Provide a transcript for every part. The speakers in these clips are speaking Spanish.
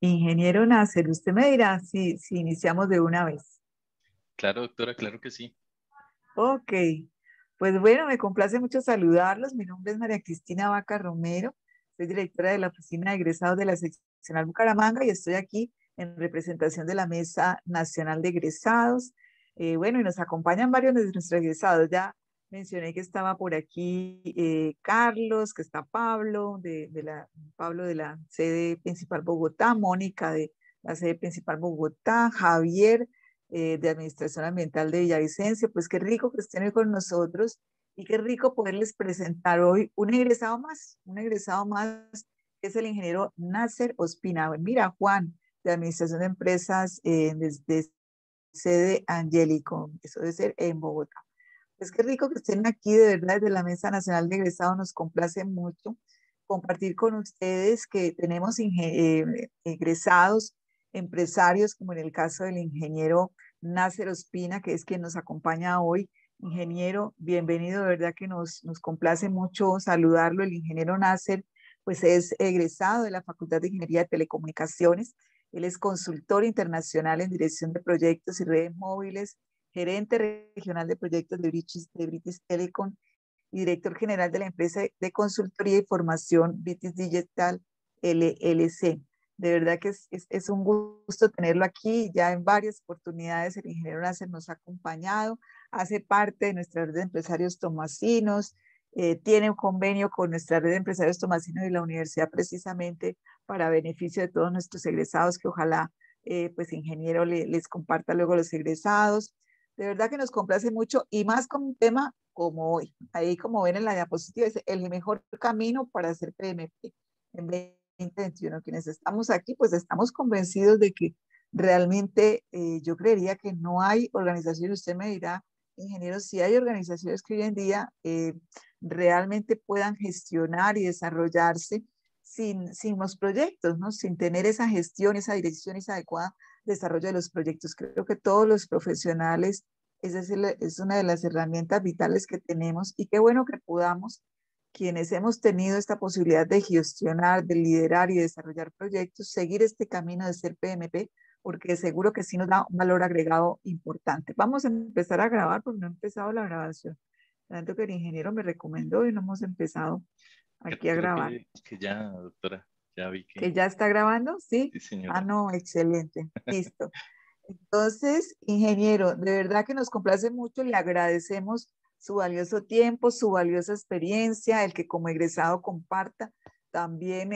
Ingeniero Nasser, usted me dirá si iniciamos de una vez. Claro, doctora, claro que sí. Ok, pues bueno, me complace mucho saludarlos. Mi nombre es María Cristina Vaca Romero, soy directora de la Oficina de Egresados de la Seccional Bucaramanga y estoy aquí en representación de la Mesa Nacional de Egresados. Bueno, y nos acompañan varios de nuestros egresados. Ya mencioné que estaba por aquí Carlos, que está Pablo, Pablo de la sede principal Bogotá, Mónica de la sede principal Bogotá, Javier de Administración Ambiental de Villavicencio. Pues qué rico que estén hoy con nosotros y qué rico poderles presentar hoy un egresado más, que es el ingeniero Nasser Ospina. Mira, Juan, de Administración de Empresas desde sede Angélico, eso debe ser en Bogotá. Pues qué rico que estén aquí, de verdad, desde la Mesa Nacional de Egresados, nos complace mucho compartir con ustedes que tenemos egresados, empresarios, como en el caso del ingeniero Nasser Ospina, que es quien nos acompaña hoy. Ingeniero, bienvenido, de verdad que nos complace mucho saludarlo. El ingeniero Nasser, pues es egresado de la Facultad de Ingeniería de Telecomunicaciones. Él es consultor internacional en dirección de proyectos y redes móviles, gerente regional de proyectos de British Telecom y director general de la empresa de consultoría y formación British Digital LLC. De verdad que es un gusto tenerlo aquí. Ya en varias oportunidades el ingeniero Nasser nos ha acompañado, hace parte de nuestra red de empresarios tomasinos, tiene un convenio con nuestra red de empresarios tomasinos y la universidad precisamente para beneficio de todos nuestros egresados, que ojalá pues ingeniero les comparta luego a los egresados. De verdad que nos complace mucho y más con un tema como hoy. Ahí como ven en la diapositiva, es el mejor camino para hacer PMP en 2021. Quienes estamos aquí, pues estamos convencidos de que realmente yo creería que no hay organizaciones, usted me dirá, ingeniero, si hay organizaciones que hoy en día realmente puedan gestionar y desarrollarse sin los proyectos, ¿no? Sin tener esa gestión, esa dirección, esa adecuada desarrollo de los proyectos. Creo que todos los profesionales, es una de las herramientas vitales que tenemos y qué bueno que podamos, quienes hemos tenido esta posibilidad de gestionar, de liderar y desarrollar proyectos, seguir este camino de ser PMP, porque seguro que sí nos da un valor agregado importante. Vamos a empezar a grabar porque no he empezado la grabación. Tanto que el ingeniero me recomendó y no hemos empezado aquí a Creo grabar. que ya, doctora, ya vi ¿Que que ya está grabando? ¿Sí? sí, Ah, señora. no, excelente. Listo. Entonces, ingeniero, de verdad que nos complace mucho, le agradecemos su valioso tiempo, su valiosa experiencia, el que como egresado comparta también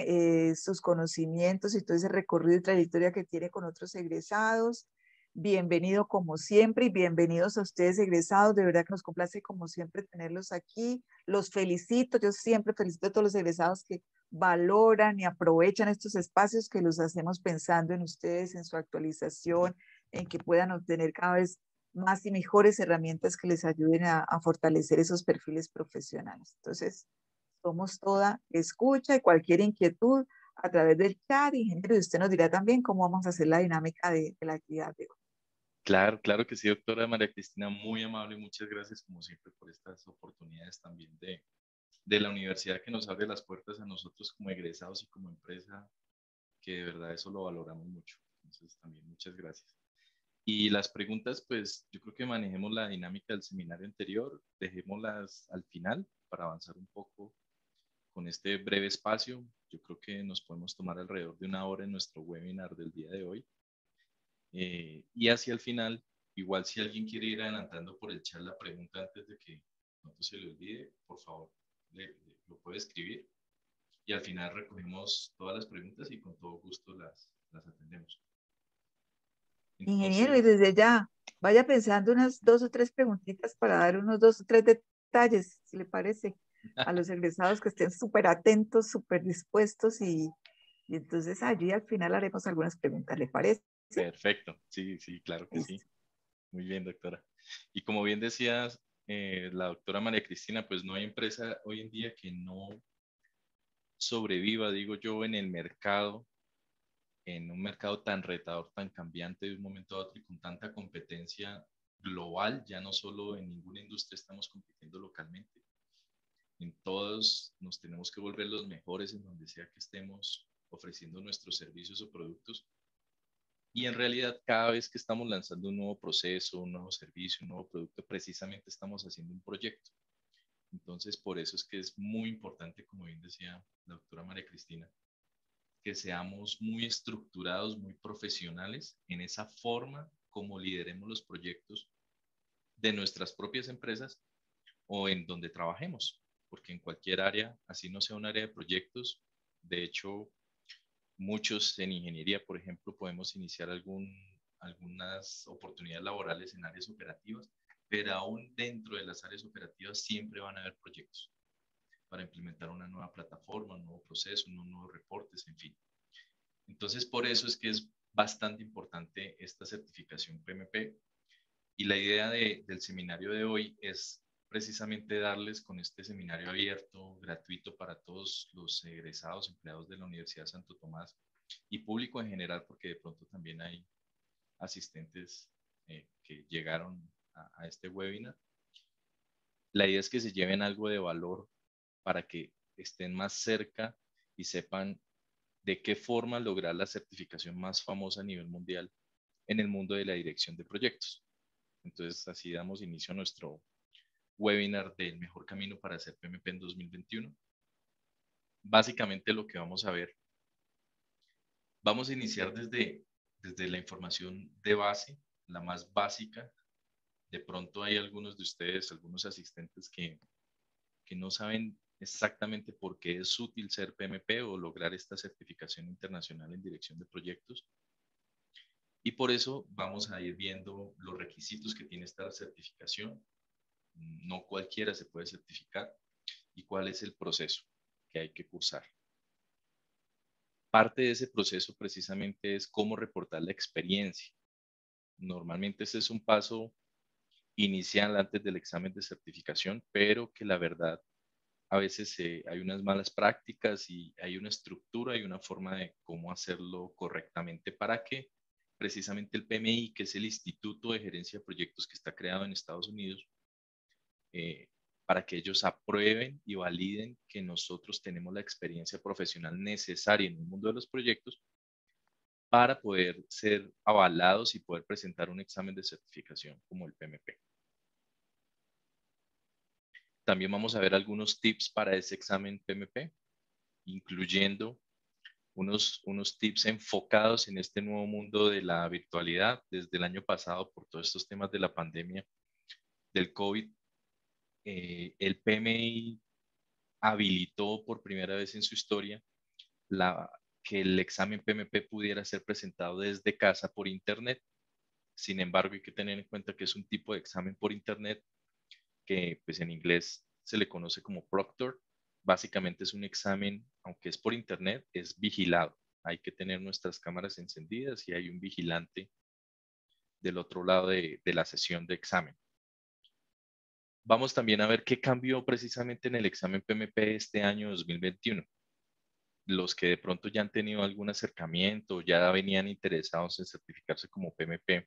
sus conocimientos y todo ese recorrido y trayectoria que tiene con otros egresados. Bienvenido como siempre y bienvenidos a ustedes egresados. De verdad que nos complace como siempre tenerlos aquí. Los felicito, yo siempre felicito a todos los egresados que valoran y aprovechan estos espacios que los hacemos pensando en ustedes, en su actualización, en que puedan obtener cada vez más y mejores herramientas que les ayuden a fortalecer esos perfiles profesionales. Entonces, somos toda escucha y cualquier inquietud a través del chat, ingeniero, y usted nos dirá también cómo vamos a hacer la dinámica de la actividad de hoy. Claro, claro que sí, doctora María Cristina, muy amable, muchas gracias como siempre por estas oportunidades también de la universidad que nos abre las puertas a nosotros como egresados y como empresa, que de verdad eso lo valoramos mucho. Entonces también muchas gracias. Y las preguntas, pues yo creo que manejemos la dinámica del seminario anterior, dejémoslas al final para avanzar un poco con este breve espacio. Yo creo que nos podemos tomar alrededor de una hora en nuestro webinar del día de hoy. Y hacia el final, igual si alguien quiere ir adelantando por el chat la pregunta antes de que no se le olvide, por favor, lo puede escribir. Y al final recogemos todas las preguntas y con todo gusto las atendemos. Ingeniero, y Entonces, desde ya, vaya pensando unas dos o tres preguntitas para dar unos dos o tres detalles, si le parece, a los egresados que estén súper atentos, súper dispuestos y entonces allí al final haremos algunas preguntas, ¿le parece? perfecto. Sí, sí, claro que sí. Listo. Muy bien, doctora. Y como bien decías, la doctora María Cristina, pues no hay empresa hoy en día que no sobreviva, digo yo, en el mercado, en un mercado tan retador, tan cambiante de un momento a otro y con tanta competencia global, ya no solo en ninguna industria estamos compitiendo localmente, en todos nos tenemos que volver los mejores en donde sea que estemos ofreciendo nuestros servicios o productos. Y en realidad, cada vez que estamos lanzando un nuevo proceso, un nuevo servicio, un nuevo producto, precisamente estamos haciendo un proyecto. Entonces, por eso es que es muy importante, como bien decía la doctora María Cristina, que seamos muy estructurados, muy profesionales en esa forma como lideremos los proyectos de nuestras propias empresas o en donde trabajemos, porque en cualquier área, así no sea un área de proyectos, de hecho, muchos en ingeniería, por ejemplo, podemos iniciar algunas oportunidades laborales en áreas operativas, pero aún dentro de las áreas operativas siempre van a haber proyectos para implementar una nueva plataforma, un nuevo proceso, unos nuevos reportes, en fin. Entonces, por eso es que es bastante importante esta certificación PMP. Y la idea del seminario de hoy es precisamente darles con este seminario abierto, gratuito para todos los egresados, empleados de la Universidad Santo Tomás y público en general, porque de pronto también hay asistentes que llegaron a este webinar. La idea es que se lleven algo de valor para que estén más cerca y sepan de qué forma lograr la certificación más famosa a nivel mundial en el mundo de la dirección de proyectos. Entonces, así damos inicio a nuestro webinar del mejor camino para hacer PMP en 2021. Básicamente lo que vamos a ver, vamos a iniciar desde la información de base, la más básica. De pronto hay algunos de ustedes, algunos asistentes que no saben exactamente por qué es útil ser PMP o lograr esta certificación internacional en dirección de proyectos. Y por eso vamos a ir viendo los requisitos que tiene esta certificación. No cualquiera se puede certificar y cuál es el proceso que hay que cursar. Parte de ese proceso precisamente es cómo reportar la experiencia. Normalmente ese es un paso inicial antes del examen de certificación, pero que la verdad a veces hay unas malas prácticas y hay una estructura y una forma de cómo hacerlo correctamente para que precisamente el PMI, que es el Instituto de Gerencia de Proyectos que está creado en Estados Unidos, para que ellos aprueben y validen que nosotros tenemos la experiencia profesional necesaria en el mundo de los proyectos para poder ser avalados y poder presentar un examen de certificación como el PMP. También vamos a ver algunos tips para ese examen PMP, incluyendo unos tips enfocados en este nuevo mundo de la virtualidad. Desde el año pasado, por todos estos temas de la pandemia del COVID, el PMI habilitó por primera vez en su historia que el examen PMP pudiera ser presentado desde casa por Internet. Sin embargo, hay que tener en cuenta que es un tipo de examen por Internet que pues en inglés se le conoce como proctor. Básicamente es un examen, aunque es por Internet, es vigilado. Hay que tener nuestras cámaras encendidas y hay un vigilante del otro lado de la sesión de examen. Vamos también a ver qué cambió precisamente en el examen PMP este año 2021. Los que de pronto ya han tenido algún acercamiento, ya venían interesados en certificarse como PMP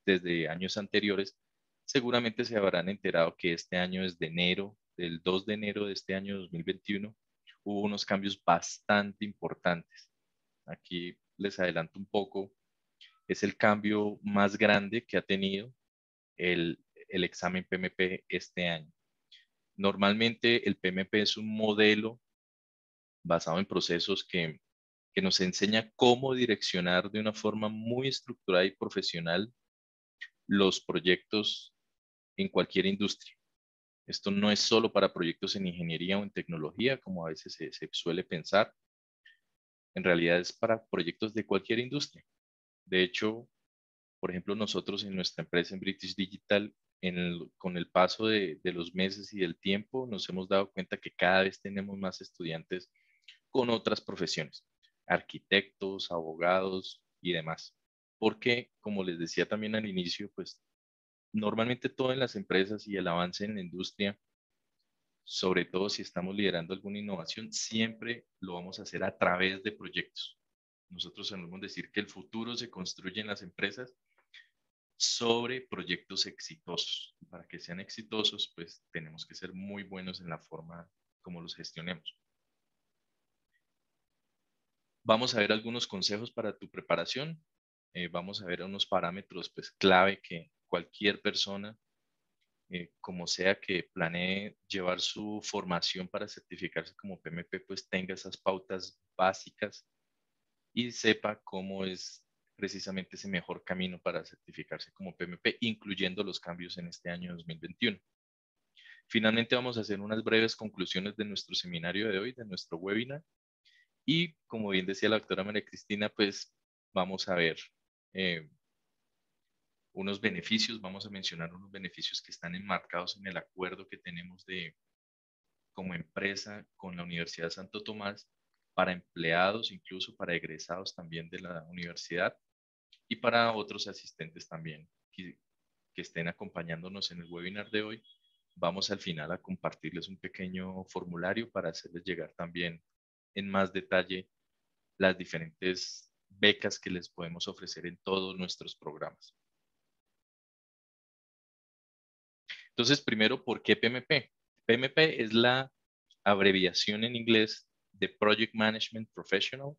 desde años anteriores, seguramente se habrán enterado que este año, desde enero, del 2 de enero de este año 2021, hubo unos cambios bastante importantes. Aquí les adelanto un poco, es el cambio más grande que ha tenido el, el examen PMP este año. Normalmente el PMP es un modelo basado en procesos que nos enseña cómo direccionar de una forma muy estructurada y profesional los proyectos en cualquier industria. Esto no es solo para proyectos en ingeniería o en tecnología, como a veces se suele pensar. En realidad es para proyectos de cualquier industria. De hecho, por ejemplo, nosotros en nuestra empresa en British Digital, con el paso de los meses y del tiempo, nos hemos dado cuenta que cada vez tenemos más estudiantes con otras profesiones, arquitectos, abogados y demás. Porque, como les decía también al inicio, pues normalmente todo en las empresas y el avance en la industria, sobre todo si estamos liderando alguna innovación, siempre lo vamos a hacer a través de proyectos. Nosotros solemos decir que el futuro se construye en las empresas sobre proyectos exitosos. Para que sean exitosos, pues tenemos que ser muy buenos en la forma como los gestionemos. Vamos a ver algunos consejos para tu preparación. Vamos a ver unos parámetros pues, clave que cualquier persona, como sea que planee llevar su formación para certificarse como PMP, pues tenga esas pautas básicas y sepa cómo es precisamente ese mejor camino para certificarse como PMP, incluyendo los cambios en este año 2021. Finalmente vamos a hacer unas breves conclusiones de nuestro seminario de hoy, de nuestro webinar. Y como bien decía la doctora María Cristina, pues vamos a ver eh, unos beneficios, vamos a mencionar unos beneficios que están enmarcados en el acuerdo que tenemos como empresa con la Universidad de Santo Tomás para empleados, incluso para egresados también de la universidad y para otros asistentes también que estén acompañándonos en el webinar de hoy. Vamos al final a compartirles un pequeño formulario para hacerles llegar también en más detalle las diferentes becas que les podemos ofrecer en todos nuestros programas. Entonces, primero, ¿por qué PMP? PMP es la abreviación en inglés de Project Management Professional.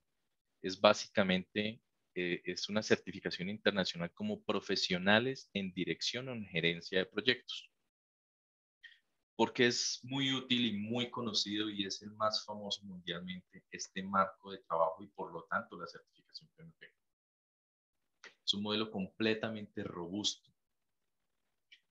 Es básicamente, es una certificación internacional como profesionales en dirección o en gerencia de proyectos. Porque es muy útil y muy conocido y es el más famoso mundialmente este marco de trabajo y por lo tanto la certificación PMP. Es un modelo completamente robusto.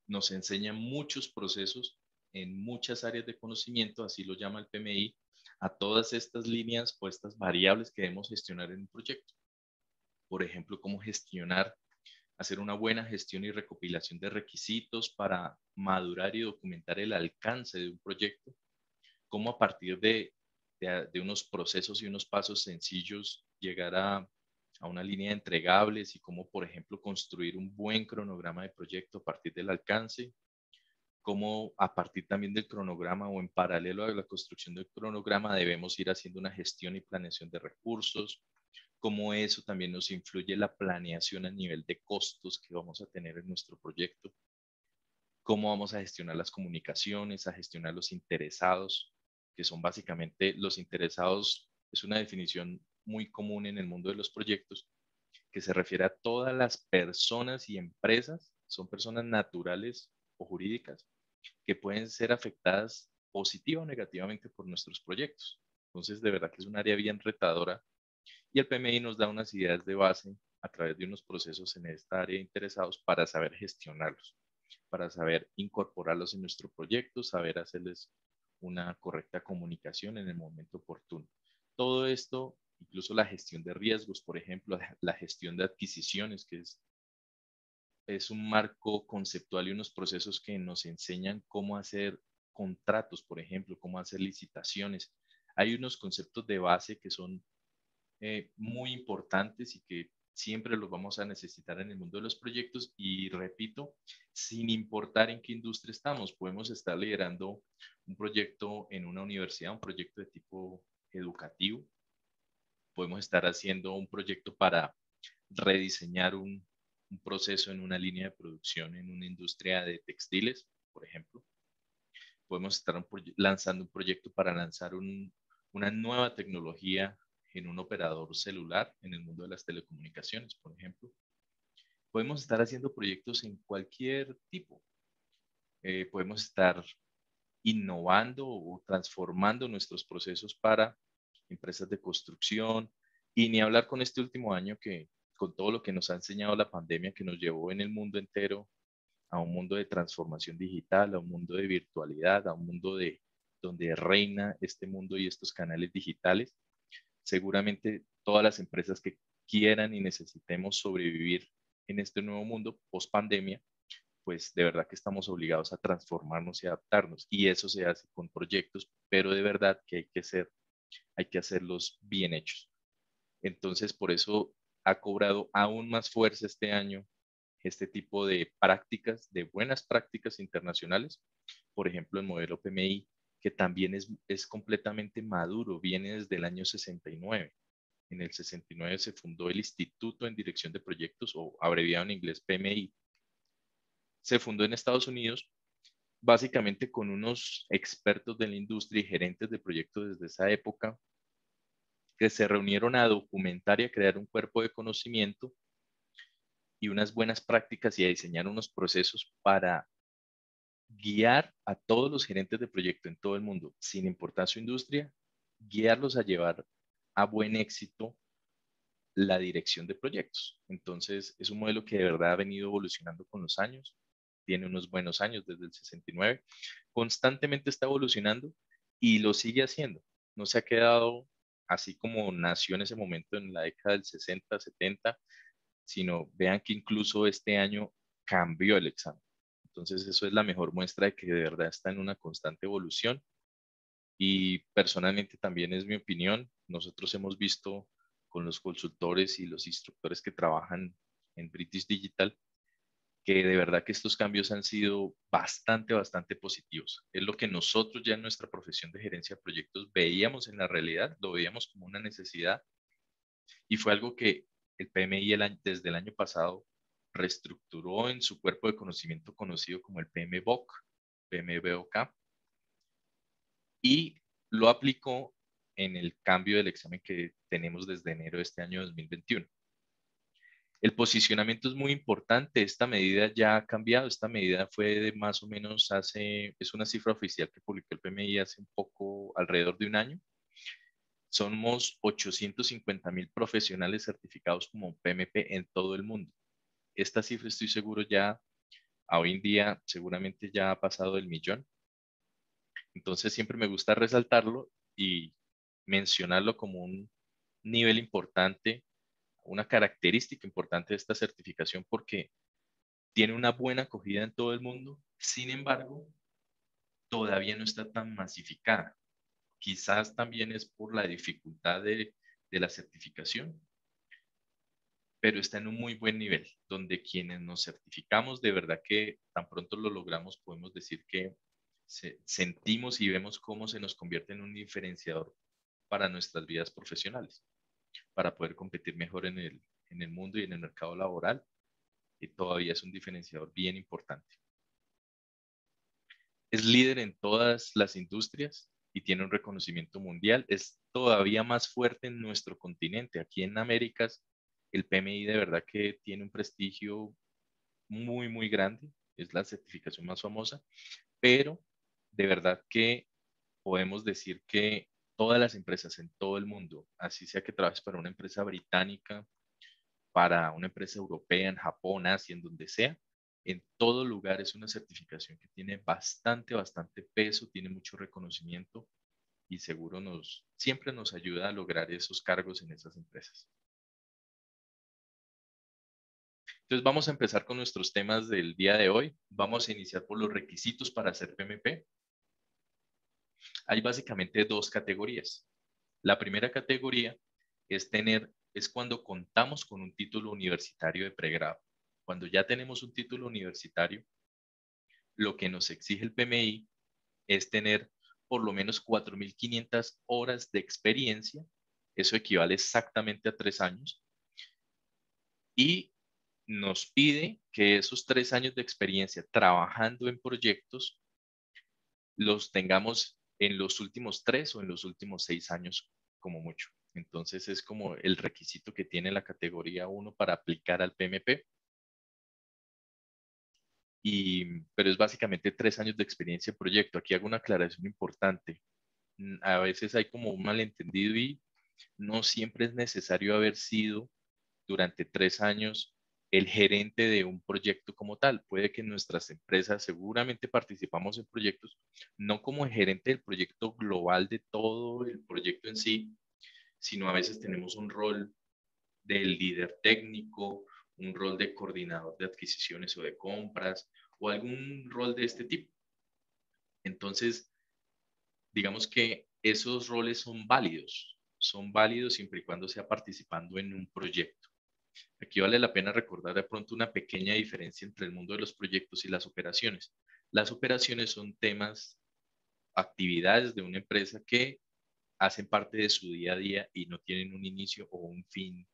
Nos enseña muchos procesos en muchas áreas de conocimiento, así lo llama el PMI, a todas estas líneas o estas variables que debemos gestionar en un proyecto. Por ejemplo, cómo gestionar, hacer una buena gestión y recopilación de requisitos para madurar y documentar el alcance de un proyecto, cómo a partir de unos procesos y unos pasos sencillos llegar a una línea de entregables y cómo, por ejemplo, construir un buen cronograma de proyecto a partir del alcance, cómo a partir también del cronograma o en paralelo a la construcción del cronograma debemos ir haciendo una gestión y planeación de recursos, cómo eso también nos influye la planeación a nivel de costos que vamos a tener en nuestro proyecto, cómo vamos a gestionar las comunicaciones, a gestionar los interesados, que son básicamente los interesados, es una definición muy común en el mundo de los proyectos, que se refiere a todas las personas y empresas, son personas naturales o jurídicas, que pueden ser afectadas positiva o negativamente por nuestros proyectos. Entonces, de verdad que es un área bien retadora y el PMI nos da unas ideas de base a través de unos procesos en esta área interesados para saber gestionarlos, para saber incorporarlos en nuestro proyecto, saber hacerles una correcta comunicación en el momento oportuno. Todo esto, incluso la gestión de riesgos, por ejemplo, la gestión de adquisiciones, que es un marco conceptual y unos procesos que nos enseñan cómo hacer contratos, por ejemplo, cómo hacer licitaciones. Hay unos conceptos de base que son muy importantes y que siempre los vamos a necesitar en el mundo de los proyectos y repito, sin importar en qué industria estamos, podemos estar liderando un proyecto en una universidad, un proyecto de tipo educativo, podemos estar haciendo un proyecto para rediseñar un proceso en una línea de producción en una industria de textiles, por ejemplo. Podemos estar lanzando un proyecto para lanzar una nueva tecnología en un operador celular en el mundo de las telecomunicaciones, por ejemplo. Podemos estar haciendo proyectos en cualquier tipo. Podemos estar innovando o transformando nuestros procesos para empresas de construcción y ni hablar con este último año que con todo lo que nos ha enseñado la pandemia que nos llevó en el mundo entero a un mundo de transformación digital, a un mundo de virtualidad, a un mundo de donde reina este mundo y estos canales digitales. Seguramente todas las empresas que quieran y necesitemos sobrevivir en este nuevo mundo post pandemia, pues de verdad que estamos obligados a transformarnos y adaptarnos. Y eso se hace con proyectos, pero de verdad que hay que hacerlos bien hechos. Entonces, por eso ha cobrado aún más fuerza este año este tipo de prácticas, de buenas prácticas internacionales. Por ejemplo, el modelo PMI, que también es completamente maduro, viene desde el año 69. En el 69 se fundó el Instituto en Dirección de Proyectos, o abreviado en inglés PMI. Se fundó en Estados Unidos, básicamente con unos expertos de la industria y gerentes de proyectos desde esa época, que se reunieron a documentar y a crear un cuerpo de conocimiento y unas buenas prácticas y a diseñar unos procesos para guiar a todos los gerentes de proyecto en todo el mundo, sin importar su industria, guiarlos a llevar a buen éxito la dirección de proyectos. Entonces, es un modelo que de verdad ha venido evolucionando con los años, tiene unos buenos años desde el 69, constantemente está evolucionando y lo sigue haciendo. No se ha quedado así como nació en ese momento en la década del 60, 70, sino vean que incluso este año cambió el examen. Entonces, eso es la mejor muestra de que de verdad está en una constante evolución y personalmente también es mi opinión. Nosotros hemos visto con los consultores y los instructores que trabajan en British Digital que de verdad que estos cambios han sido bastante positivos. Es lo que nosotros ya en nuestra profesión de gerencia de proyectos veíamos en la realidad, lo veíamos como una necesidad y fue algo que el PMI desde el año pasado reestructuró en su cuerpo de conocimiento conocido como el PMBOK, PMBOK, y lo aplicó en el cambio del examen que tenemos desde enero de este año 2021. El posicionamiento es muy importante. Esta medida ya ha cambiado. Esta medida fue de más o menos es una cifra oficial que publicó el PMI hace un poco, alrededor de un año. Somos 850,000 profesionales certificados como PMP en todo el mundo. Esta cifra estoy seguro ya, a hoy en día, seguramente ya ha pasado el millón. Entonces siempre me gusta resaltarlo y mencionarlo como un nivel importante, una característica importante de esta certificación porque tiene una buena acogida en todo el mundo. Sin embargo, todavía no está tan masificada. Quizás también es por la dificultad de la certificación, pero está en un muy buen nivel, donde quienes nos certificamos, de verdad que tan pronto lo logramos, podemos decir que sentimos y vemos cómo se nos convierte en un diferenciador para nuestras vidas profesionales, para poder competir mejor en el mundo y en el mercado laboral, y todavía es un diferenciador bien importante. Es líder en todas las industrias y tiene un reconocimiento mundial. Es todavía más fuerte en nuestro continente. Aquí en Américas, el PMI de verdad que tiene un prestigio muy grande. Es la certificación más famosa, pero de verdad que podemos decir que todas las empresas en todo el mundo, así sea que trabajes para una empresa británica, para una empresa europea, en Japón, Asia, en donde sea, en todo lugar es una certificación que tiene bastante peso, tiene mucho reconocimiento y seguro siempre nos ayuda a lograr esos cargos en esas empresas. Entonces vamos a empezar con nuestros temas del día de hoy. Vamos a iniciar por los requisitos para hacer PMP. Hay básicamente dos categorías. La primera categoría es cuando contamos con un título universitario de pregrado. Cuando ya tenemos un título universitario, lo que nos exige el PMI es tener por lo menos 4.500 horas de experiencia. Eso equivale exactamente a 3 años. Y nos pide que esos 3 años de experiencia trabajando en proyectos los tengamos en los últimos 3 o en los últimos 6 años como mucho. Entonces es como el requisito que tiene la categoría 1 para aplicar al PMP. Pero es básicamente 3 años de experiencia en proyecto. Aquí hago una aclaración importante. A veces hay como un malentendido y no siempre es necesario haber sido durante 3 años el gerente de un proyecto como tal. Puede que en nuestras empresas seguramente participamos en proyectos, no como el gerente del proyecto global de todo el proyecto en sí, sino a veces tenemos un rol de líder técnico, un rol de coordinador de adquisiciones o de compras, o algún rol de este tipo. Entonces, digamos que esos roles son válidos siempre y cuando sea participando en un proyecto. Aquí vale la pena recordar de pronto una pequeña diferencia entre el mundo de los proyectos y las operaciones. Las operaciones son temas, actividades de una empresa que hacen parte de su día a día y no tienen un inicio o un fin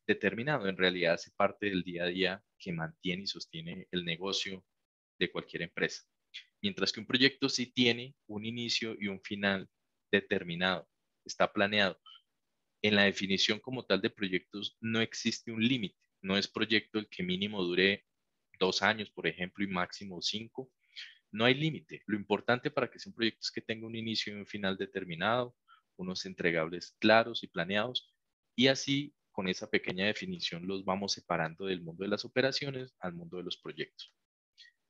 determinado. En realidad hace parte del día a día que mantiene y sostiene el negocio de cualquier empresa. Mientras que un proyecto sí tiene un inicio y un final determinado, está planeado. En la definición como tal de proyectos no existe un límite. No es proyecto el que mínimo dure 2 años, por ejemplo, y máximo 5. No hay límite. Lo importante para que sea un proyecto es que tenga un inicio y un final determinado, unos entregables claros y planeados, y así, con esa pequeña definición, los vamos separando del mundo de las operaciones al mundo de los proyectos.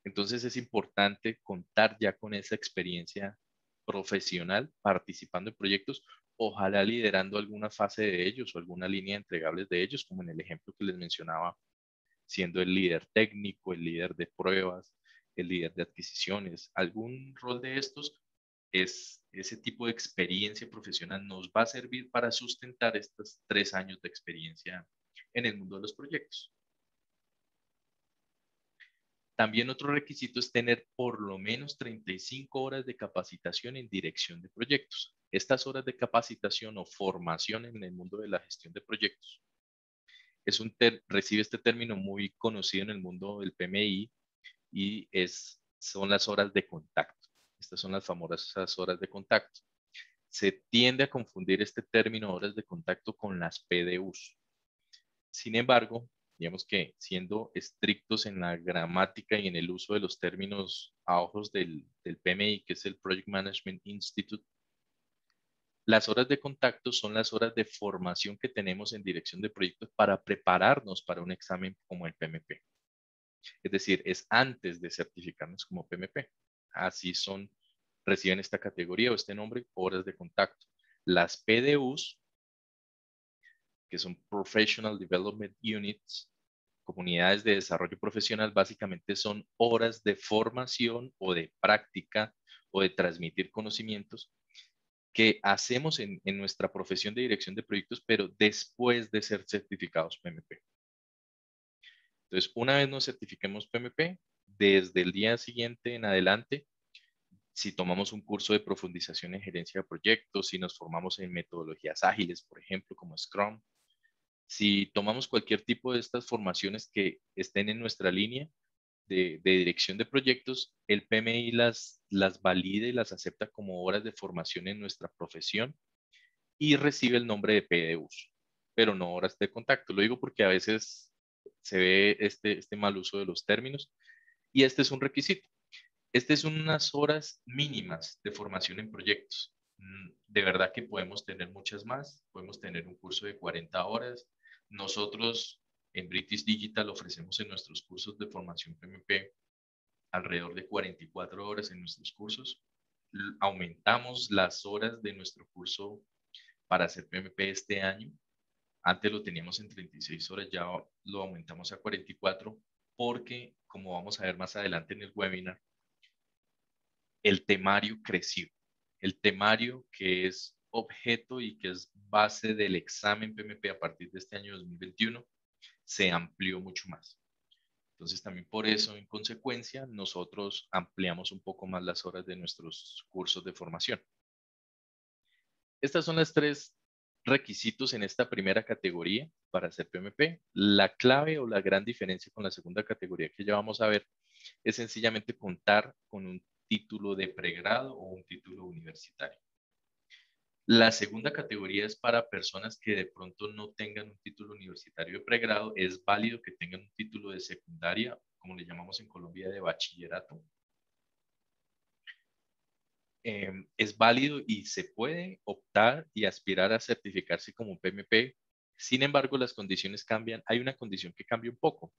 Entonces es importante contar ya con esa experiencia profesional participando en proyectos, ojalá liderando alguna fase de ellos o alguna línea de entregables de ellos, como en el ejemplo que les mencionaba, siendo el líder técnico, el líder de pruebas, el líder de adquisiciones. Algún rol de estos es ese tipo de experiencia profesional nos va a servir para sustentar estos 3 años de experiencia en el mundo de los proyectos. También otro requisito es tener por lo menos 35 horas de capacitación en dirección de proyectos. Estas horas de capacitación o formación en el mundo de la gestión de proyectos recibe este término muy conocido en el mundo del PMI y son las horas de contacto. Estas son las famosas horas de contacto. Se tiende a confundir este término horas de contacto con las PDUs. Sin embargo, digamos que siendo estrictos en la gramática y en el uso de los términos a ojos del PMI, que es el Project Management Institute, las horas de contacto son las horas de formación que tenemos en dirección de proyectos para prepararnos para un examen como el PMP. Es decir, es antes de certificarnos como PMP. Así reciben esta categoría o este nombre, horas de contacto. Las PDUs, que son Professional Development Units, comunidades de desarrollo profesional, básicamente son horas de formación o de práctica o de transmitir conocimientos que hacemos en nuestra profesión de dirección de proyectos, pero después de ser certificados PMP. Entonces, una vez nos certifiquemos PMP, desde el día siguiente en adelante, si tomamos un curso de profundización en gerencia de proyectos, si nos formamos en metodologías ágiles, por ejemplo, como Scrum, si tomamos cualquier tipo de estas formaciones que estén en nuestra línea de dirección de proyectos, el PMI las valida y las acepta como horas de formación en nuestra profesión y recibe el nombre de PDUs, pero no horas de contacto. Lo digo porque a veces se ve este mal uso de los términos y este es un requisito. Estas son unas horas mínimas de formación en proyectos. De verdad que podemos tener muchas más. Podemos tener un curso de 40 horas. Nosotros en British Digital ofrecemos en nuestros cursos de formación PMP alrededor de 44 horas en nuestros cursos. Aumentamos las horas de nuestro curso para hacer PMP este año. Antes lo teníamos en 36 horas, ya lo aumentamos a 44 porque, como vamos a ver más adelante en el webinar, el temario creció. El temario que es objeto y que es base del examen PMP a partir de este año 2021 se amplió mucho más. Entonces también por eso, en consecuencia, nosotros ampliamos un poco más las horas de nuestros cursos de formación. Estas son las tres requisitos en esta primera categoría para hacer PMP. La clave o la gran diferencia con la segunda categoría que ya vamos a ver es sencillamente contar con un título de pregrado o un título universitario. La segunda categoría es para personas que de pronto no tengan un título universitario de pregrado. Es válido que tengan un título de secundaria, como le llamamos en Colombia, de bachillerato. Es válido y se puede optar y aspirar a certificarse como PMP. Sin embargo, las condiciones cambian. Hay una condición que cambia un poco.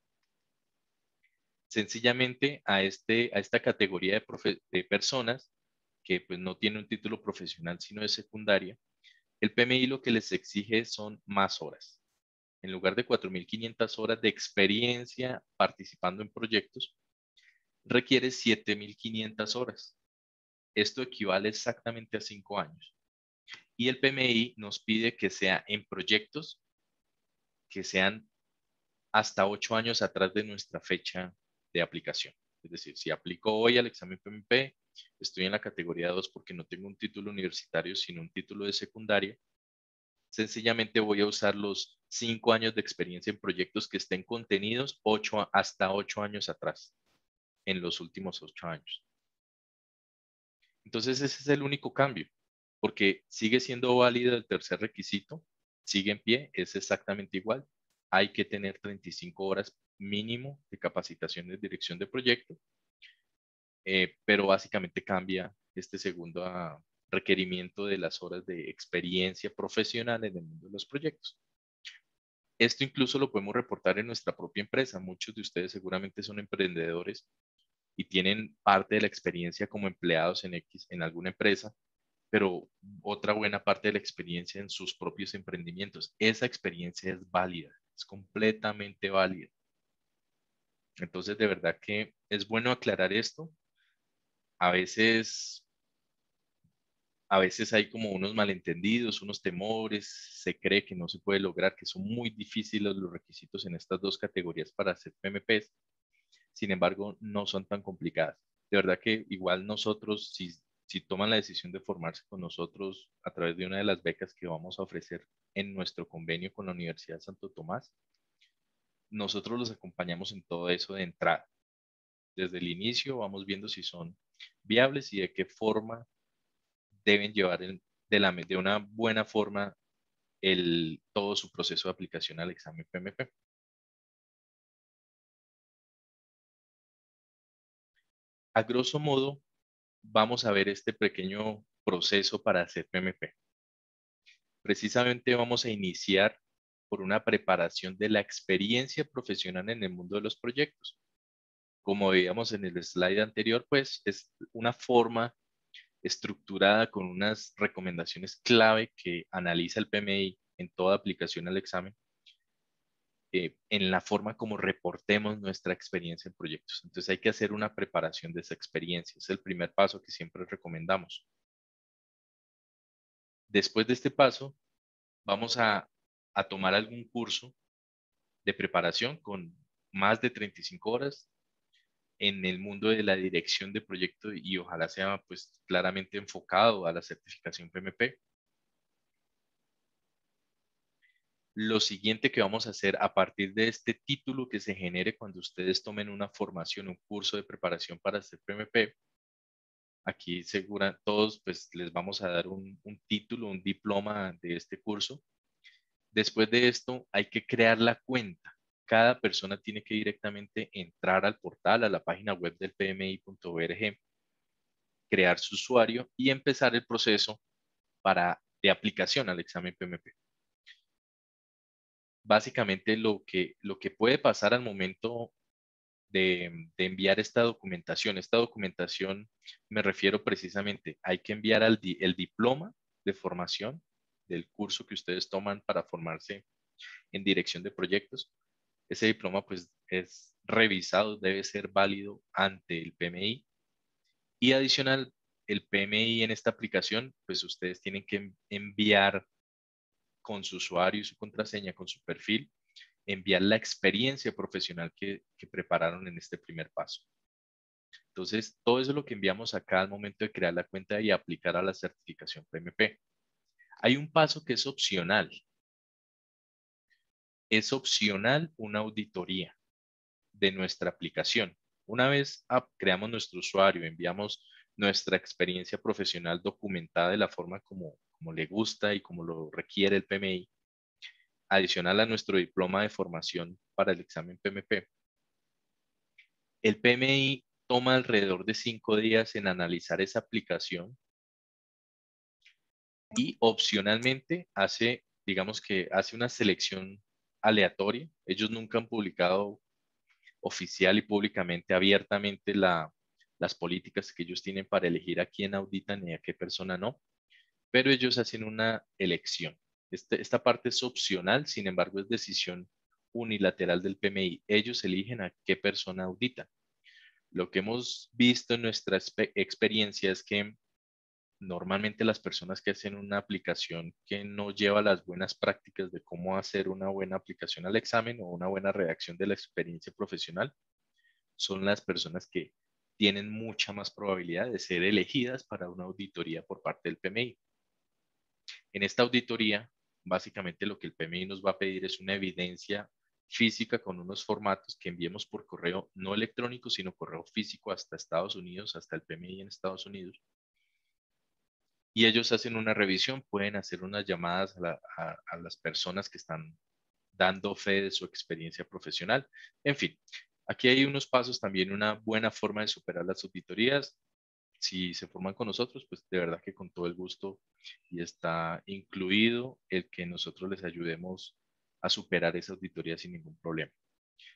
Sencillamente a esta categoría de personas que pues, no tienen un título profesional sino de secundaria, el PMI lo que les exige son más horas. En lugar de 4.500 horas de experiencia participando en proyectos, requiere 7.500 horas. Esto equivale exactamente a 5 años. Y el PMI nos pide que sea en proyectos que sean hasta 8 años atrás de nuestra fecha de aplicación. Es decir, si aplico hoy al examen PMP, estoy en la categoría 2 porque no tengo un título universitario, sino un título de secundaria. Sencillamente voy a usar los 5 años de experiencia en proyectos que estén contenidos hasta 8 años atrás, en los últimos 8 años. Entonces ese es el único cambio, porque sigue siendo válido el tercer requisito, sigue en pie, es exactamente igual. Hay que tener 35 horas mínimo de capacitación de dirección de proyecto, pero básicamente cambia este segundo requerimiento de las horas de experiencia profesional en el mundo de los proyectos. Esto incluso lo podemos reportar en nuestra propia empresa. Muchos de ustedes seguramente son emprendedores y tienen parte de la experiencia como empleados en alguna empresa, pero otra buena parte de la experiencia en sus propios emprendimientos. Esa experiencia es válida, es completamente válida. Entonces, de verdad que es bueno aclarar esto. A veces, a veces hay como unos malentendidos, unos temores, se cree que no se puede lograr, que son muy difíciles los requisitos en estas dos categorías para hacer PMPs. Sin embargo, no son tan complicadas. De verdad que igual nosotros, si toman la decisión de formarse con nosotros a través de una de las becas que vamos a ofrecer en nuestro convenio con la Universidad de Santo Tomás, nosotros los acompañamos en todo eso de entrada. Desde el inicio vamos viendo si son viables y de qué forma deben llevar de una buena forma todo su proceso de aplicación al examen PMP. A grosso modo, vamos a ver este pequeño proceso para hacer PMP. Precisamente vamos a iniciar por una preparación de la experiencia profesional en el mundo de los proyectos. Como veíamos en el slide anterior, pues es una forma estructurada con unas recomendaciones clave que analiza el PMI en toda aplicación al examen, en la forma como reportemos nuestra experiencia en proyectos. Entonces hay que hacer una preparación de esa experiencia. Es el primer paso que siempre recomendamos. Después de este paso, vamos a tomar algún curso de preparación con más de 35 horas en el mundo de la dirección de proyecto y ojalá sea pues claramente enfocado a la certificación PMP. Lo siguiente que vamos a hacer a partir de este título que se genere cuando ustedes tomen una formación, un curso de preparación para hacer PMP, aquí segura todos pues les vamos a dar un título, un diploma de este curso. Después de esto hay que crear la cuenta. Cada persona tiene que directamente entrar al portal, a la página web del pmi.org, crear su usuario y empezar el proceso de aplicación al examen PMP. Básicamente lo que puede pasar al momento de enviar esta documentación me refiero precisamente, hay que enviar el diploma de formación del curso que ustedes toman para formarse en dirección de proyectos. Ese diploma pues es revisado, debe ser válido ante el PMI y adicional, el PMI en esta aplicación pues ustedes tienen que enviar con su usuario y su contraseña, con su perfil, enviar la experiencia profesional que prepararon en este primer paso. Entonces, todo eso es lo que enviamos acá al momento de crear la cuenta y aplicar a la certificación PMP. Hay un paso que es opcional. Es opcional una auditoría de nuestra aplicación. Una vez creamos nuestro usuario, enviamos nuestra experiencia profesional documentada de la forma como le gusta y como lo requiere el PMI, adicional a nuestro diploma de formación para el examen PMP. El PMI toma alrededor de 5 días en analizar esa aplicación y opcionalmente digamos que hace una selección aleatoria. Ellos nunca han publicado oficial y públicamente, abiertamente, las políticas que ellos tienen para elegir a quién auditan y a qué persona no, pero ellos hacen una elección. Esta parte es opcional, sin embargo, es decisión unilateral del PMI. Ellos eligen a qué persona auditan. Lo que hemos visto en nuestra experiencia es que normalmente las personas que hacen una aplicación que no lleva las buenas prácticas de cómo hacer una buena aplicación al examen o una buena redacción de la experiencia profesional son las personas que tienen mucha más probabilidad de ser elegidas para una auditoría por parte del PMI. En esta auditoría, básicamente lo que el PMI nos va a pedir es una evidencia física con unos formatos que enviemos por correo no electrónico, sino correo físico hasta Estados Unidos, hasta el PMI en Estados Unidos, y ellos hacen una revisión, pueden hacer unas llamadas a las personas que están dando fe de su experiencia profesional. En fin, aquí hay unos pasos también, una buena forma de superar las auditorías. Si se forman con nosotros, pues de verdad que con todo el gusto y está incluido el que nosotros les ayudemos a superar esa auditoría sin ningún problema.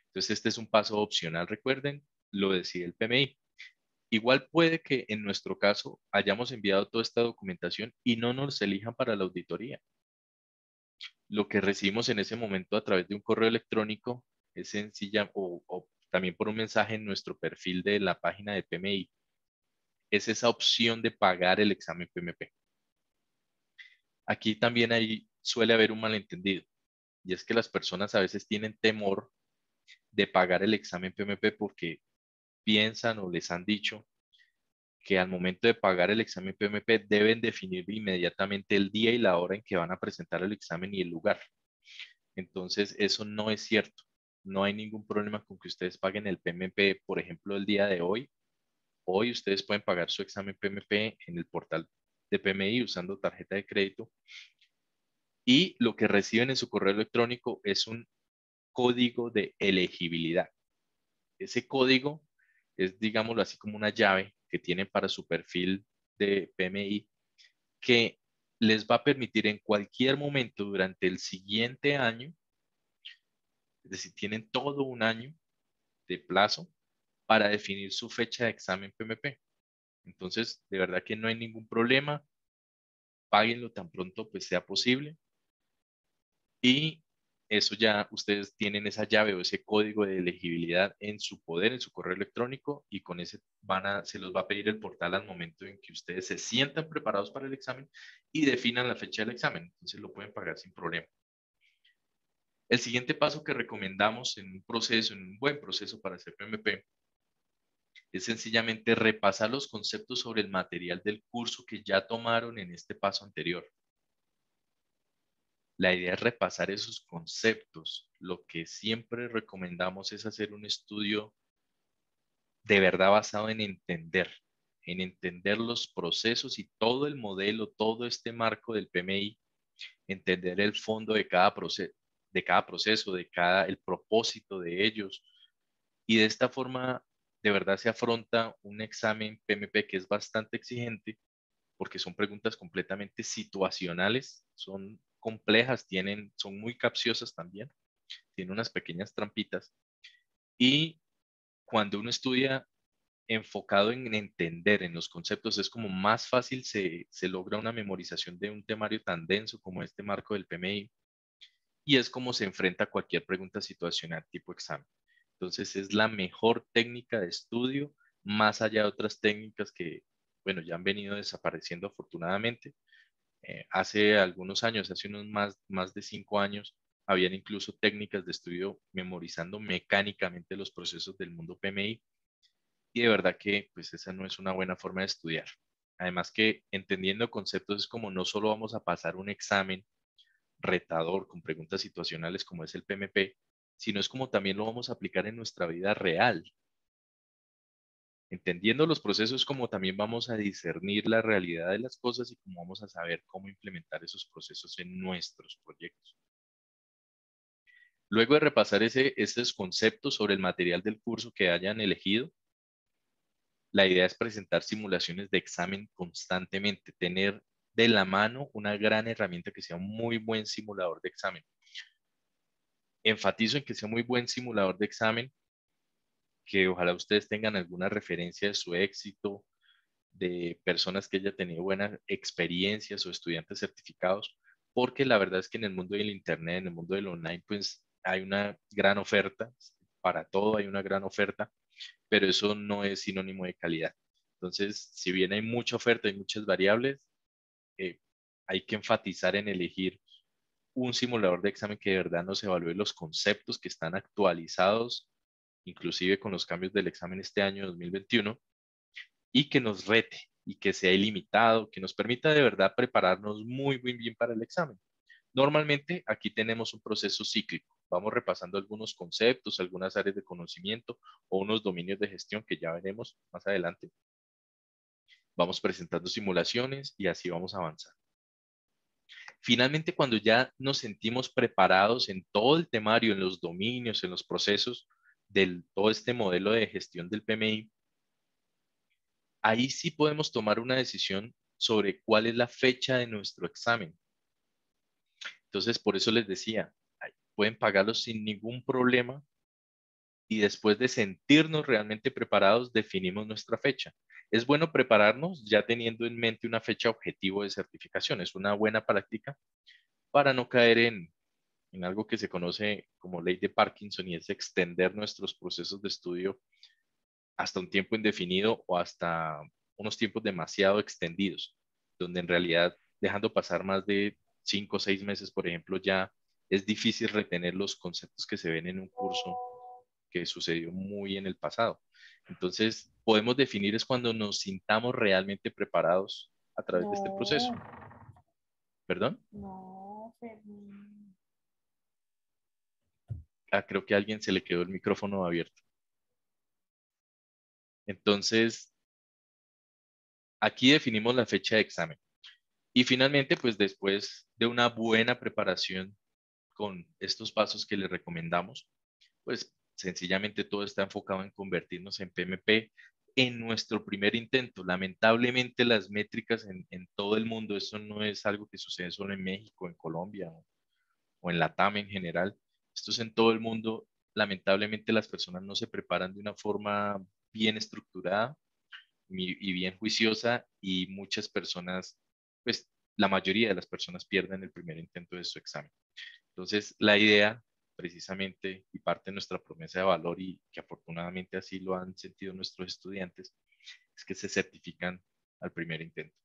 Entonces, este es un paso opcional, recuerden, lo decide el PMI. Igual puede que en nuestro caso hayamos enviado toda esta documentación y no nos elijan para la auditoría. Lo que recibimos en ese momento a través de un correo electrónico es sencilla o también por un mensaje en nuestro perfil de la página de PMI, es esa opción de pagar el examen PMP. Aquí también suele haber un malentendido y es que las personas a veces tienen temor de pagar el examen PMP porque piensan o les han dicho que al momento de pagar el examen PMP deben definir inmediatamente el día y la hora en que van a presentar el examen y el lugar. Entonces, eso no es cierto. No hay ningún problema con que ustedes paguen el PMP, por ejemplo, el día de hoy. Hoy ustedes pueden pagar su examen PMP en el portal de PMI usando tarjeta de crédito y lo que reciben en su correo electrónico es un código de elegibilidad. Ese código es, digámoslo así, como una llave que tienen para su perfil de PMI que les va a permitir en cualquier momento durante el siguiente año, es decir, tienen todo un año de plazo para definir su fecha de examen PMP. Entonces, de verdad que no hay ningún problema, páguenlo tan pronto pues sea posible y eso ya ustedes tienen esa llave o ese código de elegibilidad en su poder, en su correo electrónico y con ese se los va a pedir el portal al momento en que ustedes se sientan preparados para el examen y definan la fecha del examen. Entonces lo pueden pagar sin problema. El siguiente paso que recomendamos en un proceso, en un buen proceso para hacer PMP, es sencillamente repasar los conceptos sobre el material del curso que ya tomaron en este paso anterior. La idea es repasar esos conceptos. Lo que siempre recomendamos es hacer un estudio de verdad basado en entender los procesos y todo el modelo, todo este marco del PMI, entender el fondo de cada proceso, el propósito de ellos. Y de esta forma, de verdad se afronta un examen PMP que es bastante exigente porque son preguntas completamente situacionales, son complejas, son muy capciosas también, tienen unas pequeñas trampitas. Y cuando uno estudia enfocado en entender, en los conceptos, es como más fácil se logra una memorización de un temario tan denso como este marco del PMI y es como se enfrenta a cualquier pregunta situacional tipo examen. Entonces es la mejor técnica de estudio, más allá de otras técnicas que, bueno, ya han venido desapareciendo afortunadamente. Hace algunos años, hace unos más de 5 años, habían incluso técnicas de estudio memorizando mecánicamente los procesos del mundo PMI y de verdad que pues esa no es una buena forma de estudiar. Además que entendiendo conceptos es como no solo vamos a pasar un examen retador con preguntas situacionales como es el PMP, sino es como también lo vamos a aplicar en nuestra vida real. Entendiendo los procesos como también vamos a discernir la realidad de las cosas y cómo vamos a saber cómo implementar esos procesos en nuestros proyectos. Luego de repasar esos conceptos sobre el material del curso que hayan elegido, la idea es presentar simulaciones de examen constantemente, tener de la mano una gran herramienta que sea un muy buen simulador de examen. Enfatizo en que sea muy buen simulador de examen, que ojalá ustedes tengan alguna referencia de su éxito, de personas que hayan tenido buenas experiencias o estudiantes certificados, porque la verdad es que en el mundo del Internet, en el mundo del online, pues hay una gran oferta, para todo hay una gran oferta, pero eso no es sinónimo de calidad. Entonces, si bien hay mucha oferta, hay muchas variables, eh, hay que enfatizar en elegir un simulador de examen que de verdad nos evalúe los conceptos que están actualizados, inclusive con los cambios del examen este año 2021, y que nos rete y que sea ilimitado, que nos permita de verdad prepararnos muy, muy bien para el examen. Normalmente aquí tenemos un proceso cíclico. Vamos repasando algunos conceptos, algunas áreas de conocimiento o unos dominios de gestión que ya veremos más adelante. Vamos presentando simulaciones y así vamos a avanzar. Finalmente, cuando ya nos sentimos preparados en todo el temario, en los dominios, en los procesos de todo este modelo de gestión del PMI, ahí sí podemos tomar una decisión sobre cuál es la fecha de nuestro examen. Entonces, por eso les decía, pueden pagarlo sin ningún problema y después de sentirnos realmente preparados, definimos nuestra fecha. Es bueno prepararnos ya teniendo en mente una fecha objetivo de certificación. Es una buena práctica para no caer en algo que se conoce como ley de Parkinson y es extender nuestros procesos de estudio hasta un tiempo indefinido o hasta unos tiempos demasiado extendidos, donde en realidad dejando pasar más de 5 o 6 meses, por ejemplo, ya es difícil retener los conceptos que se ven en un curso que sucedió muy en el pasado. Entonces, podemos definir es cuando nos sintamos realmente preparados a través de este proceso. No, ¿Perdón? no, Fermín. Ah, creo que a alguien se le quedó el micrófono abierto. Entonces, aquí definimos la fecha de examen. Y finalmente, pues después de una buena preparación con estos pasos que les recomendamos, pues sencillamente todo está enfocado en convertirnos en PMP en nuestro primer intento. Lamentablemente las métricas en todo el mundo, eso no es algo que sucede solo en México, en Colombia o en Latam en general. Esto es en todo el mundo. Lamentablemente las personas no se preparan de una forma bien estructurada y bien juiciosa y muchas personas, pues la mayoría de las personas pierden el primer intento de su examen. Entonces, la idea, precisamente, y parte de nuestra promesa de valor y que afortunadamente así lo han sentido nuestros estudiantes, es que se certifican al primer intento.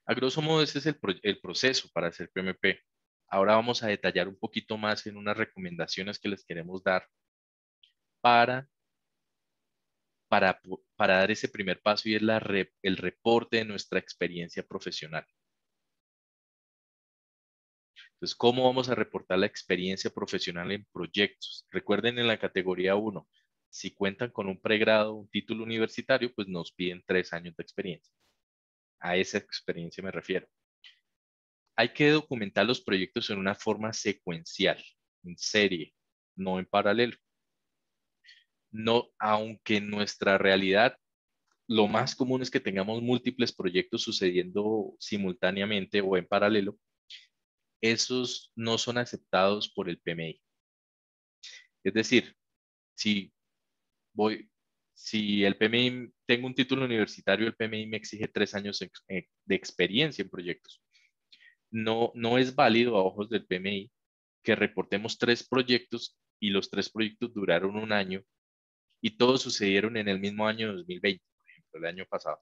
A grosso modo, ese es el proceso para hacer PMP. Ahora vamos a detallar un poquito más en unas recomendaciones que les queremos dar para, para dar ese primer paso y es el reporte de nuestra experiencia profesional. Entonces, ¿cómo vamos a reportar la experiencia profesional en proyectos? Recuerden en la categoría 1, si cuentan con un pregrado, un título universitario, pues nos piden 3 años de experiencia. A esa experiencia me refiero. Hay que documentar los proyectos en una forma secuencial, en serie, no en paralelo. No, aunque en nuestra realidad lo más común es que tengamos múltiples proyectos sucediendo simultáneamente o en paralelo, esos no son aceptados por el PMI. Es decir, si voy, si el PMI, tengo un título universitario, el PMI me exige 3 años de experiencia en proyectos. No, no es válido a ojos del PMI que reportemos 3 proyectos y los 3 proyectos duraron un año y todos sucedieron en el mismo año 2020, por ejemplo, el año pasado.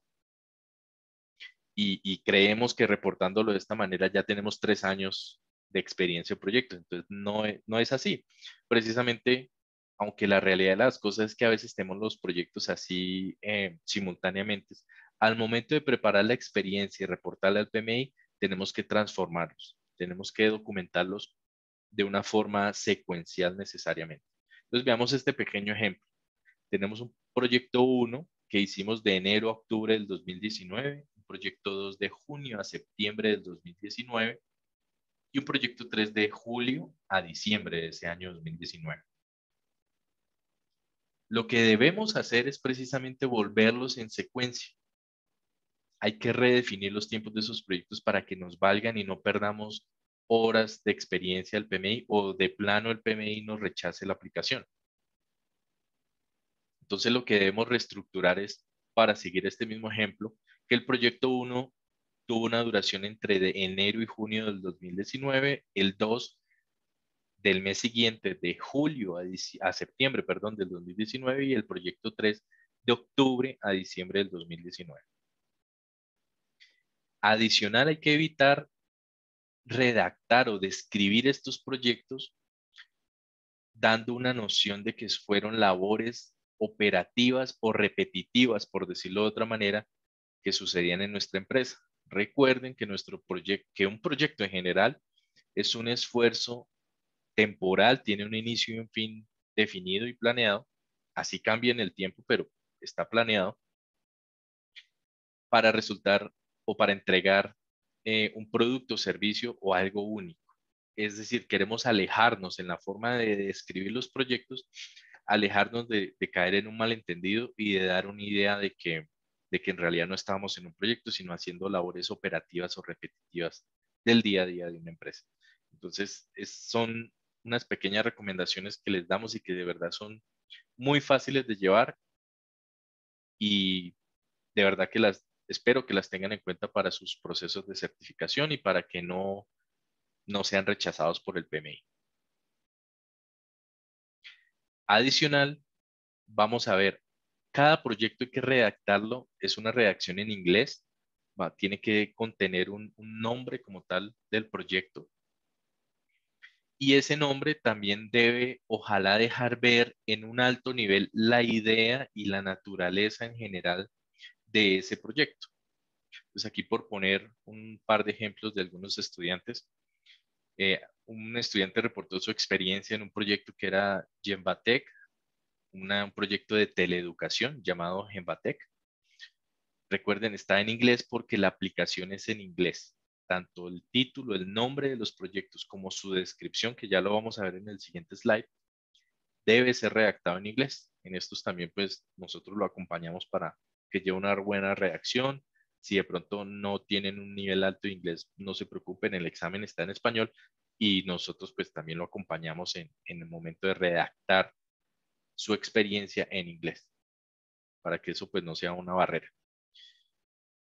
Y creemos que reportándolo de esta manera ya tenemos 3 años de experiencia en proyectos. Entonces, no es así. Precisamente, aunque la realidad de las cosas es que a veces tenemos los proyectos así simultáneamente, al momento de preparar la experiencia y reportarla al PMI, tenemos que transformarlos, tenemos que documentarlos de una forma secuencial necesariamente. Entonces, veamos este pequeño ejemplo. Tenemos un proyecto 1 que hicimos de enero a octubre del 2019, un proyecto 2 de junio a septiembre del 2019 y un proyecto 3 de julio a diciembre de ese año 2019. Lo que debemos hacer es precisamente volverlos en secuencia. Hay que redefinir los tiempos de esos proyectos para que nos valgan y no perdamos horas de experiencia del PMI o de plano el PMI nos rechace la aplicación. Entonces lo que debemos reestructurar es, para seguir este mismo ejemplo, que el proyecto 1 tuvo una duración entre de enero y junio del 2019, el 2 del mes siguiente, de julio a septiembre, perdón, del 2019 y el proyecto 3 de octubre a diciembre del 2019. Adicional, hay que evitar redactar o describir estos proyectos dando una noción de que fueron labores operativas o repetitivas, por decirlo de otra manera, que sucedían en nuestra empresa. Recuerden que que un proyecto en general es un esfuerzo temporal, tiene un inicio y un fin definido y planeado. Así cambia en el tiempo, pero está planeado. para resultar o para entregar un producto, servicio o algo único. Es decir, queremos alejarnos en la forma de describir los proyectos, alejarnos de caer en un malentendido y de dar una idea de que en realidad no estábamos en un proyecto, sino haciendo labores operativas o repetitivas del día a día de una empresa. Entonces, son unas pequeñas recomendaciones que les damos y que de verdad son muy fáciles de llevar y de verdad que espero que las tengan en cuenta para sus procesos de certificación y para que no sean rechazados por el PMI. Adicional, vamos a ver, cada proyecto hay que redactarlo, es una redacción en inglés, tiene que contener un nombre como tal del proyecto. Y ese nombre también debe, ojalá, dejar ver en un alto nivel la idea y la naturaleza en general de ese proyecto. Pues aquí por poner un par de ejemplos de algunos estudiantes, un estudiante reportó su experiencia en un proyecto que era Genbatec, un proyecto de teleeducación llamado Genbatec. Recuerden, está en inglés porque la aplicación es en inglés. Tanto el título, el nombre de los proyectos como su descripción, que ya lo vamos a ver en el siguiente slide, debe ser redactado en inglés. En estos también, pues, nosotros lo acompañamos para que lleve una buena redacción. Si de pronto no tienen un nivel alto de inglés, no se preocupen, el examen está en español y nosotros, pues, también lo acompañamos en el momento de redactar su experiencia en inglés, para que eso, pues, no sea una barrera.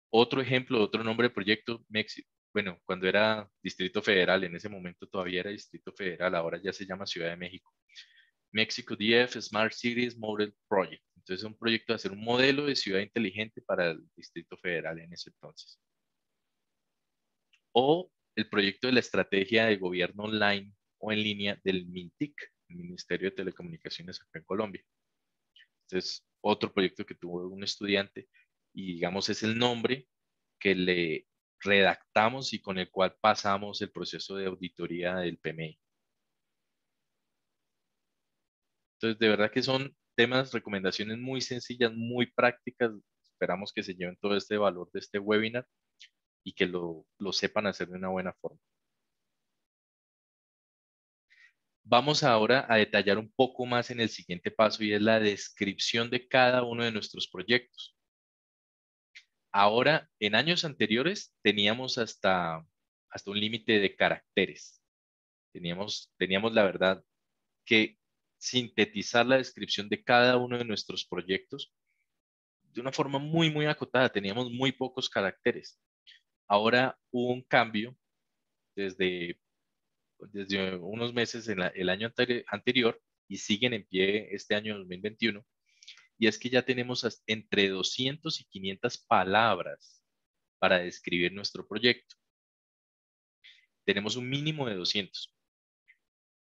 Otro ejemplo, otro nombre de proyecto, México. Bueno, cuando era Distrito Federal, en ese momento todavía era Distrito Federal, ahora ya se llama Ciudad de México. México DF Smart Cities Model Project. Entonces, es un proyecto de hacer un modelo de ciudad inteligente para el Distrito Federal en ese entonces. O el proyecto de la estrategia de gobierno online o en línea del MINTIC, el Ministerio de Telecomunicaciones acá en Colombia. Entonces, otro proyecto que tuvo un estudiante y digamos es el nombre que le redactamos y con el cual pasamos el proceso de auditoría del PMI. Entonces, de verdad que son temas, recomendaciones muy sencillas, muy prácticas. Esperamos que se lleven todo este valor de este webinar y que lo sepan hacer de una buena forma. Vamos ahora a detallar un poco más en el siguiente paso y es la descripción de cada uno de nuestros proyectos. Ahora, en años anteriores teníamos hasta un límite de caracteres. Teníamos la verdad que sintetizar la descripción de cada uno de nuestros proyectos de una forma muy, muy acotada. Teníamos muy pocos caracteres. Ahora hubo un cambio desde, desde unos meses en el año anterior y siguen en pie este año 2021. Y es que ya tenemos entre 200 y 500 palabras para describir nuestro proyecto. Tenemos un mínimo de 200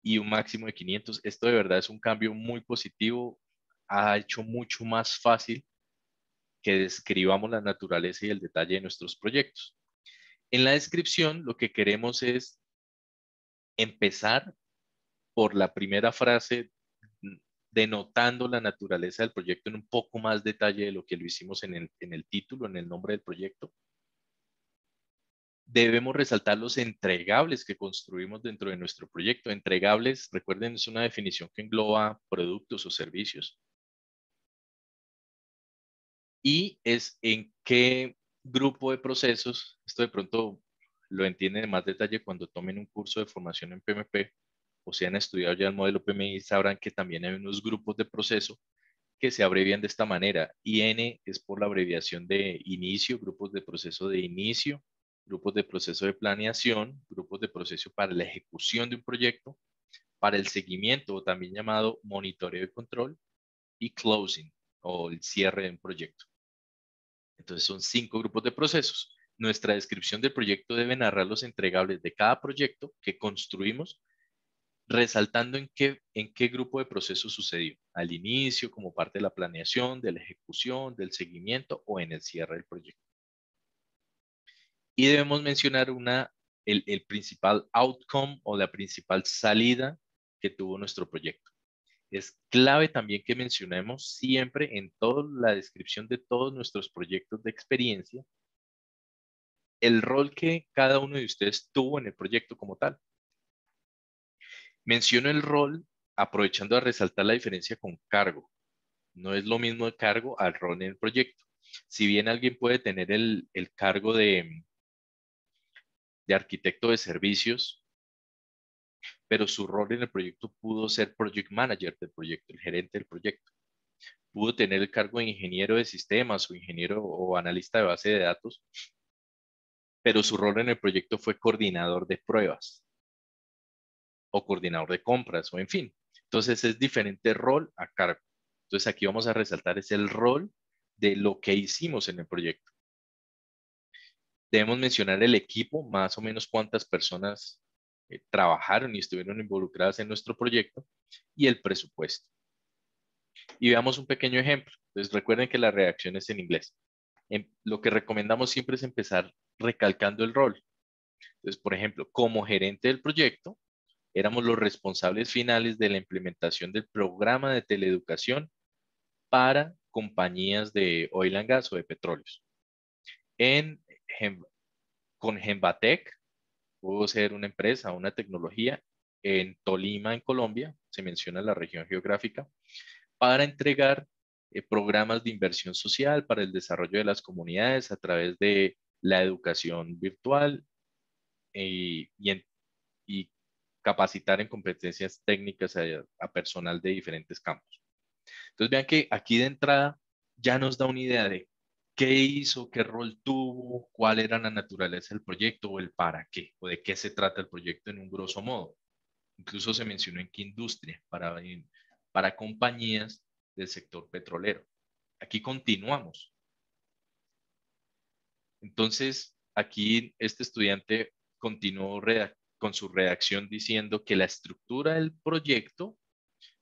y un máximo de 500. Esto de verdad es un cambio muy positivo. Ha hecho mucho más fácil que describamos la naturaleza y el detalle de nuestros proyectos. En la descripción, lo que queremos es empezar por la primera frase, denotando la naturaleza del proyecto en un poco más detalle de lo que lo hicimos en el título, en el nombre del proyecto. Debemos resaltar los entregables que construimos dentro de nuestro proyecto. Entregables, recuerden, es una definición que engloba productos o servicios. Y es en qué grupo de procesos, esto de pronto lo entienden en más detalle cuando tomen un curso de formación en PMP o si han estudiado ya el modelo PMI, sabrán que también hay unos grupos de proceso que se abrevian de esta manera. IN es por la abreviación de inicio, grupos de proceso de inicio, grupos de proceso de planeación, grupos de proceso para la ejecución de un proyecto, para el seguimiento o también llamado monitoreo y control, y closing o el cierre de un proyecto. Entonces son 5 grupos de procesos. Nuestra descripción del proyecto debe narrar los entregables de cada proyecto que construimos, resaltando en qué grupo de procesos sucedió, al inicio, como parte de la planeación, de la ejecución, del seguimiento o en el cierre del proyecto. Y debemos mencionar el principal outcome o la principal salida que tuvo nuestro proyecto. Es clave también que mencionemos siempre en toda la descripción de todos nuestros proyectos de experiencia el rol que cada uno de ustedes tuvo en el proyecto como tal. Menciono el rol aprovechando a resaltar la diferencia con cargo. No es lo mismo el cargo al rol en el proyecto. Si bien alguien puede tener el cargo de arquitecto de servicios, pero su rol en el proyecto pudo ser project manager del proyecto, el gerente del proyecto. Pudo tener el cargo de ingeniero de sistemas o ingeniero o analista de base de datos, pero su rol en el proyecto fue coordinador de pruebas o coordinador de compras o en fin. Entonces es diferente rol a cargo. Entonces aquí vamos a resaltar es el rol de lo que hicimos en el proyecto. Debemos mencionar el equipo, más o menos cuántas personas trabajaron y estuvieron involucradas en nuestro proyecto y el presupuesto. Y veamos un pequeño ejemplo. Entonces recuerden que la redacción es en inglés. Lo que recomendamos siempre es empezar recalcando el rol. Entonces, por ejemplo, como gerente del proyecto, éramos los responsables finales de la implementación del programa de teleeducación para compañías de oil and gas o de petróleos. Con Gembatec, pudo ser una empresa, una tecnología en Tolima, en Colombia, se menciona la región geográfica, para entregar programas de inversión social para el desarrollo de las comunidades a través de la educación virtual y capacitar en competencias técnicas a personal de diferentes campos. Entonces vean que aquí de entrada ya nos da una idea de qué hizo, qué rol tuvo, cuál era la naturaleza del proyecto o el para qué, o de qué se trata el proyecto en un grosso modo. Incluso se mencionó en qué industria, para compañías del sector petrolero. Aquí continuamos. Entonces, aquí este estudiante continuó con su redacción diciendo que la estructura del proyecto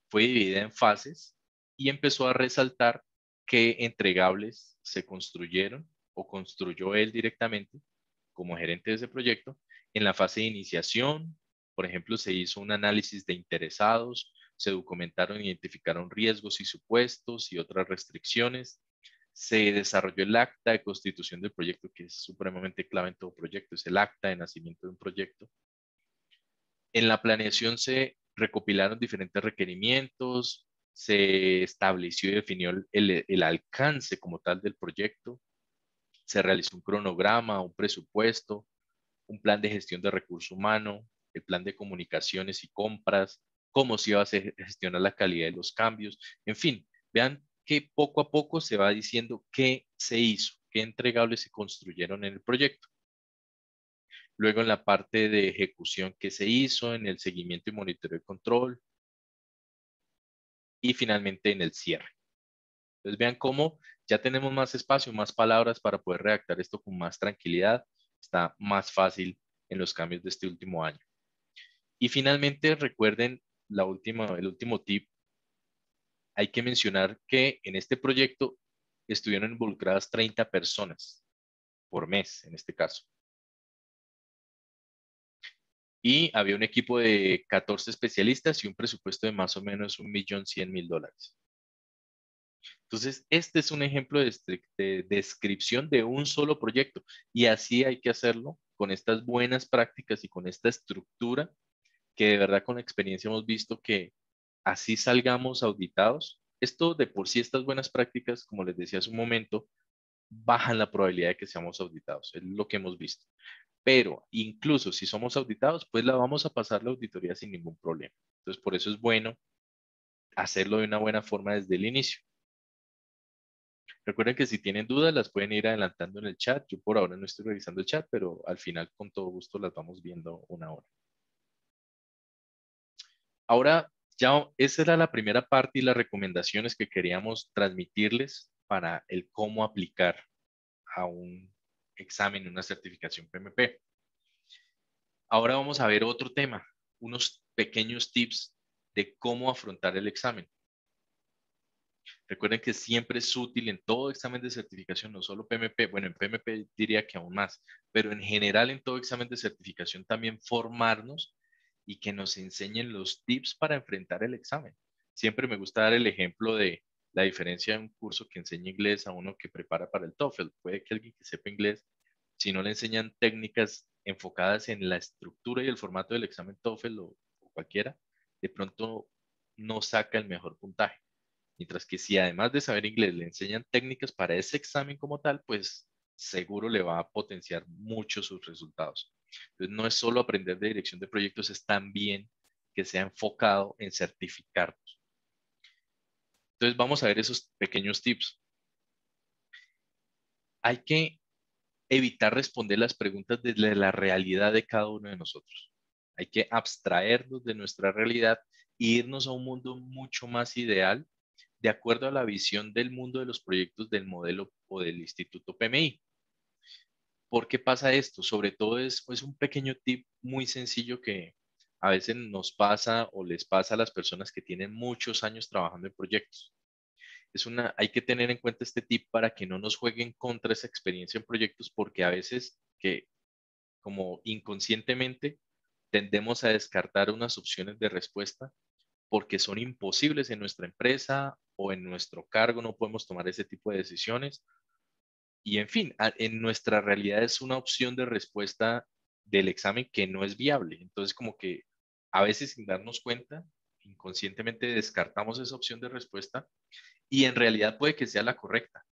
fue dividida en fases y empezó a resaltar qué entregables se construyeron o construyó él directamente como gerente de ese proyecto. En la fase de iniciación, por ejemplo, se hizo un análisis de interesados, se documentaron, e identificaron riesgos y supuestos y otras restricciones. Se desarrolló el acta de constitución del proyecto, que es supremamente clave en todo proyecto, es el acta de nacimiento de un proyecto. En la planeación se recopilaron diferentes requerimientos, se estableció y definió el alcance como tal del proyecto, se realizó un cronograma, un presupuesto, un plan de gestión de recurso humano, el plan de comunicaciones y compras, cómo se iba a gestionar la calidad de los cambios, en fin, vean que poco a poco se va diciendo qué se hizo, qué entregables se construyeron en el proyecto. Luego en la parte de ejecución que se hizo, en el seguimiento y monitoreo y control, y finalmente en el cierre. Entonces vean cómo ya tenemos más espacio, más palabras para poder redactar esto con más tranquilidad. Está más fácil en los cambios de este último año. Y finalmente recuerden el último tip. Hay que mencionar que en este proyecto estuvieron involucradas 30 personas por mes, en este caso. Y había un equipo de 14 especialistas y un presupuesto de más o menos $1.100.000. Entonces, este es un ejemplo de descripción de un solo proyecto y así hay que hacerlo con estas buenas prácticas y con esta estructura que de verdad con la experiencia hemos visto que así salgamos auditados. Esto de por sí, estas buenas prácticas, como les decía hace un momento, bajan la probabilidad de que seamos auditados. Es lo que hemos visto. Pero incluso si somos auditados, pues la vamos a pasar la auditoría sin ningún problema. Entonces, por eso es bueno hacerlo de una buena forma desde el inicio. Recuerden que si tienen dudas las pueden ir adelantando en el chat. Yo por ahora no estoy revisando el chat, pero al final con todo gusto las vamos viendo una hora. Ahora, ya esa era la primera parte y las recomendaciones que queríamos transmitirles para el cómo aplicar a un examen, una certificación PMP. Ahora vamos a ver otro tema, unos pequeños tips de cómo afrontar el examen. Recuerden que siempre es útil en todo examen de certificación, no solo PMP, bueno, en PMP diría que aún más, pero en general en todo examen de certificación también formarnos y que nos enseñen los tips para enfrentar el examen. Siempre me gusta dar el ejemplo de la diferencia de un curso que enseña inglés a uno que prepara para el TOEFL. Puede que alguien que sepa inglés, si no le enseñan técnicas enfocadas en la estructura y el formato del examen TOEFL o cualquiera, de pronto no saca el mejor puntaje. Mientras que si además de saber inglés le enseñan técnicas para ese examen como tal, pues seguro le va a potenciar mucho sus resultados. Entonces no es solo aprender de dirección de proyectos, es también que sea enfocado en certificarnos. Entonces vamos a ver esos pequeños tips. Hay que evitar responder las preguntas desde la realidad de cada uno de nosotros. Hay que abstraernos de nuestra realidad e irnos a un mundo mucho más ideal de acuerdo a la visión del mundo de los proyectos del modelo o del Instituto PMI. ¿Por qué pasa esto? Sobre todo es pues, un pequeño tip muy sencillo que a veces nos pasa o les pasa a las personas que tienen muchos años trabajando en proyectos. Hay que tener en cuenta este tip para que no nos jueguen contra esa experiencia en proyectos, porque a veces que como inconscientemente tendemos a descartar unas opciones de respuesta porque son imposibles en nuestra empresa o en nuestro cargo, no podemos tomar ese tipo de decisiones. Y en fin, en nuestra realidad es una opción de respuesta del examen que no es viable. Entonces, como que a veces sin darnos cuenta, inconscientemente descartamos esa opción de respuesta y en realidad puede que sea la correcta.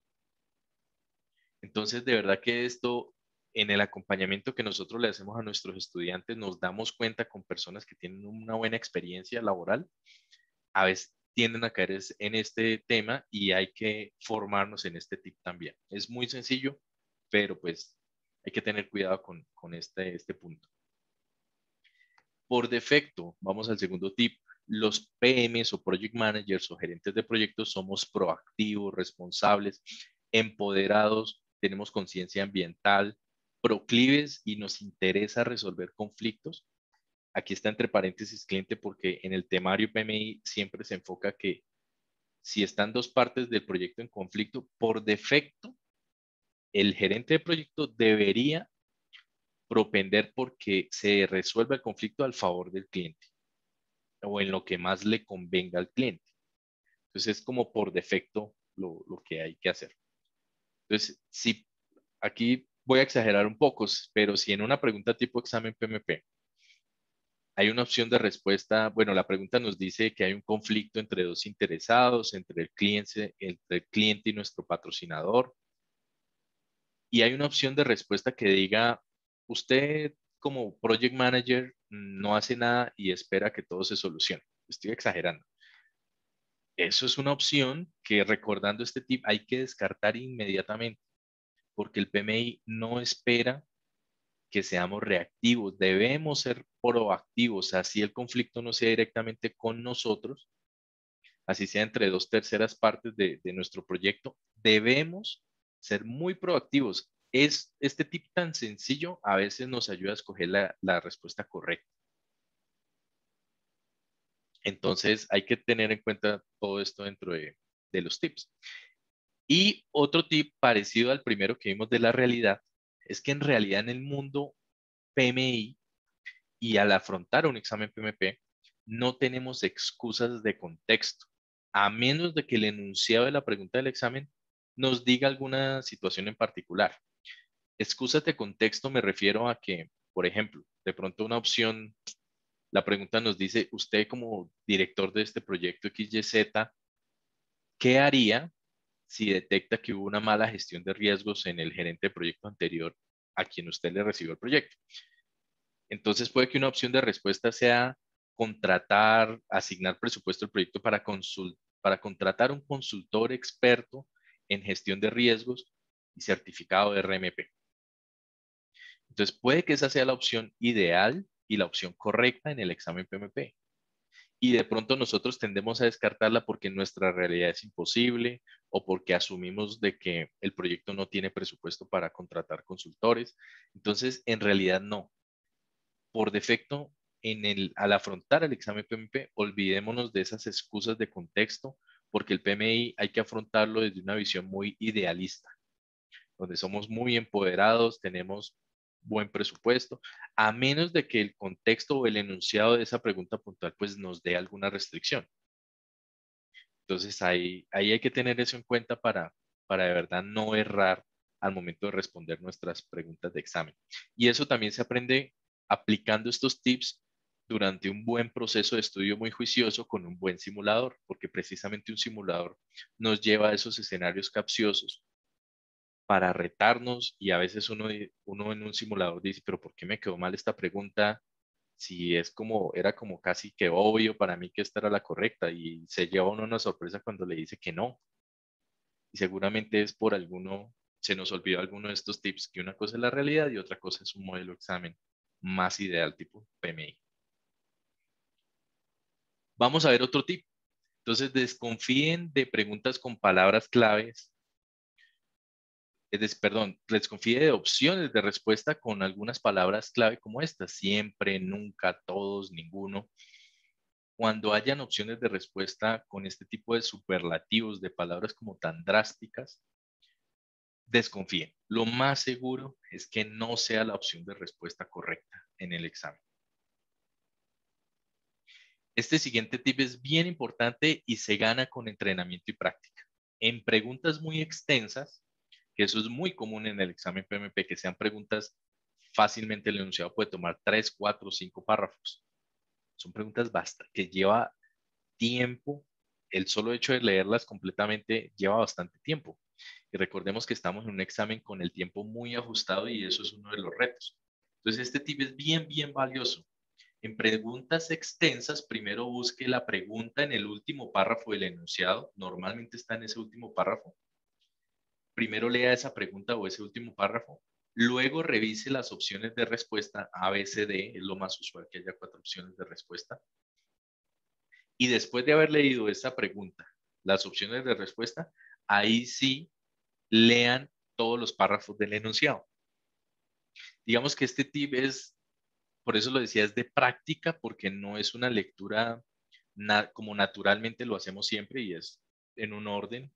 Entonces, de verdad que esto, en el acompañamiento que nosotros le hacemos a nuestros estudiantes, nos damos cuenta con personas que tienen una buena experiencia laboral, a veces tienden a caer en este tema y hay que formarnos en este tip también. Es muy sencillo, pero pues hay que tener cuidado con este punto. Por defecto, vamos al segundo tip. Los PMs o Project Managers o gerentes de proyectos somos proactivos, responsables, empoderados, tenemos conciencia ambiental, proclives y nos interesa resolver conflictos. Aquí está entre paréntesis cliente porque en el temario PMI siempre se enfoca que si están dos partes del proyecto en conflicto, por defecto, el gerente de proyecto debería propender porque se resuelva el conflicto al favor del cliente o en lo que más le convenga al cliente. Entonces es como por defecto lo que hay que hacer. Entonces, si aquí voy a exagerar un poco, pero si en una pregunta tipo examen PMP hay una opción de respuesta, bueno, la pregunta nos dice que hay un conflicto entre dos interesados, entre el cliente y nuestro patrocinador, y hay una opción de respuesta que diga, usted como project manager no hace nada y espera que todo se solucione. Estoy exagerando. Eso es una opción que recordando este tip hay que descartar inmediatamente, porque el PMI no espera que seamos reactivos, debemos ser proactivos, así el conflicto no sea directamente con nosotros, así sea entre dos terceras partes de nuestro proyecto, debemos ser muy proactivos. Este tip tan sencillo a veces nos ayuda a escoger la respuesta correcta. Entonces hay que tener en cuenta todo esto dentro de los tips. Y otro tip parecido al primero que vimos de la realidad es que en realidad en el mundo PMI y al afrontar un examen PMP no tenemos excusas de contexto, a menos de que el enunciado de la pregunta del examen nos diga alguna situación en particular. Excusas de contexto me refiero a que, por ejemplo, de pronto una opción, la pregunta nos dice, usted como director de este proyecto XYZ, ¿qué haría si detecta que hubo una mala gestión de riesgos en el gerente de proyecto anterior a quien usted le recibió el proyecto? Entonces puede que una opción de respuesta sea contratar, asignar presupuesto al proyecto para contratar un consultor experto en gestión de riesgos y certificado de RMP. Entonces puede que esa sea la opción ideal y la opción correcta en el examen PMP. Y de pronto nosotros tendemos a descartarla porque nuestra realidad es imposible o porque asumimos de que el proyecto no tiene presupuesto para contratar consultores. Entonces, en realidad no. Por defecto, al afrontar el examen PMP, olvidémonos de esas excusas de contexto, porque el PMI hay que afrontarlo desde una visión muy idealista, donde somos muy empoderados, tenemos buen presupuesto, a menos de que el contexto o el enunciado de esa pregunta puntual pues nos dé alguna restricción. Entonces ahí hay que tener eso en cuenta para de verdad no errar al momento de responder nuestras preguntas de examen. Y eso también se aprende aplicando estos tips durante un buen proceso de estudio muy juicioso con un buen simulador, porque precisamente un simulador nos lleva a esos escenarios capciosos para retarnos y a veces uno en un simulador dice, pero ¿por qué me quedó mal esta pregunta? Si era como casi que obvio para mí que esta era la correcta y se lleva uno una sorpresa cuando le dice que no. Y seguramente es por se nos olvidó alguno de estos tips, que una cosa es la realidad y otra cosa es un modelo de examen más ideal tipo PMI. Vamos a ver otro tip. Entonces, desconfíen de preguntas con palabras claves, perdón, desconfíe de opciones de respuesta con algunas palabras clave como estas: siempre, nunca, todos, ninguno. Cuando hayan opciones de respuesta con este tipo de superlativos, de palabras como tan drásticas, desconfíen. Lo más seguro es que no sea la opción de respuesta correcta en el examen. Este siguiente tip es bien importante y se gana con entrenamiento y práctica. En preguntas muy extensas, que eso es muy común en el examen PMP, que sean preguntas fácilmente el enunciado puede tomar 3, 4, 5 párrafos. Son preguntas que lleva tiempo, el solo hecho de leerlas completamente lleva bastante tiempo. Y recordemos que estamos en un examen con el tiempo muy ajustado y eso es uno de los retos. Entonces, este tip es bien, bien valioso. En preguntas extensas, primero busque la pregunta en el último párrafo del enunciado. Normalmente está en ese último párrafo. Primero lea esa pregunta o ese último párrafo. Luego revise las opciones de respuesta. A, B, C, D. Es lo más usual que haya 4 opciones de respuesta. Y después de haber leído esa pregunta, las opciones de respuesta, ahí sí lean todos los párrafos del enunciado. Digamos que este tip por eso lo decía, es de práctica, porque no es una lectura como naturalmente lo hacemos siempre y es en un orden.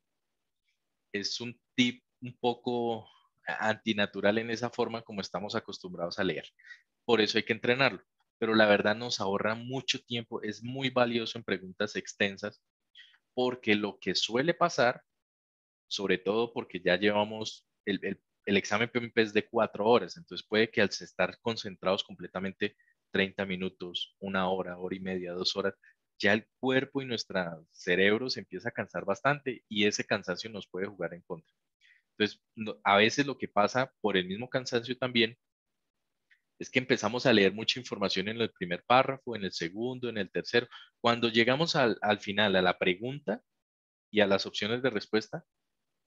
Es un tip un poco antinatural en esa forma como estamos acostumbrados a leer. Por eso hay que entrenarlo. Pero la verdad nos ahorra mucho tiempo, es muy valioso en preguntas extensas, porque lo que suele pasar, sobre todo porque ya llevamos el examen PMP es de 4 horas, entonces puede que al estar concentrados completamente 30 minutos, 1 hora, hora y media, 2 horas, ya el cuerpo y nuestro cerebro se empieza a cansar bastante y ese cansancio nos puede jugar en contra. Entonces, a veces lo que pasa por el mismo cansancio también es que empezamos a leer mucha información en el primer párrafo, en el segundo, en el tercero. Cuando llegamos al final, a la pregunta y a las opciones de respuesta,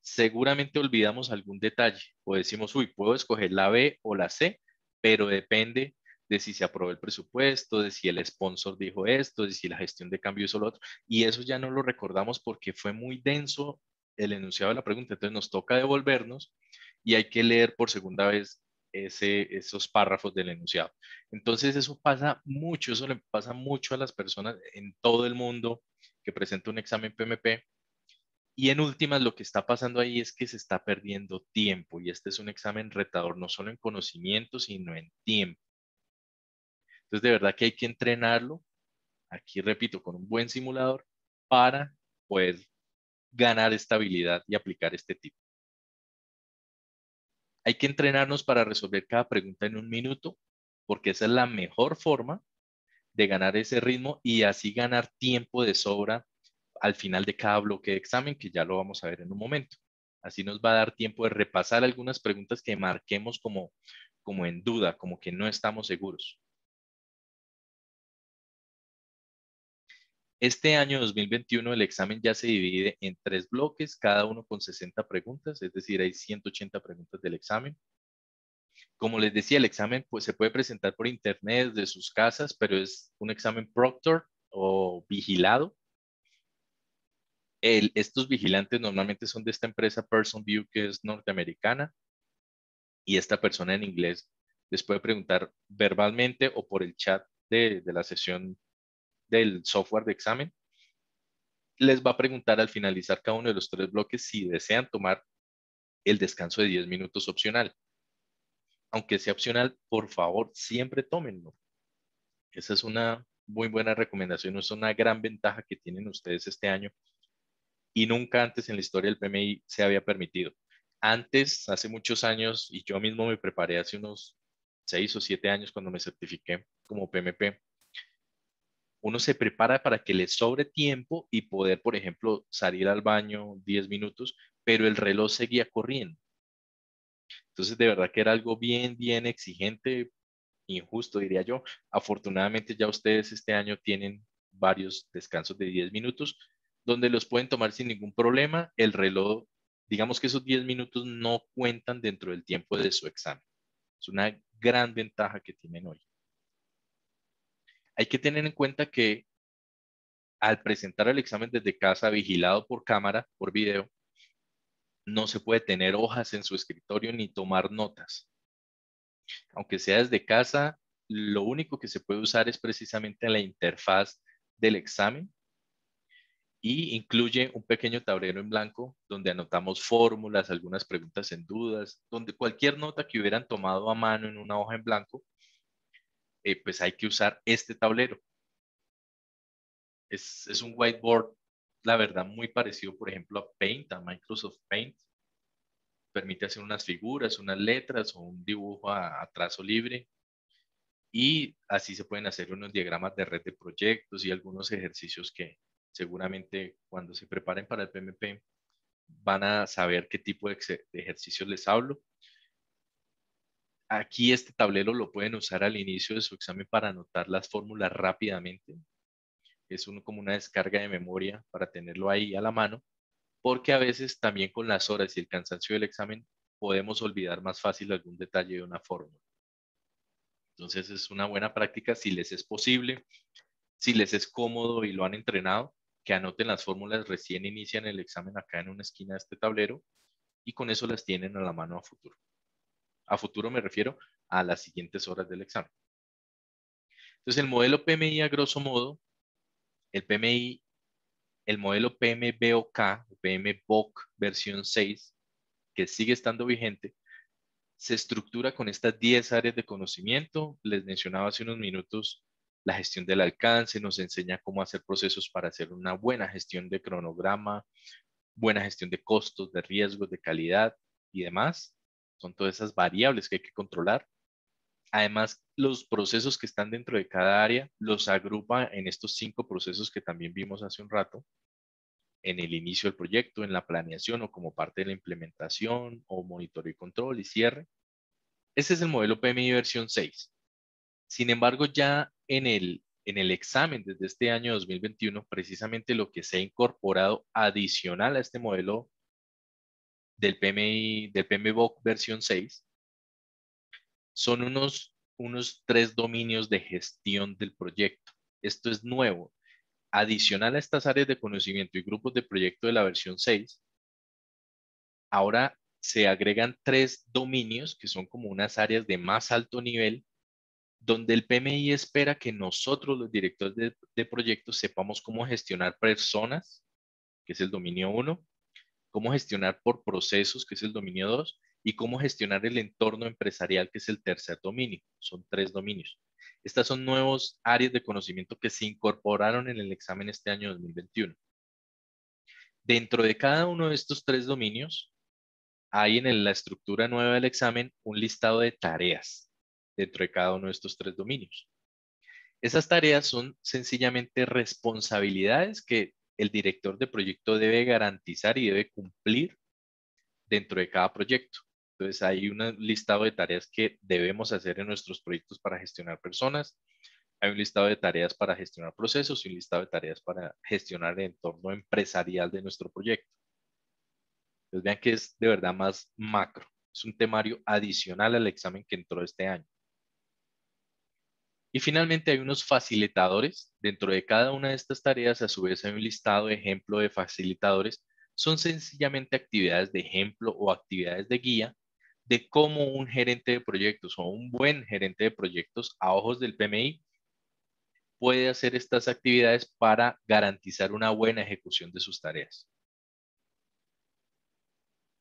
seguramente olvidamos algún detalle o decimos, uy, puedo escoger la B o la C, pero depende de si se aprobó el presupuesto, de si el sponsor dijo esto, de si la gestión de cambio hizo lo otro, y eso ya no lo recordamos porque fue muy denso el enunciado de la pregunta, entonces nos toca devolvernos y hay que leer por segunda vez esos párrafos del enunciado. Entonces eso pasa mucho, eso le pasa mucho a las personas en todo el mundo que presenta un examen PMP y en últimas, lo que está pasando ahí es que se está perdiendo tiempo y este es un examen retador no solo en conocimiento, sino en tiempo. Entonces, de verdad que hay que entrenarlo, aquí repito, con un buen simulador para poder ganar estabilidad y aplicar este tipo. Hay que entrenarnos para resolver cada pregunta en un minuto, porque esa es la mejor forma de ganar ese ritmo y así ganar tiempo de sobra al final de cada bloque de examen, que ya lo vamos a ver en un momento. Así nos va a dar tiempo de repasar algunas preguntas que marquemos como en duda, como que no estamos seguros. Este año 2021 el examen ya se divide en 3 bloques, cada uno con 60 preguntas, es decir, hay 180 preguntas del examen. Como les decía, el examen pues, se puede presentar por internet desde sus casas, pero es un examen proctor o vigilado. Estos vigilantes normalmente son de esta empresa Person View, que es norteamericana, y esta persona en inglés les puede preguntar verbalmente o por el chat de la sesión del software de examen. Les va a preguntar al finalizar cada uno de los 3 bloques si desean tomar el descanso de 10 minutos opcional. Aunque sea opcional, por favor, siempre tómenlo. Esa es una muy buena recomendación, es una gran ventaja que tienen ustedes este año y nunca antes en la historia del PMI se había permitido. Antes, hace muchos años, y yo mismo me preparé hace unos 6 o 7 años cuando me certifiqué como PMP, uno se prepara para que le sobre tiempo y poder, por ejemplo, salir al baño 10 minutos, pero el reloj seguía corriendo. Entonces, de verdad que era algo bien, bien exigente, injusto, diría yo. Afortunadamente, ya ustedes este año tienen varios descansos de 10 minutos, donde los pueden tomar sin ningún problema. El reloj, digamos que esos 10 minutos no cuentan dentro del tiempo de su examen. Es una gran ventaja que tienen hoy. Hay que tener en cuenta que al presentar el examen desde casa, vigilado por cámara, por video, no se puede tener hojas en su escritorio ni tomar notas. Aunque sea desde casa, lo único que se puede usar es precisamente la interfaz del examen y incluye un pequeño tablero en blanco donde anotamos fórmulas, algunas preguntas en dudas, donde cualquier nota que hubieran tomado a mano en una hoja en blanco, pues hay que usar este tablero. Es un whiteboard, la verdad, muy parecido, por ejemplo, a Paint, a Microsoft Paint. Permite hacer unas figuras, unas letras o un dibujo a trazo libre. Y así se pueden hacer unos diagramas de red de proyectos y algunos ejercicios que seguramente cuando se preparen para el PMP van a saber qué tipo de ejercicios les hablo. Aquí este tablero lo pueden usar al inicio de su examen para anotar las fórmulas rápidamente. Es como una descarga de memoria para tenerlo ahí a la mano, porque a veces también con las horas y el cansancio del examen podemos olvidar más fácil algún detalle de una fórmula. Entonces es una buena práctica si les es posible, si les es cómodo y lo han entrenado, que anoten las fórmulas recién inician el examen acá en una esquina de este tablero y con eso las tienen a la mano a futuro. A futuro me refiero a las siguientes horas del examen. Entonces el modelo PMI a grosso modo, el PMI, el modelo PMBOK o PMBOK versión 6, que sigue estando vigente, se estructura con estas 10 áreas de conocimiento. Les mencionaba hace unos minutos la gestión del alcance, nos enseña cómo hacer procesos para hacer una buena gestión de cronograma, buena gestión de costos, de riesgos, de calidad y demás. Son todas esas variables que hay que controlar. Además, los procesos que están dentro de cada área los agrupa en estos 5 procesos que también vimos hace un rato, en el inicio del proyecto, en la planeación o como parte de la implementación o monitoreo y control y cierre. Ese es el modelo PMI versión 6. Sin embargo, ya en el examen desde este año 2021, precisamente lo que se ha incorporado adicional a este modelo del PMI, del PMBOK versión 6, son unos 3 dominios de gestión del proyecto. Esto es nuevo. Adicional a estas áreas de conocimiento y grupos de proyecto de la versión 6, ahora se agregan 3 dominios que son como unas áreas de más alto nivel donde el PMI espera que nosotros, los directores de proyectos, sepamos cómo gestionar personas, que es el dominio 1, cómo gestionar por procesos, que es el dominio 2, y cómo gestionar el entorno empresarial, que es el tercer dominio. Son 3 dominios. Estas son nuevas áreas de conocimiento que se incorporaron en el examen este año 2021. Dentro de cada uno de estos 3 dominios, hay en la estructura nueva del examen un listado de tareas dentro de cada uno de estos 3 dominios. Esas tareas son sencillamente responsabilidades que el director de proyecto debe garantizar y debe cumplir dentro de cada proyecto. Entonces hay un listado de tareas que debemos hacer en nuestros proyectos para gestionar personas. Hay un listado de tareas para gestionar procesos y un listado de tareas para gestionar el entorno empresarial de nuestro proyecto. Entonces vean que es de verdad más macro. Es un temario adicional al examen que entró este año. Y finalmente hay unos facilitadores. Dentro de cada una de estas tareas, a su vez, hay un listado de ejemplo de facilitadores. Son sencillamente actividades de ejemplo o actividades de guía de cómo un gerente de proyectos o un buen gerente de proyectos a ojos del PMI puede hacer estas actividades para garantizar una buena ejecución de sus tareas.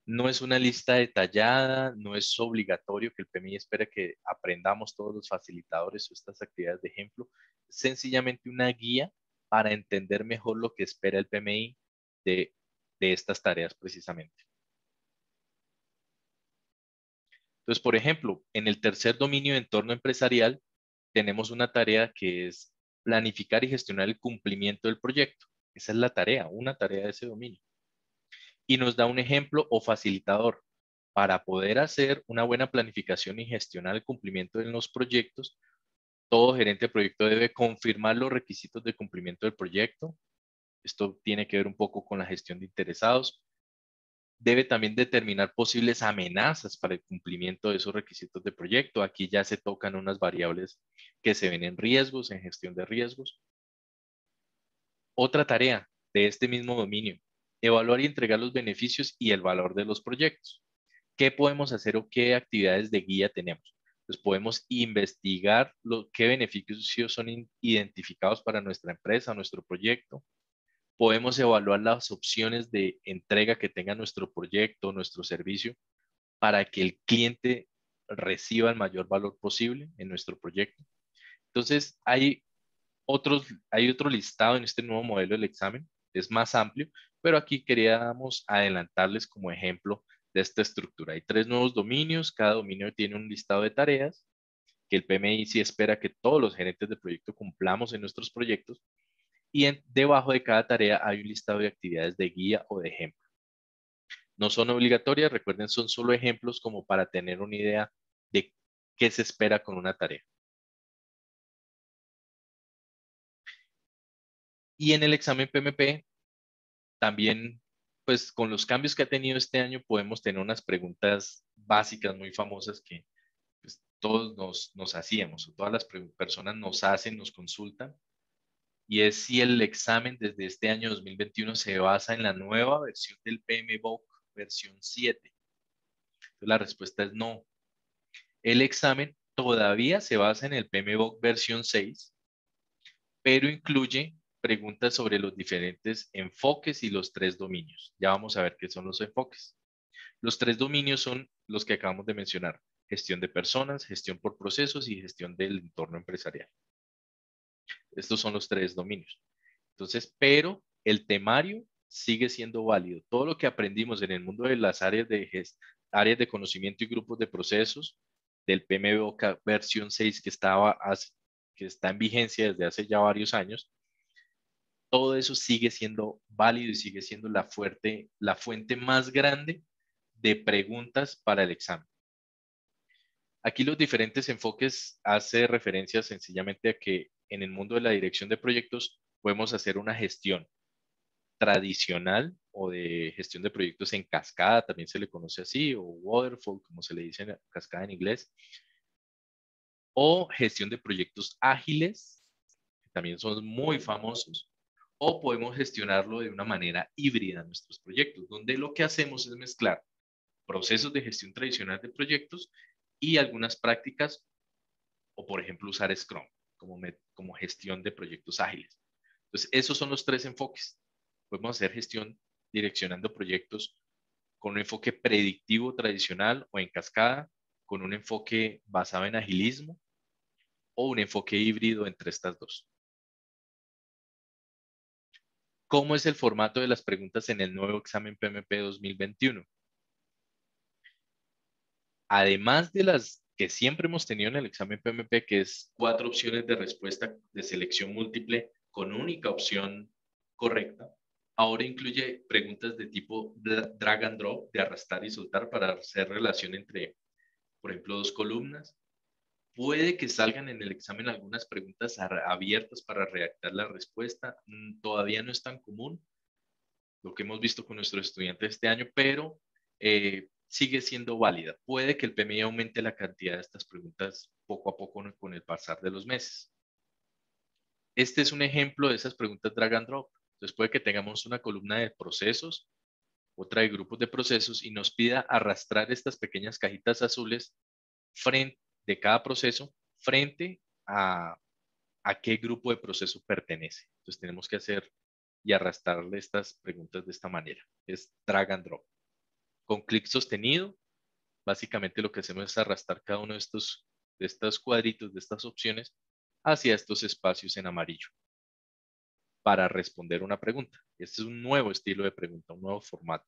No es una lista detallada, no es obligatorio que el PMI espere que aprendamos todos los facilitadores o estas actividades de ejemplo. Sencillamente una guía para entender mejor lo que espera el PMI de de estas tareas precisamente. Entonces, por ejemplo, en el tercer dominio de entorno empresarial, tenemos una tarea que es planificar y gestionar el cumplimiento del proyecto. Esa es la tarea, una tarea de ese dominio. Y nos da un ejemplo o facilitador. Para poder hacer una buena planificación y gestionar el cumplimiento de los proyectos, todo gerente de proyecto debe confirmar los requisitos de cumplimiento del proyecto. Esto tiene que ver un poco con la gestión de interesados. Debe también determinar posibles amenazas para el cumplimiento de esos requisitos de proyecto. Aquí ya se tocan unas variables que se ven en riesgos, en gestión de riesgos. Otra tarea de este mismo dominio, evaluar y entregar los beneficios y el valor de los proyectos. ¿Qué podemos hacer o qué actividades de guía tenemos? Pues podemos investigar qué beneficios son identificados para nuestra empresa, nuestro proyecto. Podemos evaluar las opciones de entrega que tenga nuestro proyecto, nuestro servicio, para que el cliente reciba el mayor valor posible en nuestro proyecto. Entonces, hay otro listado en este nuevo modelo del examen, es más amplio, pero aquí queríamos adelantarles como ejemplo de esta estructura. Hay 3 nuevos dominios, cada dominio tiene un listado de tareas que el PMI sí espera que todos los gerentes de proyecto cumplamos en nuestros proyectos, y debajo de cada tarea hay un listado de actividades de guía o de ejemplo. No son obligatorias, recuerden, son solo ejemplos como para tener una idea de qué se espera con una tarea. Y en el examen PMP, también, pues con los cambios que ha tenido este año, podemos tener unas preguntas básicas muy famosas que pues, todos nos hacíamos, o todas las personas nos hacen, nos consultan, y es si el examen desde este año 2021 se basa en la nueva versión del PMBOK versión 7. Entonces, la respuesta es no. El examen todavía se basa en el PMBOK versión 6, pero incluye preguntas sobre los diferentes enfoques y los 3 dominios. Ya vamos a ver qué son los enfoques. Los 3 dominios son los que acabamos de mencionar: gestión de personas, gestión por procesos y gestión del entorno empresarial. Estos son los 3 dominios. Entonces, pero el temario sigue siendo válido. Todo lo que aprendimos en el mundo de las áreas áreas de conocimiento y grupos de procesos del PMBOK versión 6 que está en vigencia desde hace ya varios años, todo eso sigue siendo válido y sigue siendo la fuente más grande de preguntas para el examen. Aquí los diferentes enfoques hace referencia sencillamente a que en el mundo de la dirección de proyectos podemos hacer una gestión tradicional o de gestión de proyectos en cascada, también se le conoce así, o waterfall, como se le dice en cascada en inglés, o gestión de proyectos ágiles, que también son muy famosos, o podemos gestionarlo de una manera híbrida en nuestros proyectos, donde lo que hacemos es mezclar procesos de gestión tradicional de proyectos y algunas prácticas, o por ejemplo usar Scrum como gestión de proyectos ágiles. Entonces, esos son los 3 enfoques. Podemos hacer gestión direccionando proyectos con un enfoque predictivo tradicional o en cascada, con un enfoque basado en agilismo o un enfoque híbrido entre estas dos. ¿Cómo es el formato de las preguntas en el nuevo examen PMP 2021? Además de las que siempre hemos tenido en el examen PMP, que es 4 opciones de respuesta de selección múltiple con única opción correcta, ahora incluye preguntas de tipo drag and drop, de arrastrar y soltar para hacer relación entre, por ejemplo, 2 columnas. Puede que salgan en el examen algunas preguntas abiertas para redactar la respuesta. Todavía no es tan común lo que hemos visto con nuestros estudiantes este año, pero sigue siendo válida. Puede que el PMI aumente la cantidad de estas preguntas poco a poco con el pasar de los meses. Este es un ejemplo de esas preguntas drag and drop. Entonces puede que tengamos una columna de procesos, otra de grupos de procesos, y nos pida arrastrar estas pequeñas cajitas azules frente de cada proceso frente a qué grupo de proceso pertenece. Entonces tenemos que hacer y arrastrarle estas preguntas de esta manera. Es drag and drop. Con clic sostenido, básicamente lo que hacemos es arrastrar cada uno de estos cuadritos, de estas opciones, hacia estos espacios en amarillo. para responder una pregunta. Este es un nuevo estilo de pregunta, un nuevo formato.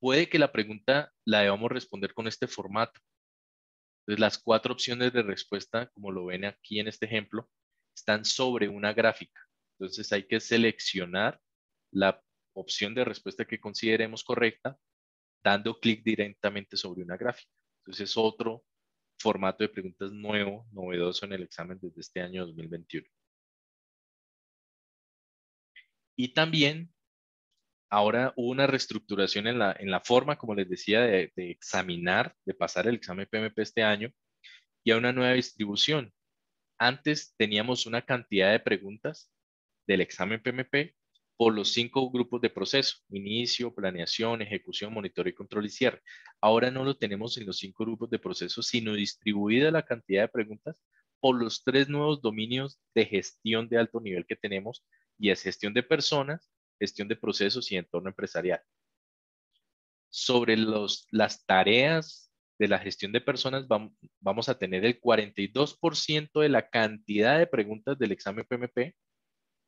Puede que la pregunta la debamos responder con este formato. Entonces, las 4 opciones de respuesta, como lo ven aquí en este ejemplo, están sobre una gráfica. Entonces, hay que seleccionar la opción de respuesta que consideremos correcta, dando clic directamente sobre una gráfica. Entonces, es otro formato de preguntas nuevo, novedoso en el examen desde este año 2021. Y también, ahora hubo una reestructuración en la forma, como les decía, de examinar, de pasar el examen PMP este año, y a una nueva distribución. Antes teníamos una cantidad de preguntas del examen PMP por los 5 grupos de proceso: inicio, planeación, ejecución, monitoreo y control y cierre. Ahora no lo tenemos en los 5 grupos de proceso, sino distribuida la cantidad de preguntas por los 3 nuevos dominios de gestión de alto nivel que tenemos, y es gestión de personas, gestión de procesos y entorno empresarial. Sobre las tareas de la gestión de personas, vamos a tener el 42% de la cantidad de preguntas del examen PMP.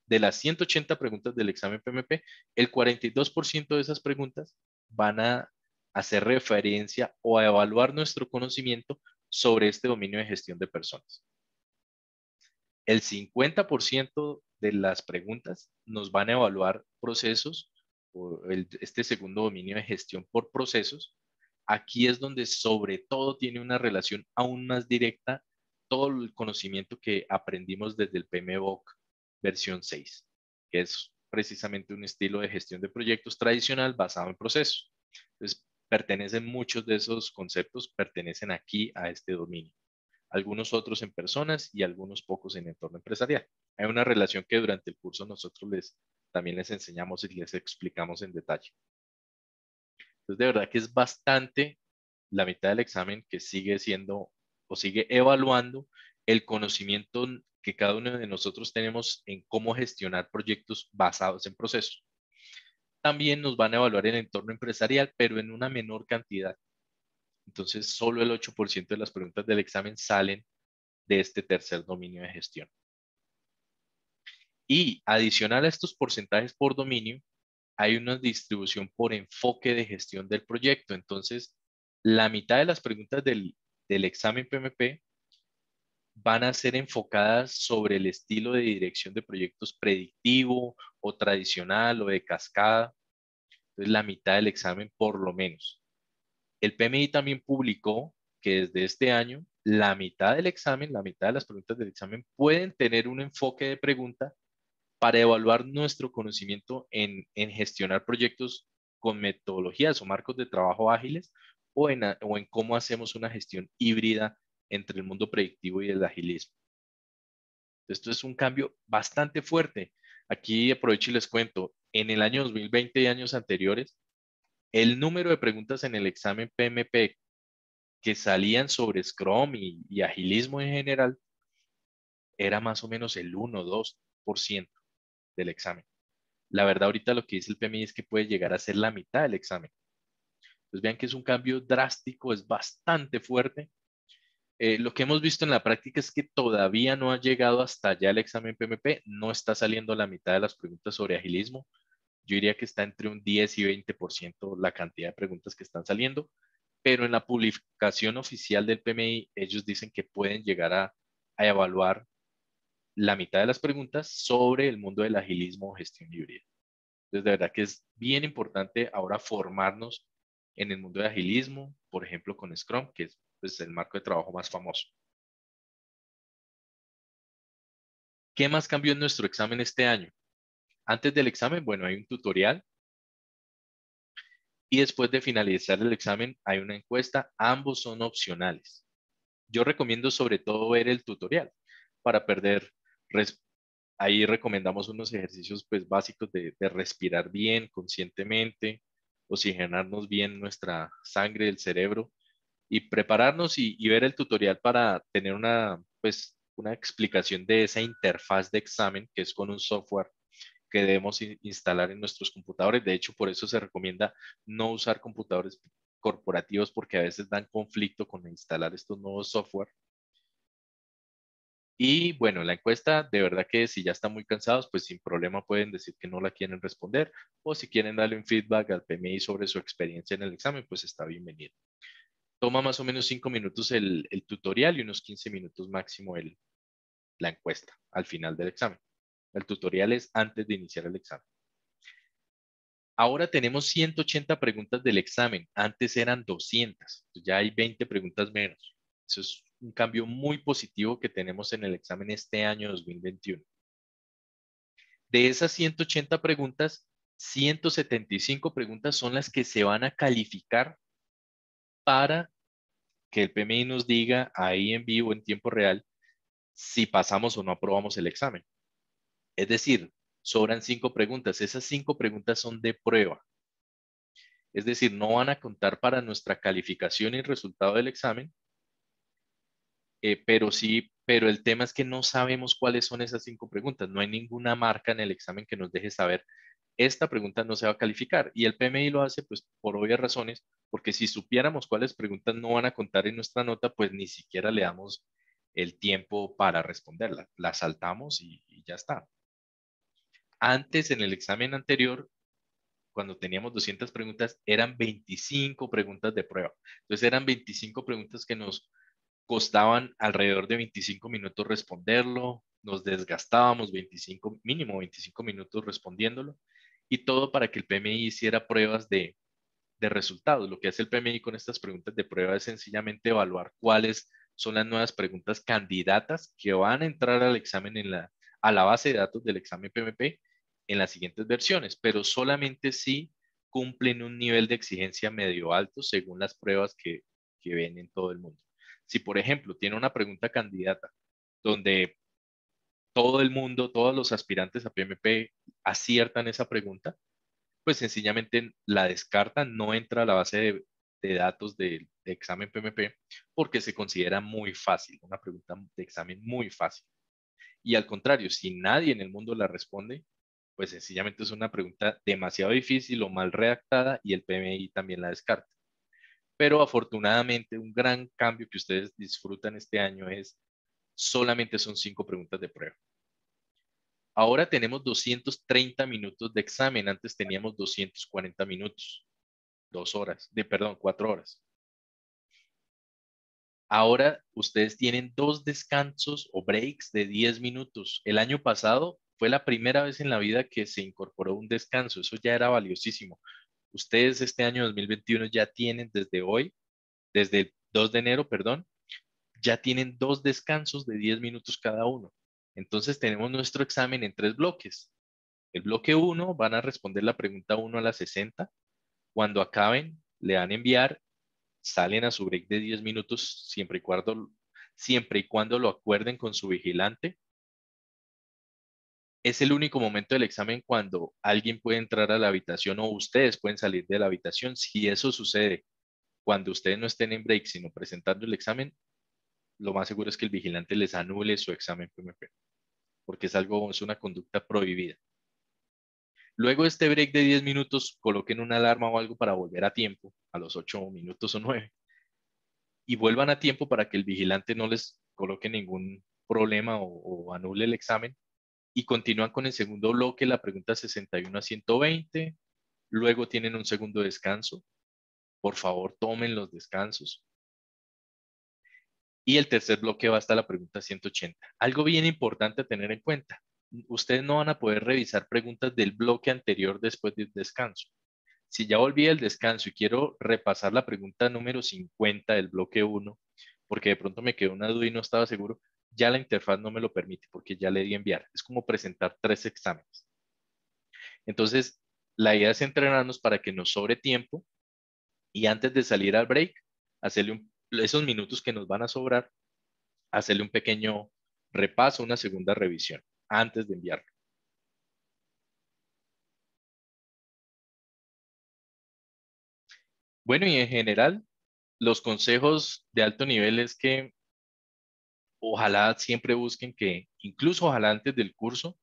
De las 180 preguntas del examen PMP, el 42% de esas preguntas van a hacer referencia o a evaluar nuestro conocimiento sobre este dominio de gestión de personas. El 50% de las preguntas nos van a evaluar procesos, o este segundo dominio de gestión por procesos. Aquí es donde sobre todo tiene una relación aún más directa todo el conocimiento que aprendimos desde el PMBOK versión 6, que es precisamente un estilo de gestión de proyectos tradicional basado en procesos. Entonces, muchos de esos conceptos pertenecen aquí a este dominio. Algunos otros en personas y algunos pocos en entorno empresarial. Hay una relación que durante el curso nosotros también les enseñamos y les explicamos en detalle. Entonces, de verdad que es bastante la mitad del examen que sigue siendo o sigue evaluando el conocimiento que cada uno de nosotros tenemos en cómo gestionar proyectos basados en procesos. También nos van a evaluar el entorno empresarial, pero en una menor cantidad. Entonces, solo el 8% de las preguntas del examen salen de este tercer dominio de gestión. Y adicional a estos porcentajes por dominio, hay una distribución por enfoque de gestión del proyecto. Entonces, la mitad de las preguntas del examen PMP van a ser enfocadas sobre el estilo de dirección de proyectos predictivo o tradicional o de cascada. Entonces, la mitad del examen por lo menos. El PMI también publicó que desde este año, la mitad del examen, la mitad de las preguntas del examen pueden tener un enfoque de pregunta para evaluar nuestro conocimiento en gestionar proyectos con metodologías o marcos de trabajo ágiles, o en cómo hacemos una gestión híbrida entre el mundo predictivo y el agilismo. Esto es un cambio bastante fuerte. Aquí aprovecho y les cuento, en el año 2020 y años anteriores, el número de preguntas en el examen PMP que salían sobre Scrum y agilismo en general era más o menos el 1 o 2% del examen. La verdad, ahorita lo que dice el PMI es que puede llegar a ser la mitad del examen. Entonces vean que es un cambio drástico, es bastante fuerte. Lo que hemos visto en la práctica es que todavía no ha llegado hasta allá el examen PMP, no está saliendo la mitad de las preguntas sobre agilismo. Yo diría que está entre un 10 y 20% la cantidad de preguntas que están saliendo, pero en la publicación oficial del PMI ellos dicen que pueden llegar a evaluar la mitad de las preguntas sobre el mundo del agilismo o gestión híbrida. Entonces, de verdad que es bien importante ahora formarnos en el mundo de agilismo, por ejemplo, con Scrum, que es pues, el marco de trabajo más famoso. ¿Qué más cambió en nuestro examen este año? Antes del examen, bueno, hay un tutorial y después de finalizar el examen hay una encuesta. Ambos son opcionales. Yo recomiendo sobre todo ver el tutorial para perder. Ahí recomendamos unos ejercicios pues, básicos de respirar bien, conscientemente, oxigenarnos bien nuestra sangre, el cerebro, y prepararnos y ver el tutorial para tener pues, una explicación de esa interfaz de examen que es con un software que debemos instalar en nuestros computadores. De hecho, por eso se recomienda no usar computadores corporativos porque a veces dan conflicto con instalar estos nuevos software. Y bueno, la encuesta, de verdad que si ya están muy cansados, pues sin problema pueden decir que no la quieren responder, o si quieren darle un feedback al PMI sobre su experiencia en el examen, pues está bienvenido. Toma más o menos 5 minutos el tutorial y unos 15 minutos máximo la encuesta al final del examen. El tutorial es antes de iniciar el examen. Ahora tenemos 180 preguntas del examen. Antes eran 200. Ya hay 20 preguntas menos. Eso es un cambio muy positivo que tenemos en el examen este año 2021. De esas 180 preguntas, 175 preguntas son las que se van a calificar para que el PMI nos diga ahí en vivo, en tiempo real, si pasamos o no aprobamos el examen. Es decir, sobran 5 preguntas. Esas 5 preguntas son de prueba. Es decir, no van a contar para nuestra calificación y resultado del examen, pero el tema es que no sabemos cuáles son esas 5 preguntas. No hay ninguna marca en el examen que nos deje saber, esta pregunta no se va a calificar. Y el PMI lo hace pues por obvias razones, porque si supiéramos cuáles preguntas no van a contar en nuestra nota, pues ni siquiera le damos el tiempo para responderla. La saltamos y ya está. Antes, en el examen anterior, cuando teníamos 200 preguntas, eran 25 preguntas de prueba. Entonces eran 25 preguntas que nos costaban alrededor de 25 minutos responderlo, nos desgastábamos 25, mínimo 25 minutos respondiéndolo, y todo para que el PMI hiciera pruebas de resultados. Lo que hace el PMI con estas preguntas de prueba es sencillamente evaluar cuáles son las nuevas preguntas candidatas que van a entrar al examen a la base de datos del examen PMP en las siguientes versiones, pero solamente si cumplen un nivel de exigencia medio alto según las pruebas que ven en todo el mundo. Si, por ejemplo, tiene una pregunta candidata donde todo el mundo, todos los aspirantes a PMP aciertan esa pregunta, pues sencillamente la descartan, no entra a la base de datos de examen PMP porque se considera muy fácil, una pregunta de examen muy fácil. Y al contrario, si nadie en el mundo la responde, pues sencillamente es una pregunta demasiado difícil o mal redactada y el PMI también la descarta. Pero afortunadamente un gran cambio que ustedes disfrutan este año es solamente son 5 preguntas de prueba. Ahora tenemos 230 minutos de examen, antes teníamos 240 minutos, 2 horas, perdón, 4 horas. Ahora ustedes tienen 2 descansos o breaks de 10 minutos. El año pasado fue la primera vez en la vida que se incorporó un descanso. Eso ya era valiosísimo. Ustedes este año 2021 ya tienen desde hoy, desde el 2 de enero, perdón, ya tienen 2 descansos de 10 minutos cada uno. Entonces tenemos nuestro examen en 3 bloques. El bloque 1 van a responder la pregunta 1 a las 60. Cuando acaben, le dan enviar, salen a su break de 10 minutos siempre y cuando lo acuerden con su vigilante. Es el único momento del examen cuando alguien puede entrar a la habitación o ustedes pueden salir de la habitación. Si eso sucede cuando ustedes no estén en break, sino presentando el examen, lo más seguro es que el vigilante les anule su examen PMP, porque es una conducta prohibida. Luego de este break de 10 minutos, coloquen una alarma o algo para volver a tiempo, a los 8 minutos o 9, y vuelvan a tiempo para que el vigilante no les coloque ningún problema o anule el examen. Y continúan con el segundo bloque, la pregunta 61 a 120. Luego tienen un segundo descanso. Por favor, tomen los descansos. Y el tercer bloque va hasta la pregunta 180. Algo bien importante a tener en cuenta. Ustedes no van a poder revisar preguntas del bloque anterior después del descanso. Si ya volví al descanso y quiero repasar la pregunta número 50 del bloque 1, porque de pronto me quedó una duda y no estaba seguro, ya la interfaz no me lo permite porque ya le di enviar. Es como presentar 3 exámenes. Entonces, la idea es entrenarnos para que nos sobre tiempo y antes de salir al break, hacerle esos minutos que nos van a sobrar, hacerle un pequeño repaso, una segunda revisión antes de enviarlo. Bueno, y en general, los consejos de alto nivel es que ojalá siempre busquen que, incluso ojalá antes del curso,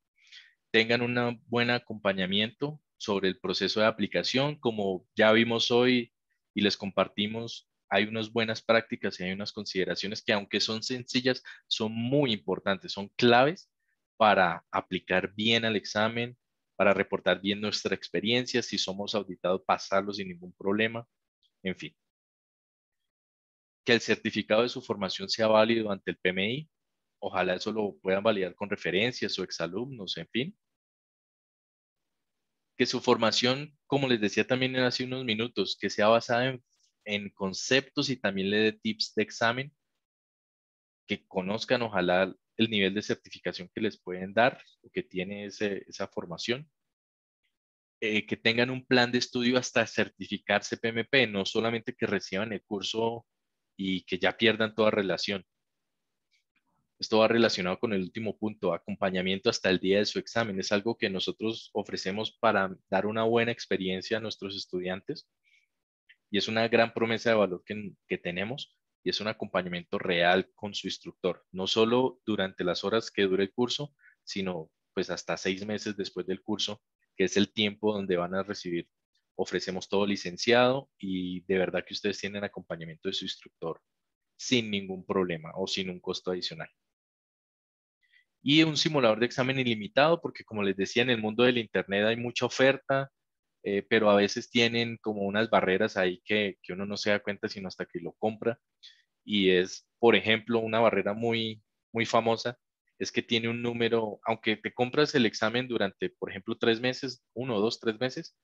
tengan un buen acompañamiento sobre el proceso de aplicación, como ya vimos hoy y les compartimos. hay unas buenas prácticas y hay unas consideraciones que, aunque son sencillas, son muy importantes, son claves para aplicar bien al examen, para reportar bien nuestra experiencia, si somos auditados, pasarlo sin ningún problema, en fin. Que el certificado de su formación sea válido ante el PMI, ojalá eso lo puedan validar con referencias o exalumnos, en fin. Que su formación, como les decía también hace unos minutos, que sea basada en conceptos y también le dé tips de examen, que conozcan ojalá el nivel de certificación que les pueden dar o que tiene esa formación, que tengan un plan de estudio hasta certificarse PMP, no solamente que reciban el curso y que ya pierdan toda relación. Esto va relacionado con el último punto, acompañamiento hasta el día de su examen. Es algo que nosotros ofrecemos para dar una buena experiencia a nuestros estudiantes y es una gran promesa de valor que tenemos y es un acompañamiento real con su instructor, no solo durante las horas que dure el curso, sino pues hasta 6 meses después del curso, que es el tiempo donde van a recibir. Ofrecemos todo licenciado y de verdad que ustedes tienen acompañamiento de su instructor sin ningún problema o sin un costo adicional. Y un simulador de examen ilimitado, porque como les decía, en el mundo del Internet hay mucha oferta, pero a veces tienen como unas barreras ahí que uno no se da cuenta sino hasta que lo compra. Y es, por ejemplo, una barrera muy famosa, es que tiene un número, aunque te compras el examen durante, por ejemplo, 3 meses, 1, 2, 3 meses,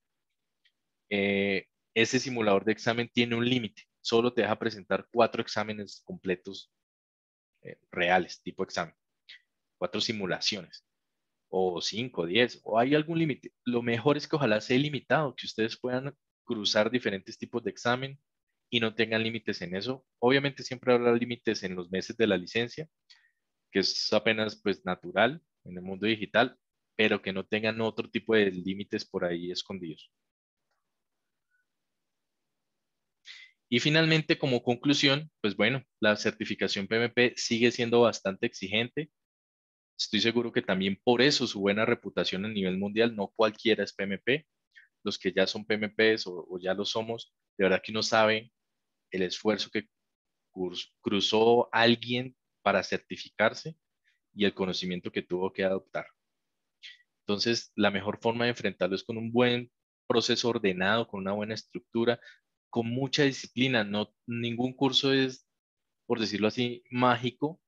ese simulador de examen tiene un límite, solo te deja presentar 4 exámenes completos reales, tipo examen, 4 simulaciones o 5, 10, o hay algún límite. Lo mejor es que ojalá sea ilimitado, que ustedes puedan cruzar diferentes tipos de examen y no tengan límites en eso. Obviamente siempre habrá límites en los meses de la licencia, que es apenas pues natural en el mundo digital, pero que no tengan otro tipo de límites por ahí escondidos. Y finalmente, como conclusión, pues bueno, la certificación PMP sigue siendo bastante exigente. Estoy seguro que también por eso su buena reputación a nivel mundial, no cualquiera es PMP. Los que ya son PMPs o ya lo somos, de verdad que uno sabe el esfuerzo que cruzó alguien para certificarse y el conocimiento que tuvo que adoptar. Entonces, la mejor forma de enfrentarlo es con un buen proceso ordenado, con una buena estructura, con mucha disciplina. No, ningún curso es, por decirlo así, mágico.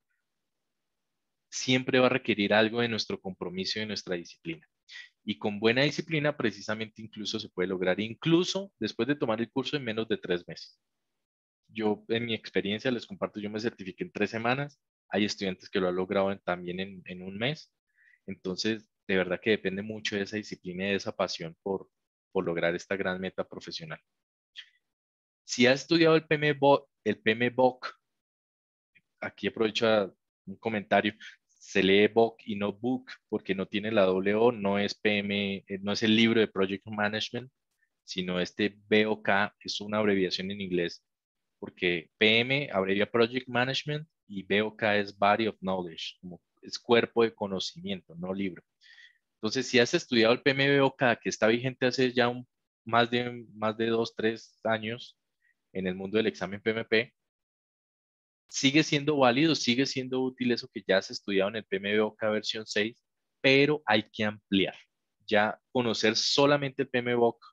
Siempre va a requerir algo de nuestro compromiso y de nuestra disciplina. Y con buena disciplina, precisamente, incluso se puede lograr, incluso después de tomar el curso en menos de 3 meses. Yo, en mi experiencia, les comparto, yo me certifiqué en 3 semanas. Hay estudiantes que lo han logrado también en un mes. Entonces, de verdad que depende mucho de esa disciplina y de esa pasión por lograr esta gran meta profesional. Si has estudiado el PMBOK, aquí aprovecho un comentario, se lee BOK y no Book porque no tiene la doble O, no es PM, no es el libro de Project Management, sino este BOK es una abreviación en inglés, porque PM abrevia Project Management y BOK es Body of Knowledge, como es cuerpo de conocimiento, no libro. Entonces, si has estudiado el PMBOK, que está vigente hace ya más de 2, 3 años en el mundo del examen PMP, sigue siendo válido, sigue siendo útil eso que ya has estudiado en el PMBOK versión 6, pero hay que ampliar. Ya conocer solamente el PMBOK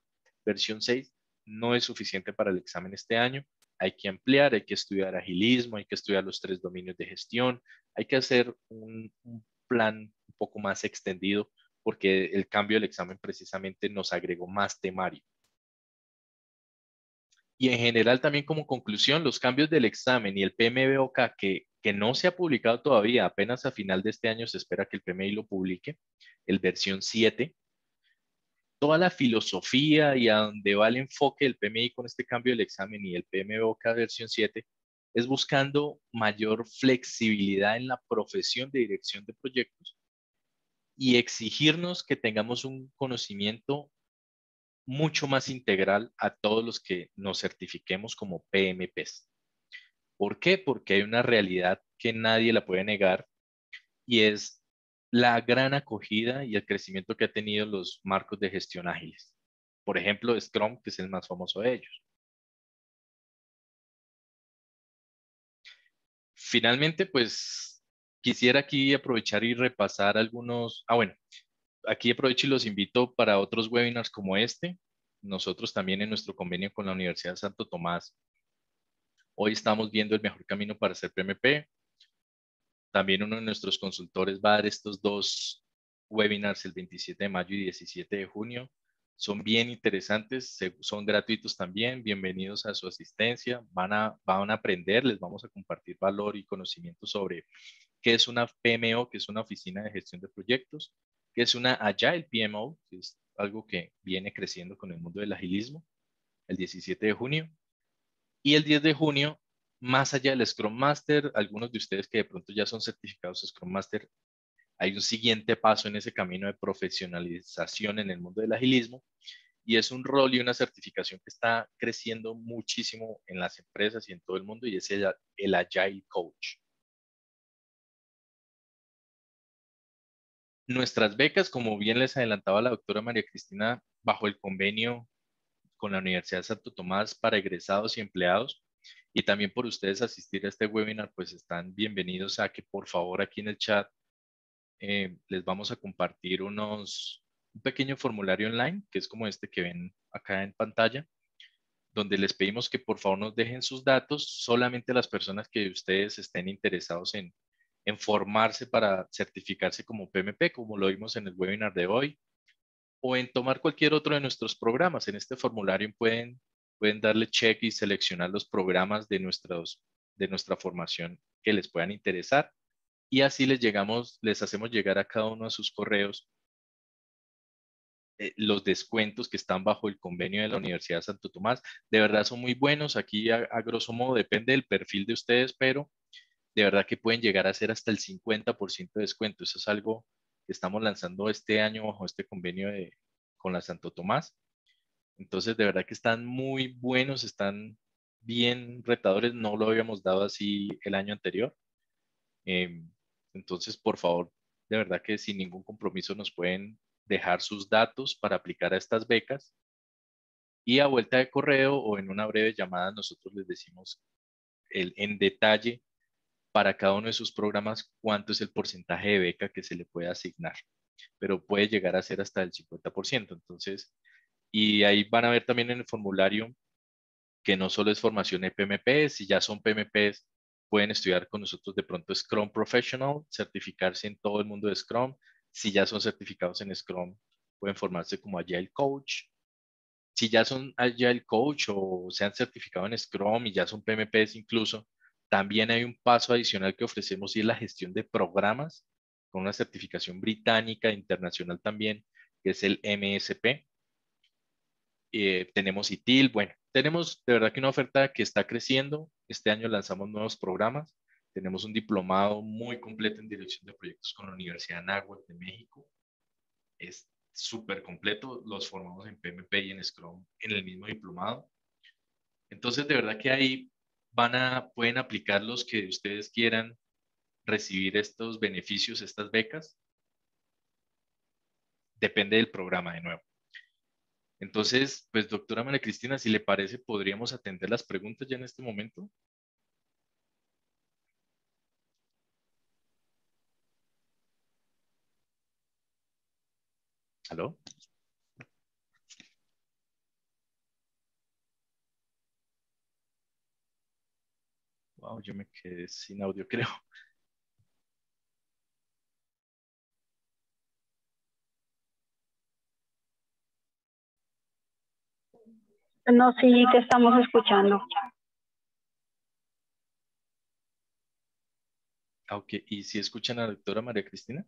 versión 6 no es suficiente para el examen este año. Hay que ampliar, hay que estudiar agilismo, hay que estudiar los 3 dominios de gestión, hay que hacer un plan un poco más extendido porque el cambio del examen precisamente nos agregó más temario. Y en general también como conclusión, los cambios del examen y el PMBOK que no se ha publicado todavía, apenas a final de este año se espera que el PMI lo publique, el versión 7, toda la filosofía y a dónde va el enfoque del PMI con este cambio del examen y el PMBOK versión 7 es buscando mayor flexibilidad en la profesión de dirección de proyectos y exigirnos que tengamos un conocimiento mucho más integral a todos los que nos certifiquemos como PMPs. ¿Por qué? Porque hay una realidad que nadie la puede negar y es la gran acogida y el crecimiento que ha tenido los marcos de gestión ágiles. Por ejemplo, Scrum, que es el más famoso de ellos. Finalmente, pues quisiera aquí aprovechar y repasar algunos, bueno, aquí aprovecho y los invito para otros webinars como este. Nosotros también en nuestro convenio con la Universidad de Santo Tomás, hoy estamos viendo el mejor camino para ser PMP. También uno de nuestros consultores va a dar estos dos webinars el 27 de mayo y 17 de junio. Son bien interesantes, son gratuitos también. Bienvenidos a su asistencia. Van a aprender, les vamos a compartir valor y conocimiento sobre qué es una PMO, que es una oficina de gestión de proyectos, qué es una Agile PMO, que es algo que viene creciendo con el mundo del agilismo, el 17 de junio. Y el 10 de junio, más allá del Scrum Master, algunos de ustedes que de pronto ya son certificados Scrum Master, hay un siguiente paso en ese camino de profesionalización en el mundo del agilismo y es un rol y una certificación que está creciendo muchísimo en las empresas y en todo el mundo y es el Agile Coach. Nuestras becas, como bien les adelantaba la doctora María Cristina, bajo el convenio con la Universidad de Santo Tomás para egresados y empleados, y también por ustedes asistir a este webinar, pues están bienvenidos a que por favor aquí en el chat les vamos a compartir un pequeño formulario online, que es como este que ven acá en pantalla, donde les pedimos que por favor nos dejen sus datos, solamente las personas que ustedes estén interesados en formarse para certificarse como PMP, como lo vimos en el webinar de hoy, o en tomar cualquier otro de nuestros programas. En este formulario pueden darle check y seleccionar los programas de nuestra formación que les puedan interesar. Y así les hacemos llegar a cada uno de sus correos los descuentos que están bajo el convenio de la Universidad de Santo Tomás. De verdad son muy buenos. Aquí a grosso modo depende del perfil de ustedes, pero de verdad que pueden llegar a ser hasta el 50% de descuento. Eso es algo que estamos lanzando este año bajo este convenio con la Santo Tomás. Entonces, de verdad que están muy buenos, están bien retadores. No lo habíamos dado así el año anterior. Eh, entonces, por favor, de verdad que sin ningún compromiso nos pueden dejar sus datos para aplicar a estas becas y a vuelta de correo o en una breve llamada nosotros les decimos en detalle para cada uno de sus programas cuánto es el porcentaje de beca que se le puede asignar, pero puede llegar a ser hasta el 50%. Entonces, y ahí van a ver también en el formulario que no solo es formación de PMP, si ya son PMPs, pueden estudiar con nosotros de pronto Scrum Professional, certificarse en todo el mundo de Scrum. Si ya son certificados en Scrum, pueden formarse como Agile Coach. Si ya son Agile Coach o se han certificado en Scrum y ya son PMPs incluso, también hay un paso adicional que ofrecemos y es la gestión de programas con una certificación británica e internacional también, que es el MSP. Tenemos ITIL, bueno, tenemos de verdad que una oferta que está creciendo. Este año lanzamos nuevos programas. Tenemos un diplomado muy completo en dirección de proyectos con la Universidad de Anáhuac de México. Es súper completo. Los formamos en PMP y en Scrum en el mismo diplomado. Entonces, de verdad que ahí pueden aplicar los que ustedes quieran recibir estos beneficios, estas becas. Depende del programa de nuevo. Entonces, pues doctora María Cristina, si le parece, podríamos atender las preguntas ya en este momento. ¿Aló? Wow, yo me quedé sin audio, creo. No, sí, te estamos escuchando. Ok, ¿y si escuchan a la doctora María Cristina?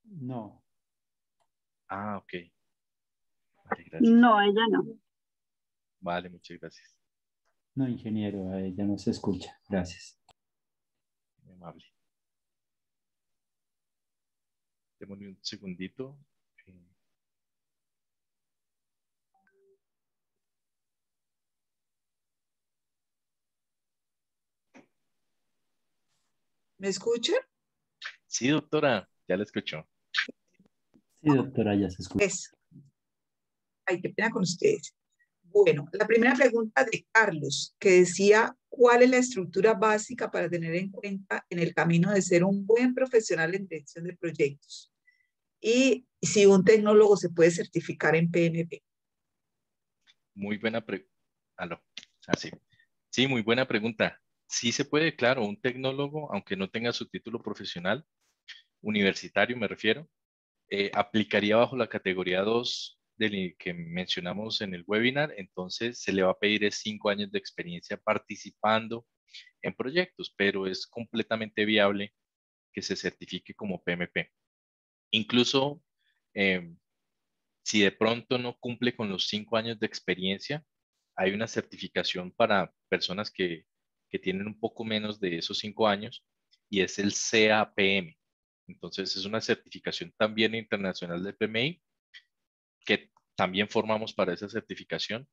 No. Ah, ok. Vale, gracias. No, ella no. Vale, muchas gracias. No, ingeniero, a ella no se escucha. Gracias. Muy amable. Démosle un segundito. ¿Me escuchan? Sí, doctora, ya la escuchó. Sí, doctora, ya se escucha. Pues, ay, qué pena con ustedes. Bueno, la primera pregunta de Carlos, que decía, ¿cuál es la estructura básica para tener en cuenta en el camino de ser un buen profesional en dirección de proyectos? Y si un tecnólogo se puede certificar en PMP. Muy buena pregunta. Así. Sí, muy buena pregunta. Sí se puede, claro, un tecnólogo, aunque no tenga su título profesional, universitario me refiero, aplicaría bajo la categoría 2 del que mencionamos en el webinar, entonces se le va a pedir es 5 años de experiencia participando en proyectos, pero es completamente viable que se certifique como PMP. Incluso si de pronto no cumple con los 5 años de experiencia, hay una certificación para personas que tienen un poco menos de esos 5 años y es el CAPM. Entonces es una certificación también internacional del PMI que también formamos para esa certificación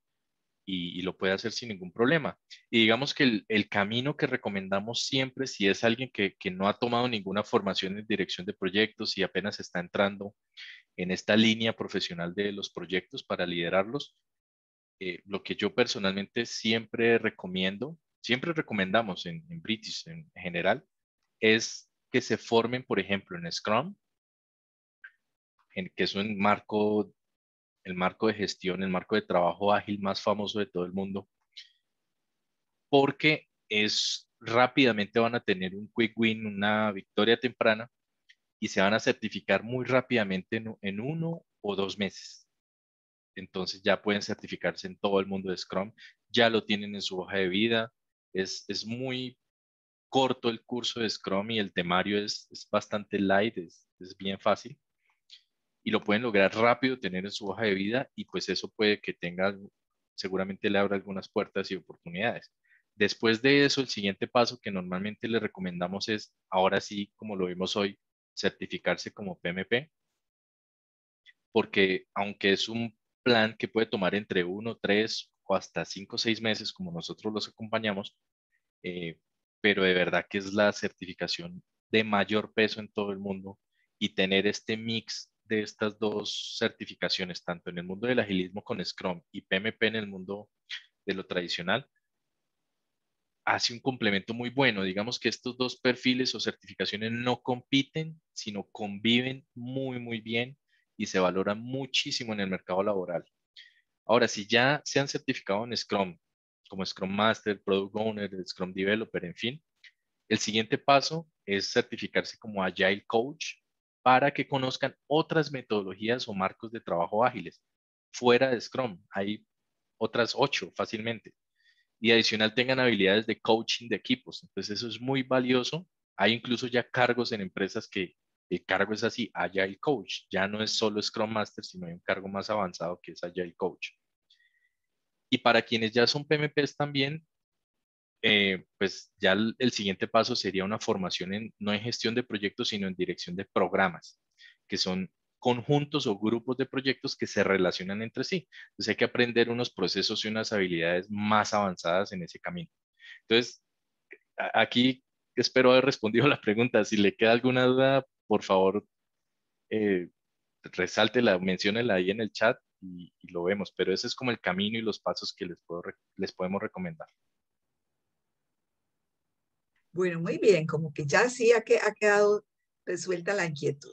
y lo puede hacer sin ningún problema. Y digamos que el camino que recomendamos siempre, si es alguien que no ha tomado ninguna formación en dirección de proyectos y apenas está entrando en esta línea profesional de los proyectos para liderarlos, lo que yo personalmente siempre recomiendo, siempre recomendamos en British en general, es que se formen, por ejemplo, en Scrum, que es un marco, el marco de gestión, el marco de trabajo ágil más famoso de todo el mundo, porque es rápidamente van a tener un quick win, una victoria temprana y se van a certificar muy rápidamente en 1 o 2 meses. Entonces ya pueden certificarse en todo el mundo de Scrum, ya lo tienen en su hoja de vida, es muy corto el curso de Scrum y el temario es bastante light, es bien fácil y lo pueden lograr rápido tener en su hoja de vida y pues eso puede que tenga, seguramente le abra algunas puertas y oportunidades. Después de eso, el siguiente paso que normalmente le recomendamos es, ahora sí, como lo vimos hoy, certificarse como PMP, porque aunque es un plan que puede tomar entre 1, 3 o hasta 5 o 6 meses, como nosotros los acompañamos, eh, pero de verdad que es la certificación de mayor peso en todo el mundo y tener este mix de estas dos certificaciones, tanto en el mundo del agilismo con Scrum y PMP en el mundo de lo tradicional, hace un complemento muy bueno. Digamos que estos dos perfiles o certificaciones no compiten, sino conviven muy, muy bien y se valoran muchísimo en el mercado laboral. Ahora, si ya se han certificado en Scrum, como Scrum Master, Product Owner, Scrum Developer, en fin, el siguiente paso es certificarse como Agile Coach para que conozcan otras metodologías o marcos de trabajo ágiles fuera de Scrum. Hay otras 8 fácilmente. Y adicional tengan habilidades de coaching de equipos. Entonces eso es muy valioso. Hay incluso ya cargos en empresas que el cargo es así, Agile Coach. Ya no es solo Scrum Master, sino hay un cargo más avanzado que es Agile Coach. Y para quienes ya son PMPs también, pues ya el siguiente paso sería una formación no en gestión de proyectos, sino en dirección de programas, que son conjuntos o grupos de proyectos que se relacionan entre sí. Entonces hay que aprender unos procesos y unas habilidades más avanzadas en ese camino. Entonces, aquí espero haber respondido la pregunta. Si le queda alguna duda, por favor, eh, resáltela, menciónela ahí en el chat y lo vemos. Pero ese es como el camino y los pasos que les podemos recomendar. Bueno, muy bien, como que ya sí ha quedado resuelta la inquietud.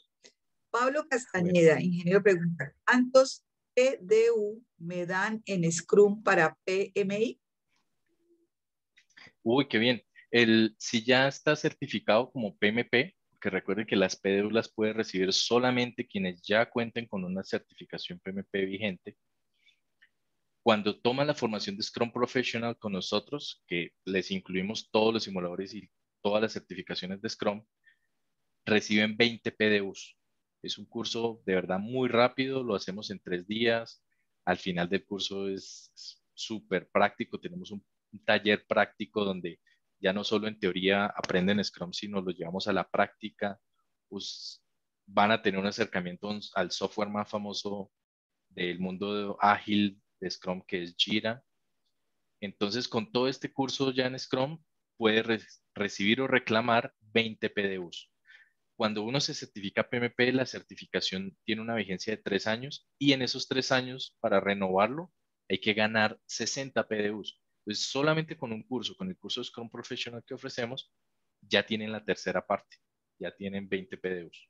Pablo Bueno. Castañeda, ingeniero, pregunta, ¿cuántos PDU me dan en Scrum para PMI? Uy, qué bien. Si ya está certificado como PMP, que recuerden que las PDU las puede recibir solamente quienes ya cuenten con una certificación PMP vigente. Cuando toman la formación de Scrum Professional con nosotros, que les incluimos todos los simuladores y todas las certificaciones de Scrum, reciben 20 PDUs. Es un curso de verdad muy rápido, lo hacemos en 3 días. Al final del curso es súper práctico, tenemos un taller práctico donde ya no solo en teoría aprenden Scrum, sino lo llevamos a la práctica. Pues van a tener un acercamiento al software más famoso del mundo ágil de Scrum, que es Jira. Entonces, con todo este curso ya en Scrum, puede recibir o reclamar 20 PDUs. Cuando uno se certifica PMP, la certificación tiene una vigencia de 3 años y en esos 3 años, para renovarlo, hay que ganar 60 PDUs. Entonces, solamente con un curso, con el curso Scrum Professional que ofrecemos, ya tienen la tercera parte, ya tienen 20 PDUs.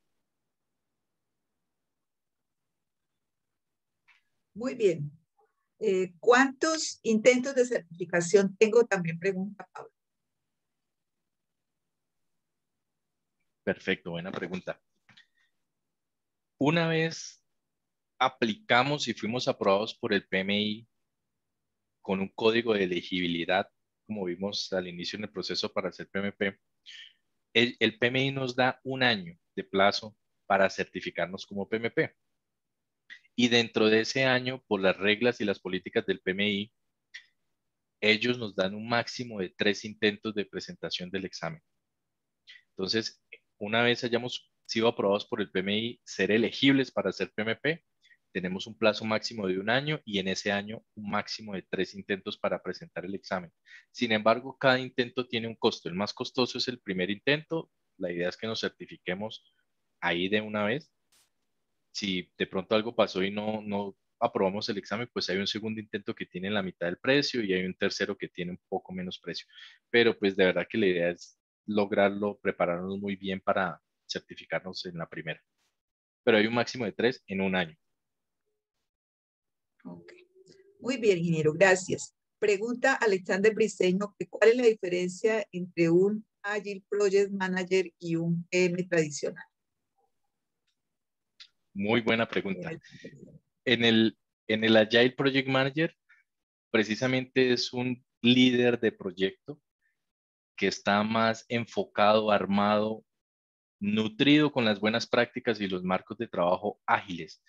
Muy bien. ¿Cuántos intentos de certificación tengo? También pregunta Pablo. Perfecto, buena pregunta. Una vez aplicamos y fuimos aprobados por el PMI con un código de elegibilidad, como vimos al inicio en el proceso para hacer PMP, el PMI nos da un año de plazo para certificarnos como PMP. Y dentro de ese año, por las reglas y las políticas del PMI, ellos nos dan un máximo de 3 intentos de presentación del examen. Entonces, una vez hayamos sido aprobados por el PMI, ser elegibles para hacer PMP, tenemos un plazo máximo de un año y en ese año un máximo de 3 intentos para presentar el examen. Sin embargo, cada intento tiene un costo. El más costoso es el primer intento. La idea es que nos certifiquemos ahí de una vez. Si de pronto algo pasó y no aprobamos el examen, pues hay un segundo intento que tiene la mitad del precio y hay un tercero que tiene un poco menos precio. Pero pues de verdad que la idea es lograrlo, prepararnos muy bien para certificarnos en la primera. Pero hay un máximo de 3 en un año. Ok. Muy bien, ingeniero, gracias. Pregunta Alexander Briceño, que ¿cuál es la diferencia entre un Agile Project Manager y un PM tradicional? Muy buena pregunta. En el Agile Project Manager, precisamente es un líder de proyecto que está más enfocado, armado, nutrido con las buenas prácticas y los marcos de trabajo ágiles,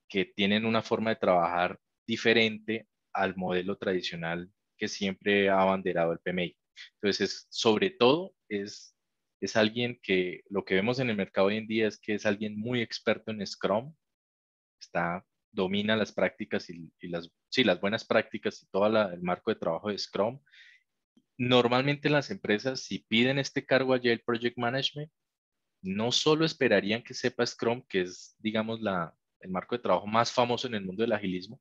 que tienen una forma de trabajar diferente al modelo tradicional que siempre ha abanderado el PMI. Entonces, sobre todo, es alguien que lo que vemos en el mercado hoy en día es que es alguien muy experto en Scrum, domina las prácticas y las buenas prácticas y todo el marco de trabajo de Scrum. Normalmente las empresas, si piden este cargo allá el Project Management, no solo esperarían que sepa Scrum, que es, digamos, el marco de trabajo más famoso en el mundo del agilismo,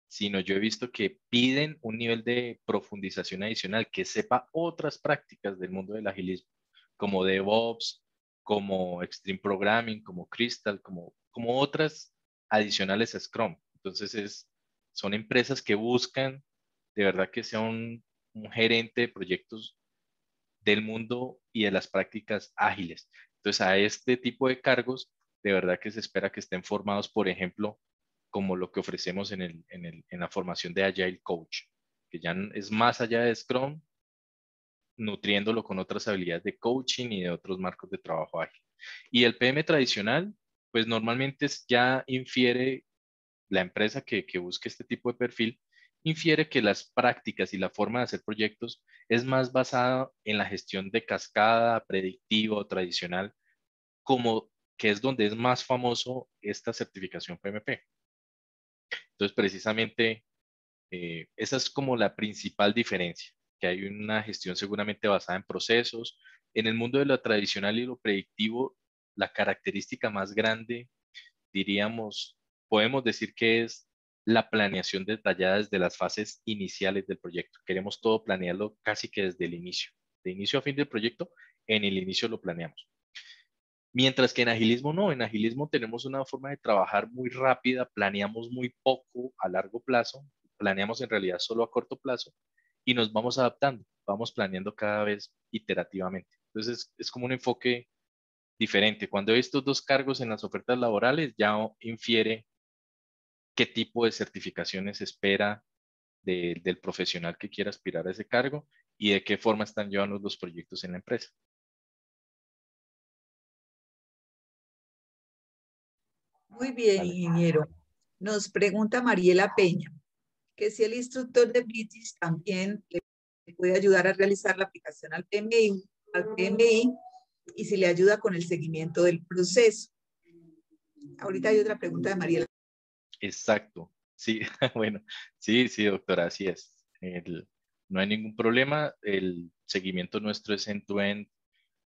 sino yo he visto que piden un nivel de profundización adicional, que sepa otras prácticas del mundo del agilismo, como DevOps, como Extreme Programming, como Crystal, como otras adicionales a Scrum. Entonces, son empresas que buscan de verdad que sea un gerente de proyectos del mundo y de las prácticas ágiles. Entonces, a este tipo de cargos, de verdad que se espera que estén formados, por ejemplo, como lo que ofrecemos en la formación de Agile Coach, que ya es más allá de Scrum, nutriéndolo con otras habilidades de coaching y de otros marcos de trabajo ágil. Y el PM tradicional, pues normalmente ya infiere la empresa que busque este tipo de perfil, infiere que las prácticas y la forma de hacer proyectos es más basada en la gestión de cascada, predictiva o tradicional, como que es donde es más famoso esta certificación PMP. Entonces, precisamente, esa es como la principal diferencia, que hay una gestión seguramente basada en procesos. En el mundo de lo tradicional y lo predictivo, la característica más grande, diríamos, podemos decir que es la planeación detallada desde las fases iniciales del proyecto. Queremos todo planearlo casi que desde el inicio. De inicio a fin del proyecto, en el inicio lo planeamos. Mientras que en agilismo no, en agilismo tenemos una forma de trabajar muy rápida, planeamos muy poco a largo plazo, planeamos en realidad solo a corto plazo y nos vamos adaptando, vamos planeando cada vez iterativamente. Entonces es como un enfoque diferente. Cuando hay estos dos cargos en las ofertas laborales, ya infiere qué tipo de certificaciones espera del profesional que quiera aspirar a ese cargo y de qué forma están llevando los proyectos en la empresa. Muy bien, Vale. ingeniero. Nos pregunta Mariela Peña, que si el instructor de British también le puede ayudar a realizar la aplicación al PMI y si le ayuda con el seguimiento del proceso. Ahorita hay otra pregunta de Mariela. Exacto. Sí, bueno, sí, sí, doctora, así es. No hay ningún problema. El seguimiento nuestro es end-to-end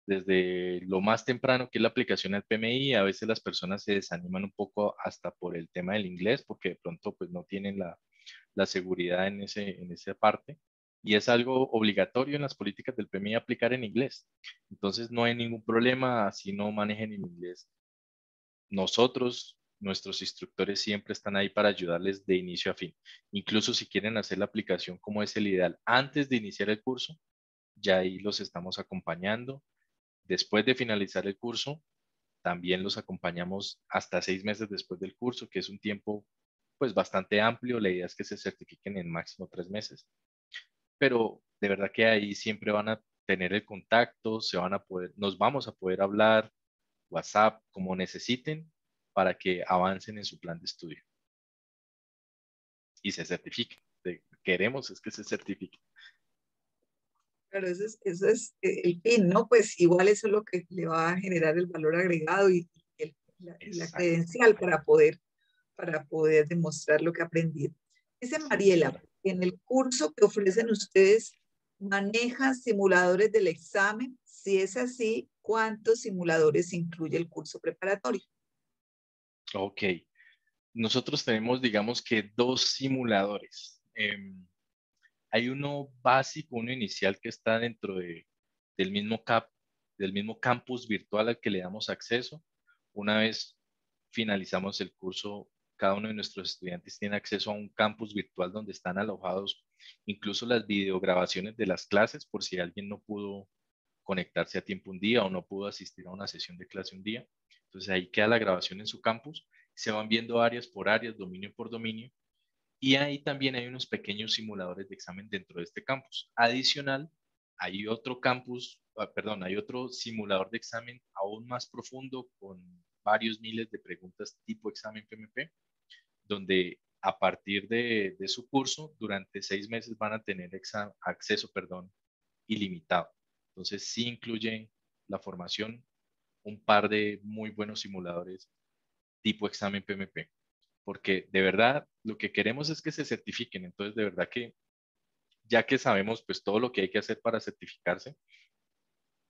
desde lo más temprano que es la aplicación al PMI. A veces las personas se desaniman un poco hasta por el tema del inglés, porque de pronto pues no tienen la seguridad en esa parte. Y es algo obligatorio en las políticas del PMI aplicar en inglés. Entonces no hay ningún problema si no manejen en inglés. Nosotros, nuestros instructores siempre están ahí para ayudarles de inicio a fin. Incluso si quieren hacer la aplicación como es el ideal antes de iniciar el curso, ya ahí los estamos acompañando. Después de finalizar el curso, también los acompañamos hasta 6 meses después del curso, que es un tiempo pues bastante amplio. La idea es que se certifiquen en máximo 3 meses. Pero de verdad que ahí siempre van a tener el contacto, nos vamos a poder hablar, WhatsApp, como necesiten, para que avancen en su plan de estudio y se certifiquen. Queremos es que se certifiquen. Claro, eso es el fin, ¿no? Pues igual eso es lo que le va a generar el valor agregado y la Exacto. credencial para poder demostrar lo que ha aprendido. Dice Sí, Mariela, señora. en el curso que ofrecen ustedes, ¿manejan simuladores del examen? Si es así, ¿cuántos simuladores incluye el curso preparatorio? Ok. Nosotros tenemos, digamos que dos simuladores. Hay uno básico, uno inicial que está del mismo del mismo campus virtual al que le damos acceso. Una vez finalizamos el curso, cada uno de nuestros estudiantes tiene acceso a un campus virtual donde están alojados incluso las videograbaciones de las clases por si alguien no pudo conectarse a tiempo un día o no pudo asistir a una sesión de clase un día. Entonces ahí queda la grabación en su campus, se van viendo áreas por áreas, dominio por dominio, y ahí también hay unos pequeños simuladores de examen dentro de este campus. Adicional, hay otro campus, perdón, hay otro simulador de examen aún más profundo con varios miles de preguntas tipo examen PMP, donde a partir de su curso, durante 6 meses van a tener acceso, perdón, ilimitado. Entonces, sí incluye la formación, un par de muy buenos simuladores tipo examen PMP, porque de verdad lo que queremos es que se certifiquen. Entonces, de verdad que ya que sabemos pues todo lo que hay que hacer para certificarse,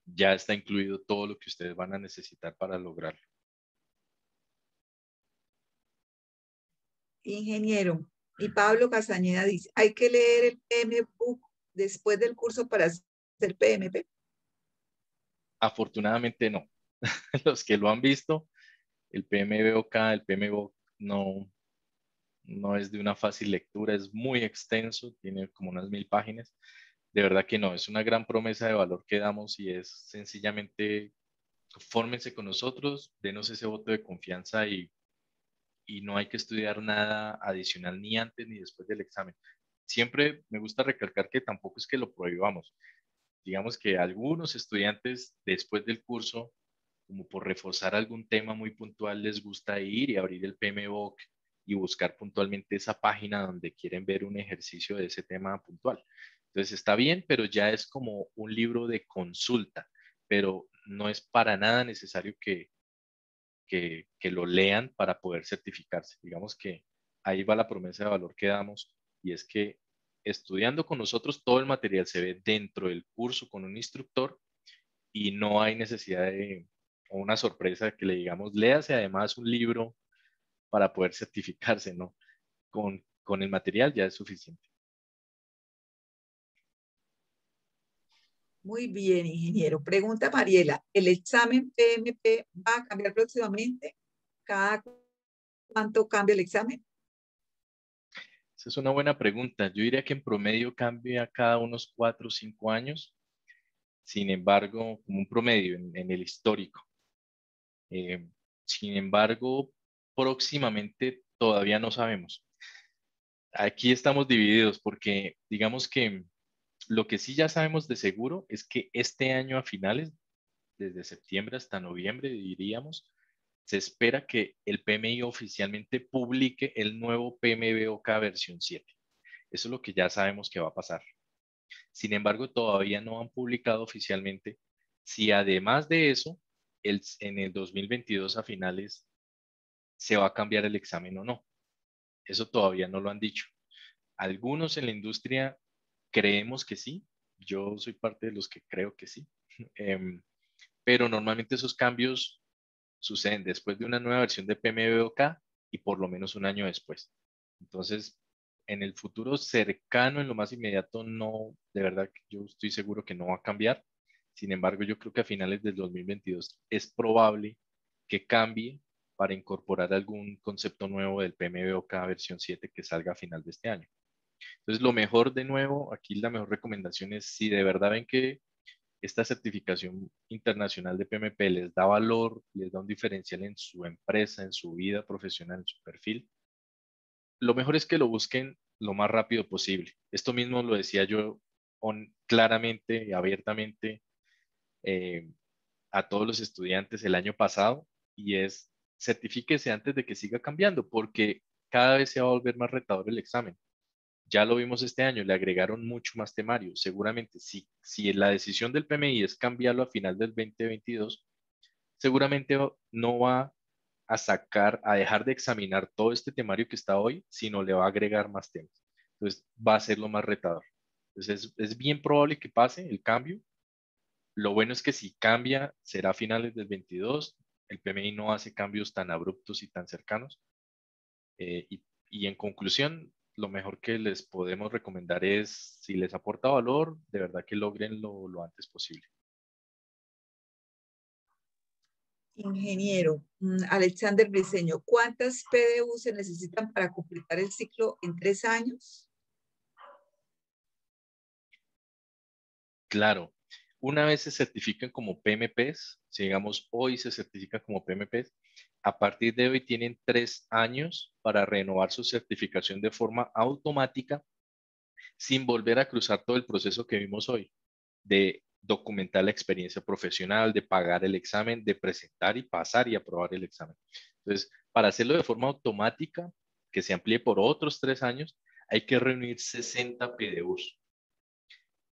ya está incluido todo lo que ustedes van a necesitar para lograrlo. Ingeniero. Y Pablo Castañeda dice, ¿hay que leer el PMBOK después del curso para ser PMP? Afortunadamente no. Los que lo han visto, el PMBOK, el PMBOK no es de una fácil lectura, es muy extenso, tiene como unas 1000 páginas. De verdad que no, es una gran promesa de valor que damos y es sencillamente fórmense con nosotros, denos ese voto de confianza y no hay que estudiar nada adicional ni antes ni después del examen. Siempre me gusta recalcar que tampoco es que lo prohibamos. Digamos que algunos estudiantes después del curso, como por reforzar algún tema muy puntual, les gusta ir y abrir el PMBOK y buscar puntualmente esa página donde quieren ver un ejercicio de ese tema puntual. Entonces está bien, pero ya es como un libro de consulta, pero no es para nada necesario que lo lean para poder certificarse. Digamos que ahí va la promesa de valor que damos y es que estudiando con nosotros todo el material se ve dentro del curso con un instructor y no hay necesidad de o una sorpresa que le digamos, léase además un libro para poder certificarse, ¿no? Con el material ya es suficiente. Muy bien, ingeniero. Pregunta Mariela, ¿el examen PMP va a cambiar próximamente? ¿Cada cuánto cambia el examen? Esa es una buena pregunta. Yo diría que en promedio cambia cada unos 4 o 5 años. Sin embargo, como un promedio en el histórico. Eh, Sin embargo, próximamente todavía no sabemos. Aquí estamos divididos porque digamos que lo que sí ya sabemos de seguro es que este año a finales, desde septiembre hasta noviembre, diríamos, se espera que el PMI oficialmente publique el nuevo PMBOK versión 7. Eso es lo que ya sabemos que va a pasar. Sin embargo, todavía no han publicado oficialmente si además de eso, en el 2022 a finales se va a cambiar el examen o no. Eso todavía no lo han dicho. Algunos en la industria creemos que sí. Yo soy parte de los que creo que sí. Em, pero normalmente esos cambios suceden después de una nueva versión de PMBOK y por lo menos un año después. Entonces, en el futuro cercano, en lo más inmediato, no, de verdad, que yo estoy seguro que no va a cambiar. Sin embargo, yo creo que a finales del 2022 es probable que cambie para incorporar algún concepto nuevo del PMBOK versión 7 que salga a final de este año. Entonces, lo mejor de nuevo, aquí la mejor recomendación es si de verdad ven que esta certificación internacional de PMP les da valor, les da un diferencial en su empresa, en su vida profesional, en su perfil, lo mejor es que lo busquen lo más rápido posible. Esto mismo lo decía yo claramente y abiertamente eh, a todos los estudiantes el año pasado, y es certifíquese antes de que siga cambiando, porque cada vez se va a volver más retador el examen. Ya lo vimos este año, le agregaron mucho más temario. Seguramente, si la decisión del PMI es cambiarlo a final del 2022, seguramente no va a dejar de examinar todo este temario que está hoy, sino le va a agregar más temas. Entonces, va a ser lo más retador. Entonces, es bien probable que pase el cambio. Lo bueno es que si cambia, será a finales del 22. El PMI no hace cambios tan abruptos y tan cercanos. Y en conclusión, lo mejor que les podemos recomendar es, si les aporta valor, de verdad que logren lo antes posible. Ingeniero, Alexander Briceño, ¿cuántas PDU se necesitan para completar el ciclo en 3 años? Claro, una vez se certifican como PMPs, si digamos hoy se certifican como PMPs, a partir de hoy tienen 3 años para renovar su certificación de forma automática sin volver a cruzar todo el proceso que vimos hoy, de documentar la experiencia profesional, de pagar el examen, de presentar y pasar y aprobar el examen. Entonces, para hacerlo de forma automática, que se amplíe por otros 3 años, hay que reunir 60 PDUs.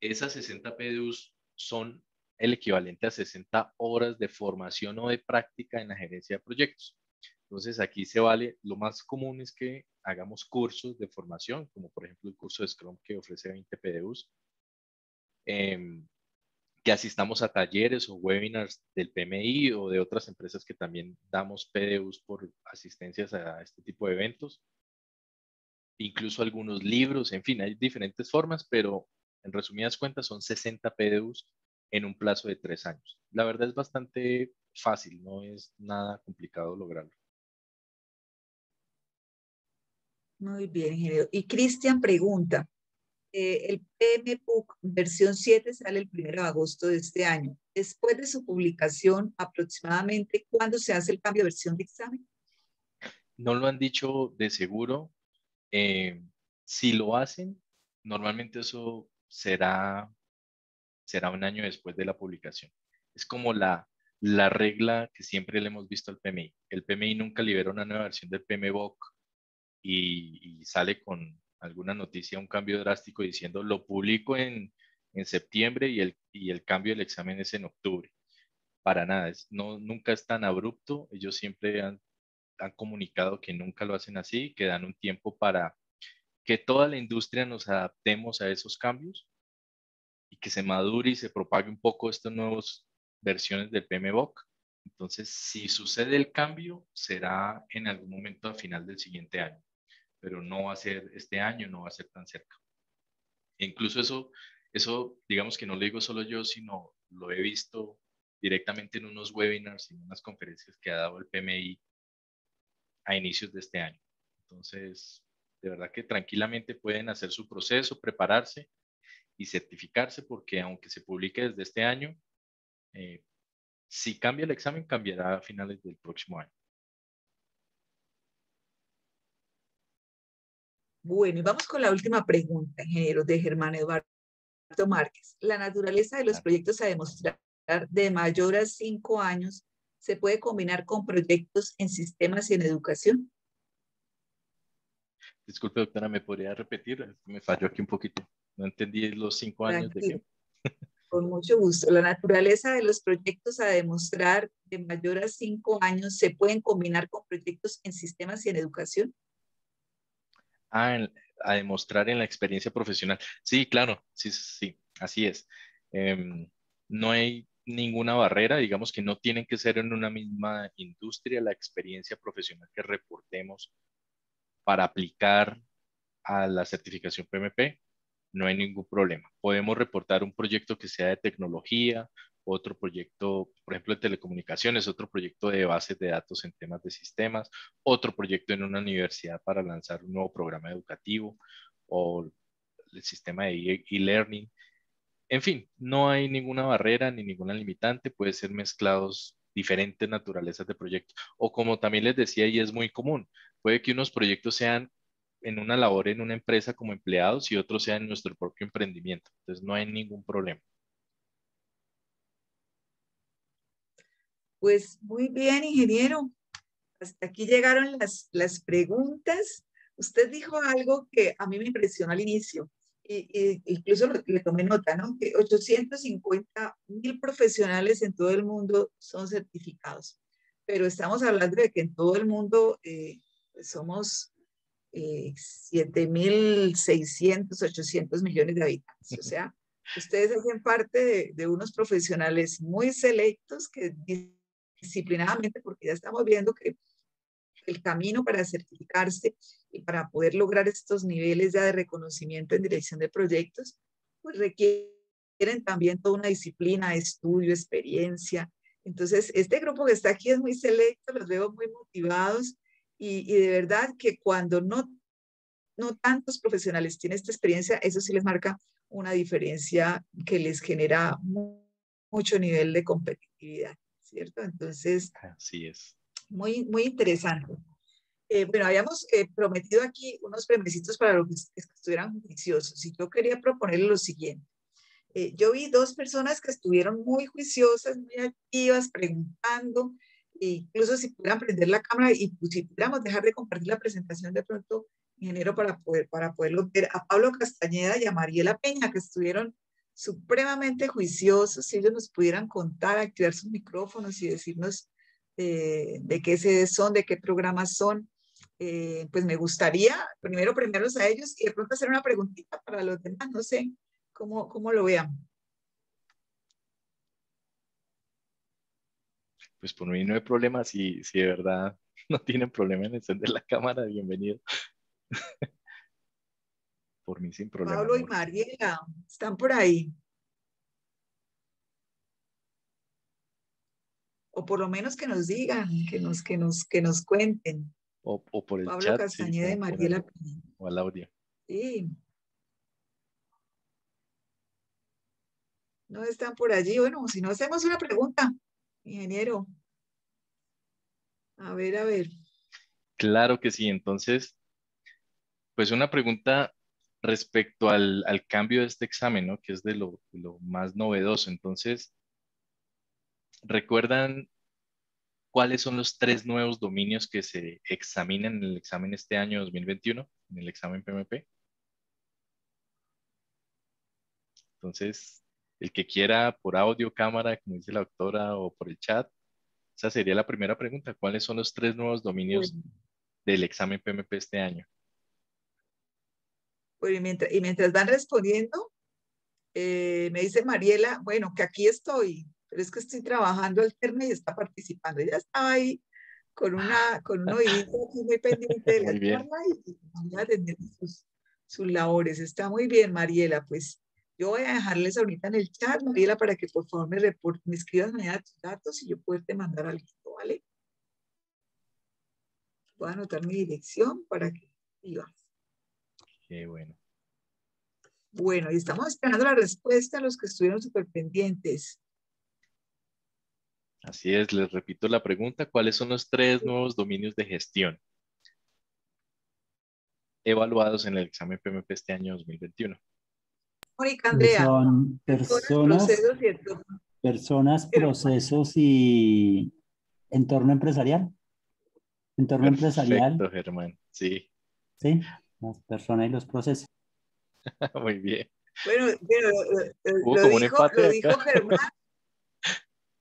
Esas 60 PDUs son el equivalente a 60 horas de formación o de práctica en la gerencia de proyectos. Entonces, aquí se vale, lo más común es que hagamos cursos de formación, como por ejemplo el curso de Scrum que ofrece 20 PDUs, que asistamos a talleres o webinars del PMI o de otras empresas que también damos PDUs por asistencias a este tipo de eventos, incluso algunos libros, en fin, hay diferentes formas, pero en resumidas cuentas son 60 PDUs en un plazo de 3 años. La verdad es bastante fácil, no es nada complicado lograrlo. Muy bien, ingeniero. Y Cristian pregunta, el PMBOK versión 7 sale el 1 de agosto de este año. Después de su publicación, aproximadamente, ¿cuándo se hace el cambio de versión de examen? No lo han dicho de seguro. eh, si lo hacen, normalmente eso será un año después de la publicación. Es como la regla que siempre le hemos visto al PMI. El PMI nunca libera una nueva versión del PMBOK y sale con alguna noticia, un cambio drástico diciendo lo publico en septiembre y el cambio del examen es en octubre. Para nada, nunca es tan abrupto. Ellos siempre han comunicado que nunca lo hacen así, que dan un tiempo para que toda la industria nos adaptemos a esos cambios y que se madure y se propague un poco estas nuevas versiones del PMBOK. Entonces, si sucede el cambio, será en algún momento a final del siguiente año, pero no va a ser este año, no va a ser tan cerca. E incluso eso, digamos que no lo digo solo yo, sino lo he visto directamente en unos webinars y en unas conferencias que ha dado el PMI a inicios de este año. Entonces, de verdad que tranquilamente pueden hacer su proceso, prepararse y certificarse, porque aunque se publique desde este año, eh, si cambia el examen, cambiará a finales del próximo año. Bueno, y vamos con la última pregunta, ingeniero, de Germán Eduardo Márquez. La naturaleza de los Claro. proyectos a demostrar de mayor a 5 años se puede combinar con proyectos en sistemas y en educación. Disculpe, doctora, ¿me podría repetir? Me falló aquí un poquito. No entendí los 5 años de Tranquilo, qué. con mucho gusto. La naturaleza de los proyectos a demostrar de mayor a 5 años se pueden combinar con proyectos en sistemas y en educación. A demostrar en la experiencia profesional. Sí, claro, sí, sí, así es. No hay ninguna barrera, digamos que no tienen que ser en una misma industria la experiencia profesional que reportemos para aplicar a la certificación PMP, no hay ningún problema. Podemos reportar un proyecto que sea de tecnología, otro proyecto, por ejemplo, de telecomunicaciones, otro proyecto de bases de datos en temas de sistemas, otro proyecto en una universidad para lanzar un nuevo programa educativo o el sistema de e-learning. En fin, no hay ninguna barrera ni ninguna limitante, puede ser mezclados diferentes naturalezas de proyectos. O como también les decía, y es muy común, puede que unos proyectos sean en una labor en una empresa como empleados y otros sean en nuestro propio emprendimiento. Entonces no hay ningún problema. Pues muy bien, ingeniero. Hasta aquí llegaron las preguntas. Usted dijo algo que a mí me impresionó al inicio, incluso le tomé nota, ¿no? Que 850.000 profesionales en todo el mundo son certificados, pero estamos hablando de que en todo el mundo pues somos 7.600, 800 millones de habitantes. O sea, ustedes hacen parte de unos profesionales muy selectos que disciplinadamente, porque ya estamos viendo que el camino para certificarse y para poder lograr estos niveles ya de reconocimiento en dirección de proyectos, pues requieren también toda una disciplina, estudio, experiencia. Entonces, este grupo que está aquí es muy selecto, los veo muy motivados y de verdad que cuando no tantos profesionales tienen esta experiencia, eso sí les marca una diferencia que les genera mucho nivel de competitividad, ¿cierto? Entonces, Así es. muy, muy interesante. Bueno, habíamos prometido aquí unos premiecitos para los que estuvieran juiciosos y yo quería proponerles lo siguiente. Yo vi dos personas que estuvieron muy juiciosas, muy activas, preguntando, e incluso si pudieran prender la cámara y pues, si pudiéramos dejar de compartir la presentación de pronto, ingeniero, para poderlo ver, a Pablo Castañeda y a Mariela Peña, que estuvieron supremamente juiciosos, si ellos nos pudieran contar, activar sus micrófonos y decirnos de qué sedes son, de qué programas son. Pues me gustaría primero premiarlos a ellos y de pronto hacer una preguntita para los demás, no sé cómo lo vean. Pues por mí no hay problema, si de verdad no tienen problema en encender la cámara, bienvenido. Por mí sin problema, Pablo y amor. Mariela, están por ahí. O por lo menos que nos digan, que nos cuenten. O por el Pablo chat, sí, Castañeda y como Mariela Peña. o al audio. Sí, no están por allí. Bueno, si no hacemos una pregunta, ingeniero. A ver, a ver. Claro que sí. Entonces, pues una pregunta respecto al cambio de este examen, ¿no? Que es de lo más novedoso. Entonces, ¿recuerdan cuáles son los tres nuevos dominios que se examinan en el examen este año 2021, en el examen PMP? Entonces, el que quiera por audio, cámara, como dice la doctora, o por el chat, esa sería la primera pregunta. ¿Cuáles son los tres nuevos dominios Bueno, del examen PMP este año? pues, y mientras van respondiendo, me dice Mariela, bueno, que aquí estoy, pero es que estoy trabajando alterna y está participando. Ella estaba ahí con un oídito aquí muy pendiente de la Muy bien. charla y vamos a atender sus labores. Está muy bien, Mariela. Pues yo voy a dejarles ahorita en el chat, Mariela, para que por favor me escribas mañana tus datos y yo poderte mandar algo, ¿vale? Voy a anotar mi dirección para que ibas. Qué bueno. Bueno, y estamos esperando la respuesta a los que estuvieron súper pendientes. Así es, les repito la pregunta. ¿Cuáles son los tres nuevos dominios de gestión evaluados en el examen PMP este año 2021? Mónica, Andrea, Son personas, personas, procesos y entornos. personas, procesos y entorno empresarial. Entorno empresarial, Perfecto, Germán. Sí, ¿sí? Las personas y los procesos. muy bien. Bueno, Hubo lo como un dijo, empate lo acá. dijo Germán.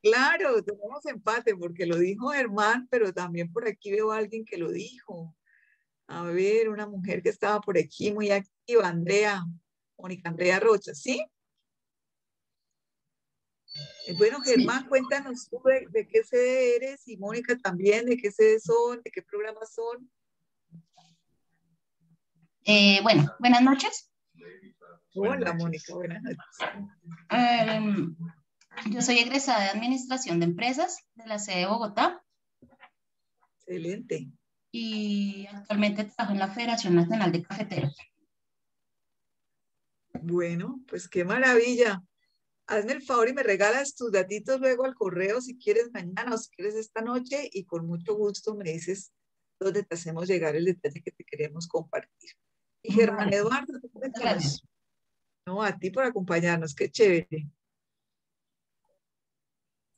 Claro, tenemos empate porque lo dijo Germán, pero también por aquí veo a alguien que lo dijo. A ver, una mujer que estaba por aquí muy activa, Andrea, Mónica Andrea Rocha, ¿sí? Bueno, Sí. Germán, cuéntanos tú de qué sede eres y Mónica también, de qué sede son, de qué programas son. Bueno, buenas noches. Hola, Buenas Mónica, noches. buenas noches. Yo soy egresada de Administración de Empresas de la sede de Bogotá Excelente. y actualmente trabajo en la Federación Nacional de Cafeteros. Bueno, pues qué maravilla. Hazme el favor y me regalas tus datitos luego al correo si quieres mañana o si quieres esta noche y con mucho gusto me dices dónde te hacemos llegar el detalle que te queremos compartir. Y Germán Vale, Eduardo, muchas gracias. cuéntanos. No, a ti por acompañarnos, qué chévere.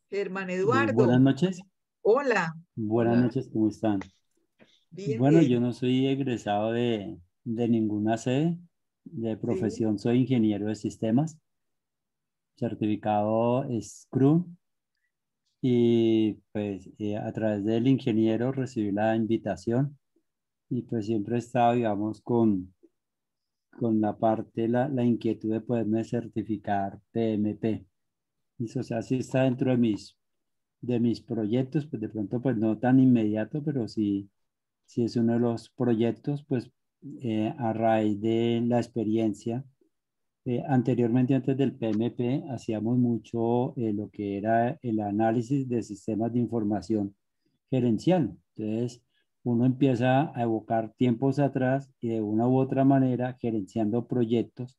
Germán Buenas Eduardo, noches. hola. Buenas Hola. noches, ¿cómo están? Bien, Bueno, yo bien. no soy egresado de ninguna sede. De Sí, profesión soy ingeniero de sistemas, certificado Scrum y pues a través del ingeniero recibí la invitación y pues siempre he estado, digamos, con la parte, la inquietud de poderme certificar PMP. Y eso, o sea, sí está dentro de mis proyectos, pues de pronto pues no tan inmediato, pero sí es uno de los proyectos, pues a raíz de la experiencia. Anteriormente, antes del PMP, hacíamos mucho lo que era el análisis de sistemas de información gerencial. Entonces, uno empieza a evocar tiempos atrás y de una u otra manera gerenciando proyectos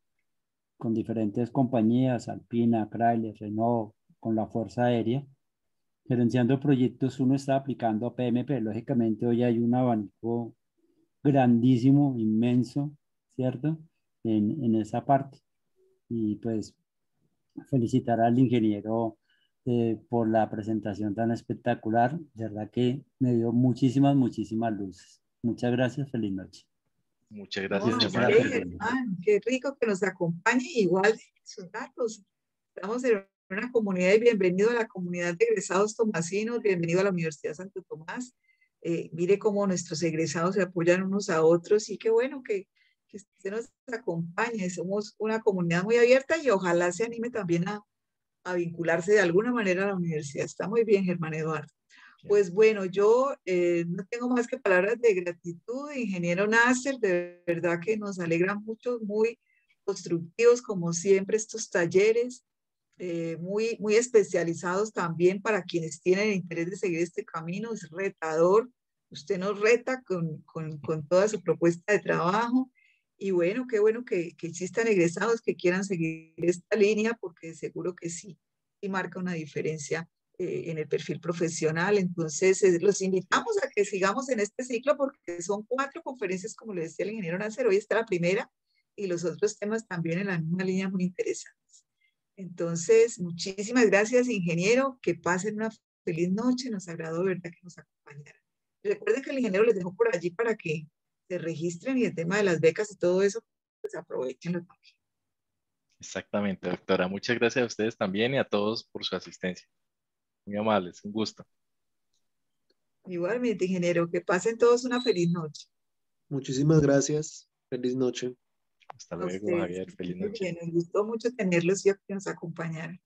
con diferentes compañías, Alpina, Chrysler, Renault, con la Fuerza Aérea. Gerenciando proyectos, uno está aplicando a PMP. Lógicamente, hoy hay un abanico grandísimo, inmenso, ¿cierto? En esa parte. Y pues felicitar al ingeniero por la presentación tan espectacular. De verdad que me dio muchísimas, muchísimas luces. Muchas gracias. Feliz noche. Muchas no, gracias, a Gracias por Germán. usted, atenderme. Germán, qué rico que nos acompañe. Igual sus datos. Estamos en una comunidad y bienvenido a la comunidad de egresados tomasinos, bienvenido a la Universidad Santo Tomás. Mire cómo nuestros egresados se apoyan unos a otros y qué bueno que usted nos acompañe. Somos una comunidad muy abierta y ojalá se anime también a vincularse de alguna manera a la universidad. Está muy bien, Germán Eduardo. Bien. Pues bueno, yo no tengo más que palabras de gratitud, ingeniero Nasser, de verdad que nos alegra mucho, muy constructivos como siempre estos talleres, muy especializados también para quienes tienen interés de seguir este camino, es retador, usted nos reta con toda su propuesta de trabajo y bueno que existan egresados que quieran seguir esta línea porque seguro que sí, y marca una diferencia en el perfil profesional. Entonces, los invitamos a que sigamos en este ciclo porque son 4 conferencias, como le decía el ingeniero Nasser, hoy está la primera y los otros temas también en la misma línea muy interesantes. Entonces, muchísimas gracias, ingeniero, que pasen una feliz noche, nos agradó, ¿verdad?, que nos acompañaran. Recuerden que el ingeniero les dejó por allí para que se registren y el tema de las becas y todo eso, pues aprovechenlo también. Exactamente, doctora. Muchas gracias a ustedes también y a todos por su asistencia. Muy amables, un gusto. Igualmente, ingeniero, que pasen todos una feliz noche. Muchísimas gracias. Feliz noche. Hasta A luego, ustedes, Javier. que estén Feliz muy noche. bien. Nos gustó mucho tenerlos y que nos acompañaran.